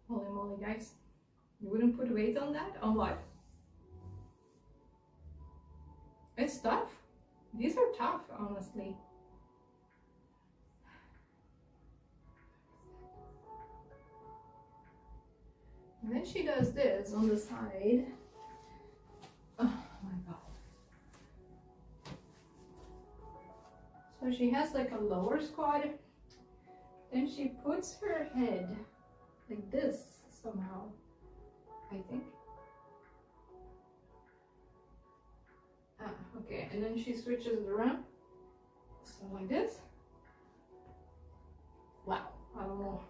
Holy moly, guys. You wouldn't put weight on that? On what? It's tough. These are tough, honestly. And then she does this on the side. Oh my god. So she has like a lower squat. Then she puts her head like this somehow, I think. Okay, and then she switches it around. So like this. Wow, I don't know.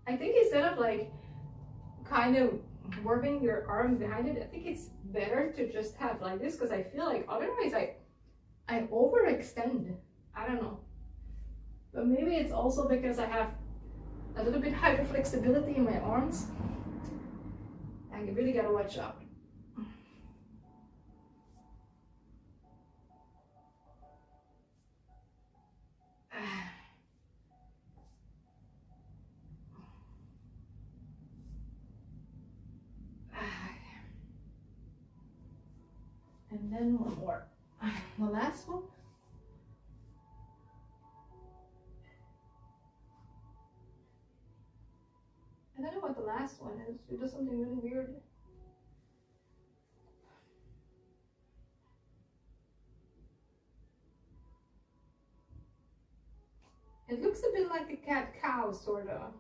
I think instead of like kind of working your arm behind it, I think it's better to just have like this, because I feel like otherwise I overextend. I don't know. But maybe it's also because I have a little bit hyper flexibility in my arms. I really gotta watch out. And then one more. The last one. I don't know what the last one is. She does something really weird. It looks a bit like a cat-cow sort of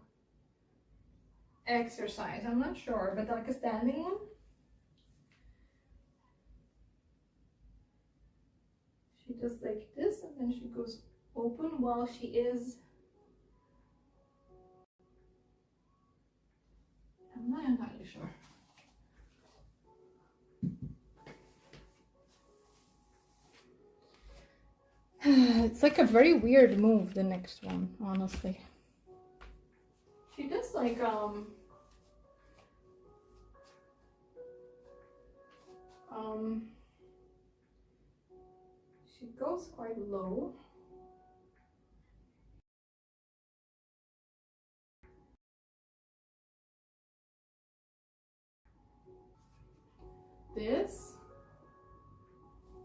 exercise. I'm not sure, but like a standing one. She does like this, and then she goes open while she is. I'm not entirely sure. It's like a very weird move, the next one, honestly. She does like she goes quite low. This,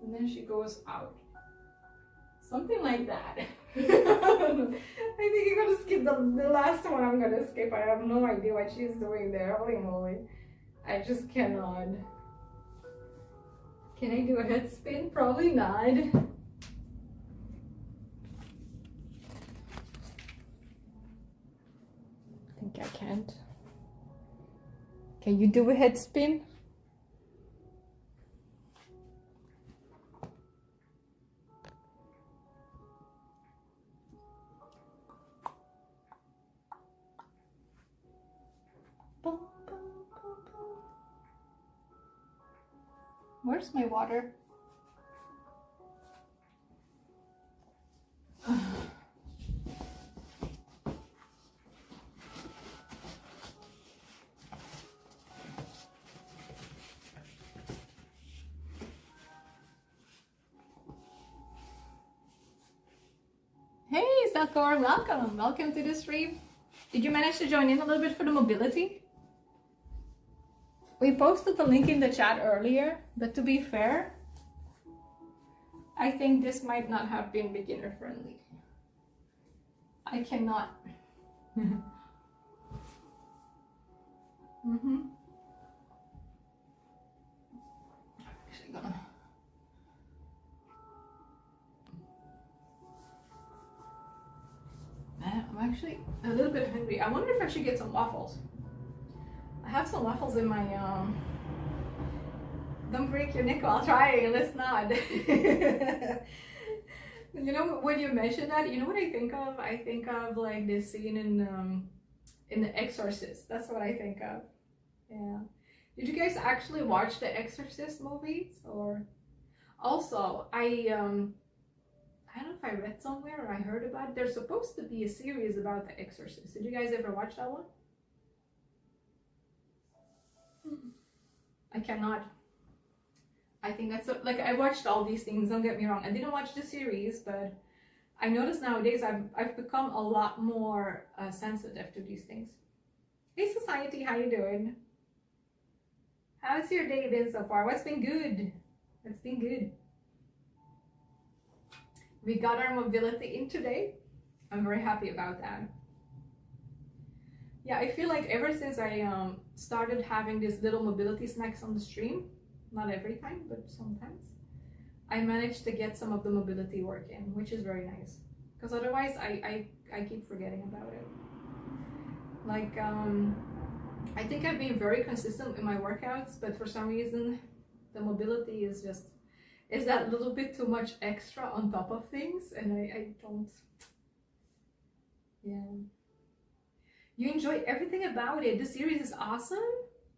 and then she goes out. Something like that. I think you're gonna skip the last one. I'm gonna skip. I have no idea what she's doing there. Holy moly. I just cannot. Can I do a head spin? Probably not. I think I can't. Can you do a head spin? Where's my water? Hey, Salkor, welcome. Welcome to the stream. Did you manage to join in a little bit for the mobility? We posted the link in the chat earlier, but to be fair, I think this might not have been beginner friendly. I cannot. Mm-hmm. Actually gonna. I'm actually a little bit hungry. I wonder if I should get some waffles. I have some waffles in my Don't break your nickel. I'll try. Let's not. You know, when you mention that, you know what I think of? I think of like this scene in The Exorcist. That's what I think of. Yeah. Did you guys actually watch the Exorcist movies? Or also, I don't know if I read somewhere or I heard about it. There's supposed to be a series about The Exorcist. Did you guys ever watch that one? I cannot. I think that's like I watched all these things. Don't get me wrong. I didn't watch the series, but I noticed nowadays I've become a lot more sensitive to these things. Hey society, how you doing? How's your day been so far? What's been good? What's been good? We got our mobility in today. I'm very happy about that. Yeah, I feel like ever since I started having these little mobility snacks on the stream, not every time, but sometimes, I managed to get some of the mobility work in, which is very nice. Because otherwise, I keep forgetting about it. Like, I think I've been very consistent in my workouts, but for some reason, the mobility is that little bit too much extra on top of things, and I don't, yeah. You enjoy everything about it. The series is awesome?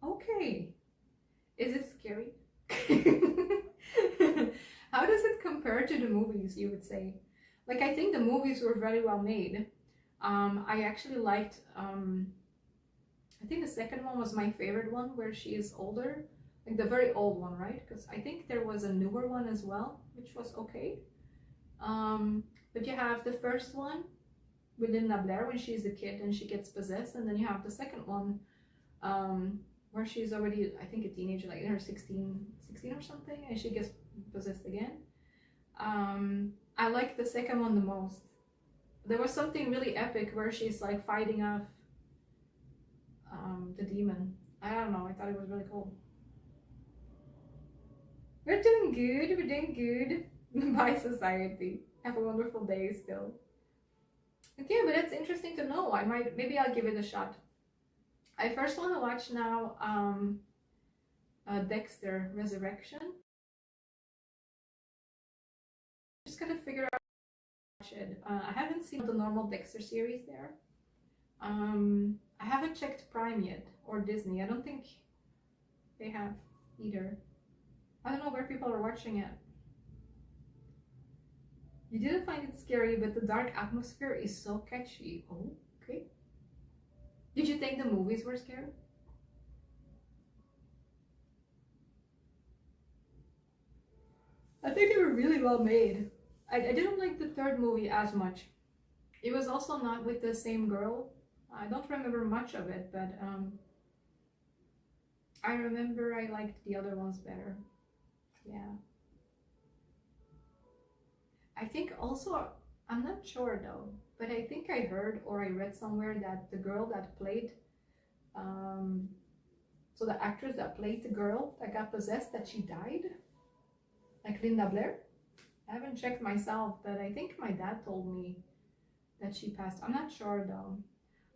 Okay. Is it scary? How does it compare to the movies, you would say? Like, I think the movies were very well made. I actually liked, I think the second one was my favorite one, where she is older. Like the very old one, right? Because I think there was a newer one as well, which was okay. But you have the first one with Linda Blair when she's a kid and she gets possessed, and then you have the second one where she's already, I think, a teenager, like in her 16 or something, and she gets possessed again. I like the second one the most. There was something really epic where she's like fighting off the demon. I don't know, I thought it was really cool. We're doing good, we're doing good. Bye society. Have a wonderful day still. Okay, but it's interesting to know. Maybe I'll give it a shot. I first want to watch now Dexter Resurrection. Just gotta figure out how to watch it. I haven't seen the normal Dexter series there. I haven't checked Prime yet, or Disney. I don't think they have either. I don't know where people are watching it. You didn't find it scary, but the dark atmosphere is so catchy. Oh, okay. Did you think the movies were scary? I think they were really well made. I didn't like the third movie as much. It was also not with the same girl. I don't remember much of it, but I remember I liked the other ones better. Yeah. I think also, I'm not sure though, but I think I heard or I read somewhere that the girl that played, so the actress that played the girl that got possessed, that she died, like Linda Blair. I haven't checked myself, but I think my dad told me that she passed. I'm not sure though.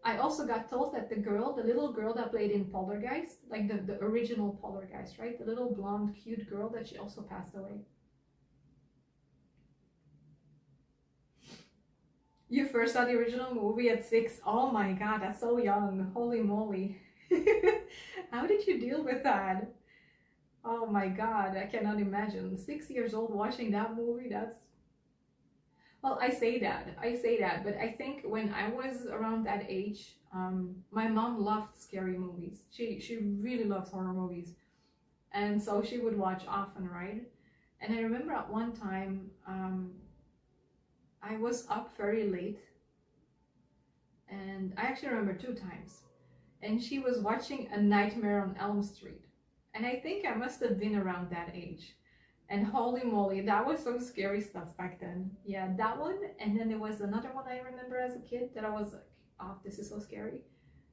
I also got told that the little girl that played in Poltergeist, like the original Poltergeist, right? The little blonde, cute girl, that she also passed away. You first saw the original movie at 6. Oh my god, that's so young. Holy moly. How did you deal with that? Oh my god, I cannot imagine. 6 years old watching that movie, that's... Well, I say that, but I think when I was around that age, my mom loved scary movies. She really loves horror movies. And so she would watch often, right? And I remember at one time, I was up very late, and I actually remember 2 times, and she was watching A Nightmare on Elm Street. And I think I must have been around that age. And holy moly, that was some scary stuff back then. Yeah, that one. And then there was another one I remember as a kid that I was like, oh, this is so scary.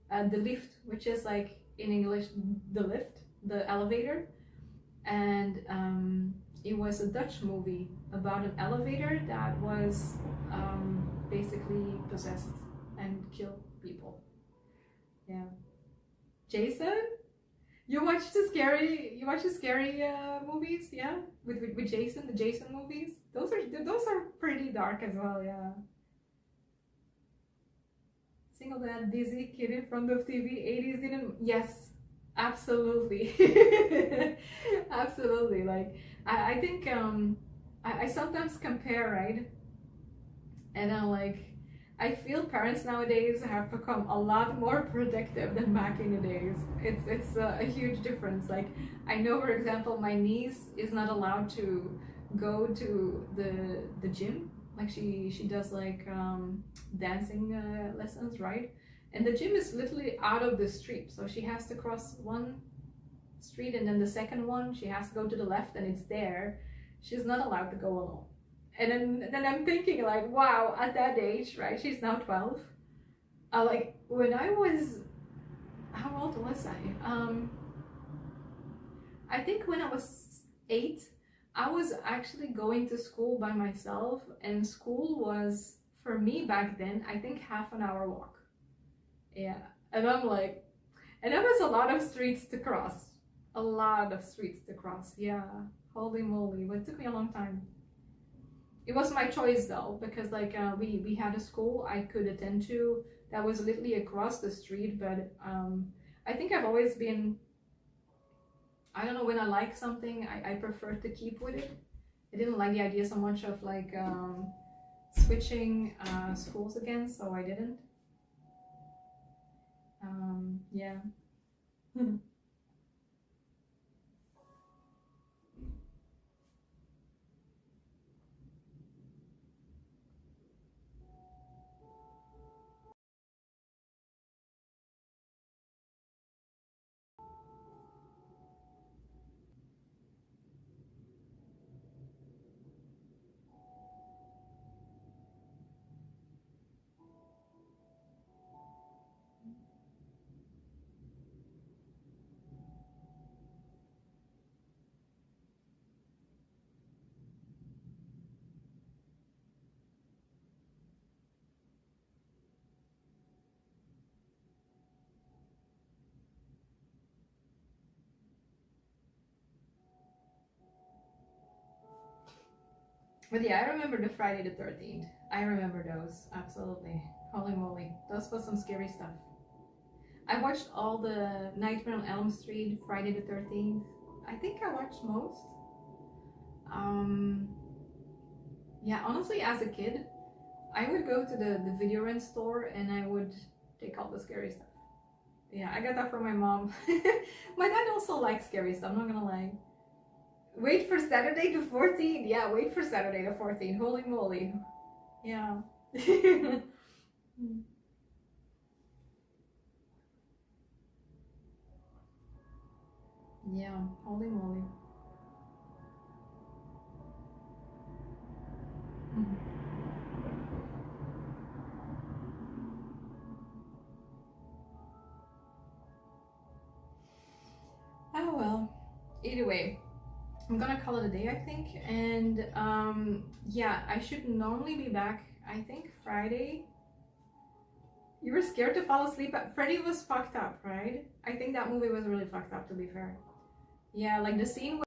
The Lift, which is like in English, the lift, the elevator. And it was a Dutch movie about an elevator that was basically possessed and killed people. Yeah. Jason? You watch the scary movies, yeah? With Jason, the Jason movies? Those are pretty dark as well, yeah. Single dad, busy, kid in front of TV, 80s didn't, yes, absolutely. Absolutely. Like I think I sometimes compare, right? And I'm like, I feel parents nowadays have become a lot more protective than back in the days. It's a huge difference. Like I know, for example, my niece is not allowed to go to the gym. Like she does like dancing lessons, right? And the gym is literally out of the street, so she has to cross one street, and then the second one she has to go to the left, and it's there. She's not allowed to go alone. And then I'm thinking like, wow, at that age, right? She's now 12. Like when I was, how old was I? I think when I was 8, I was actually going to school by myself, and school was for me back then, I think half an hour walk. Yeah, and I'm like, and there was a lot of streets to cross. A lot of streets to cross. Yeah, holy moly, but it took me a long time. It was my choice though, because like we had a school I could attend to that was literally across the street, but I think I've always been, I don't know, when I like something, I prefer to keep with it. I didn't like the idea so much of like switching schools again, so I didn't. Yeah. But yeah, I remember the Friday the 13th. I remember those, absolutely. Holy moly, those was some scary stuff. I watched all the Nightmare on Elm Street, Friday the 13th. I think I watched most. Um, yeah, honestly, as a kid, I would go to the video rent store and I would take all the scary stuff. Yeah, I got that from my mom. My dad also likes scary stuff, I'm not gonna lie. Wait for Saturday the 14th. Yeah, wait for Saturday the 14th. Holy moly. Yeah. Yeah, holy moly. Mhm. Oh well. Either way, I'm gonna call it a day, I think. And yeah, I should normally be back, I think, Friday. You were scared to fall asleep. Freddy was fucked up, right? I think that movie was really fucked up, to be fair. Yeah, like the scene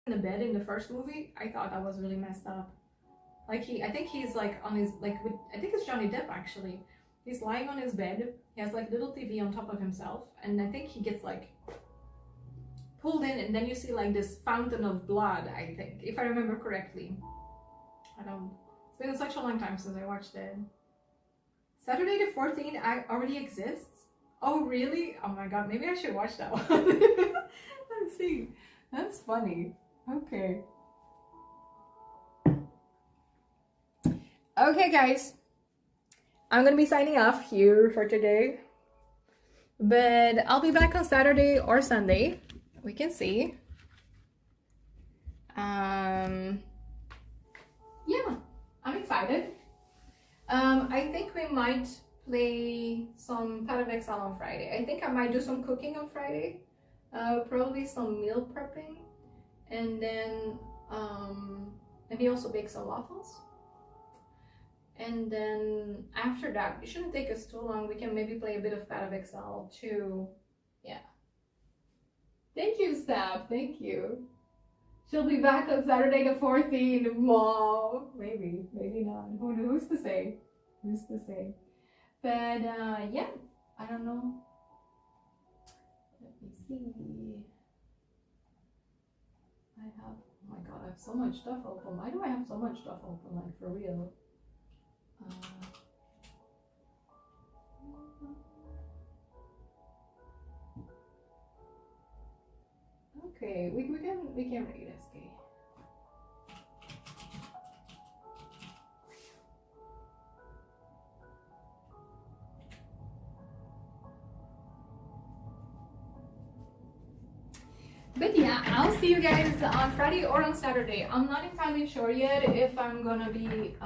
in the bed in the first movie, I thought that was really messed up. Like I think he's like on his, like, with, I think it's Johnny Depp actually. He's lying on his bed. He has like a little TV on top of himself, and I think he gets like pulled in, and then you see like this fountain of blood. I think, if I remember correctly. I don't. It's been such a long time since I watched it. Saturday the 14th already exists. Oh really? Oh my god, maybe I should watch that one. Let's see. That's funny. Okay. Okay, guys. I'm gonna be signing off here for today. But I'll be back on Saturday or Sunday. we can see. Yeah, I'm excited. I think we might play some Path of Exile on Friday. I think I might do some cooking on Friday. Probably some meal prepping, and then maybe also bake some waffles. And then after that, it shouldn't take us too long. We can maybe play a bit of Path of Exile too. Yeah. Thank you, Stab. Thank you. She'll be back on Saturday the 14th. Mom. Maybe not. Who's to say? Who's to say? But yeah, I don't know. Let me see. I have, oh my god, I have so much stuff open. Why do I have so much stuff open? Like, for real. Okay, we can read SK. But yeah, I'll see you guys on Friday or on Saturday. I'm not entirely sure yet if I'm gonna be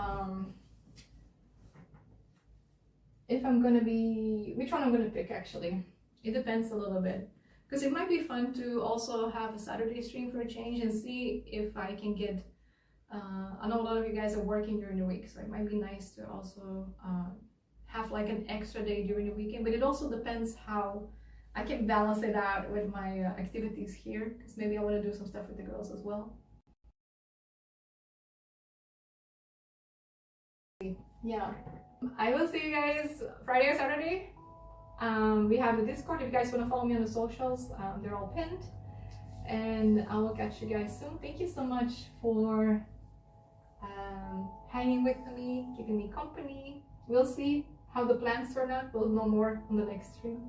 which one I'm gonna pick actually. It depends a little bit. Because it might be fun to also have a Saturday stream for a change and see if I can get I know a lot of you guys are working during the week, so it might be nice to also have like an extra day during the weekend, but it also depends how I can balance it out with my activities here, because maybe I want to do some stuff with the girls as well. Yeah, I will see you guys Friday or Saturday. We have the Discord if you guys want to follow me on the socials. They're all pinned, and I will catch you guys soon. Thank you so much for hanging with me, keeping me company. We'll see how the plans turn out. We'll know more on the next stream.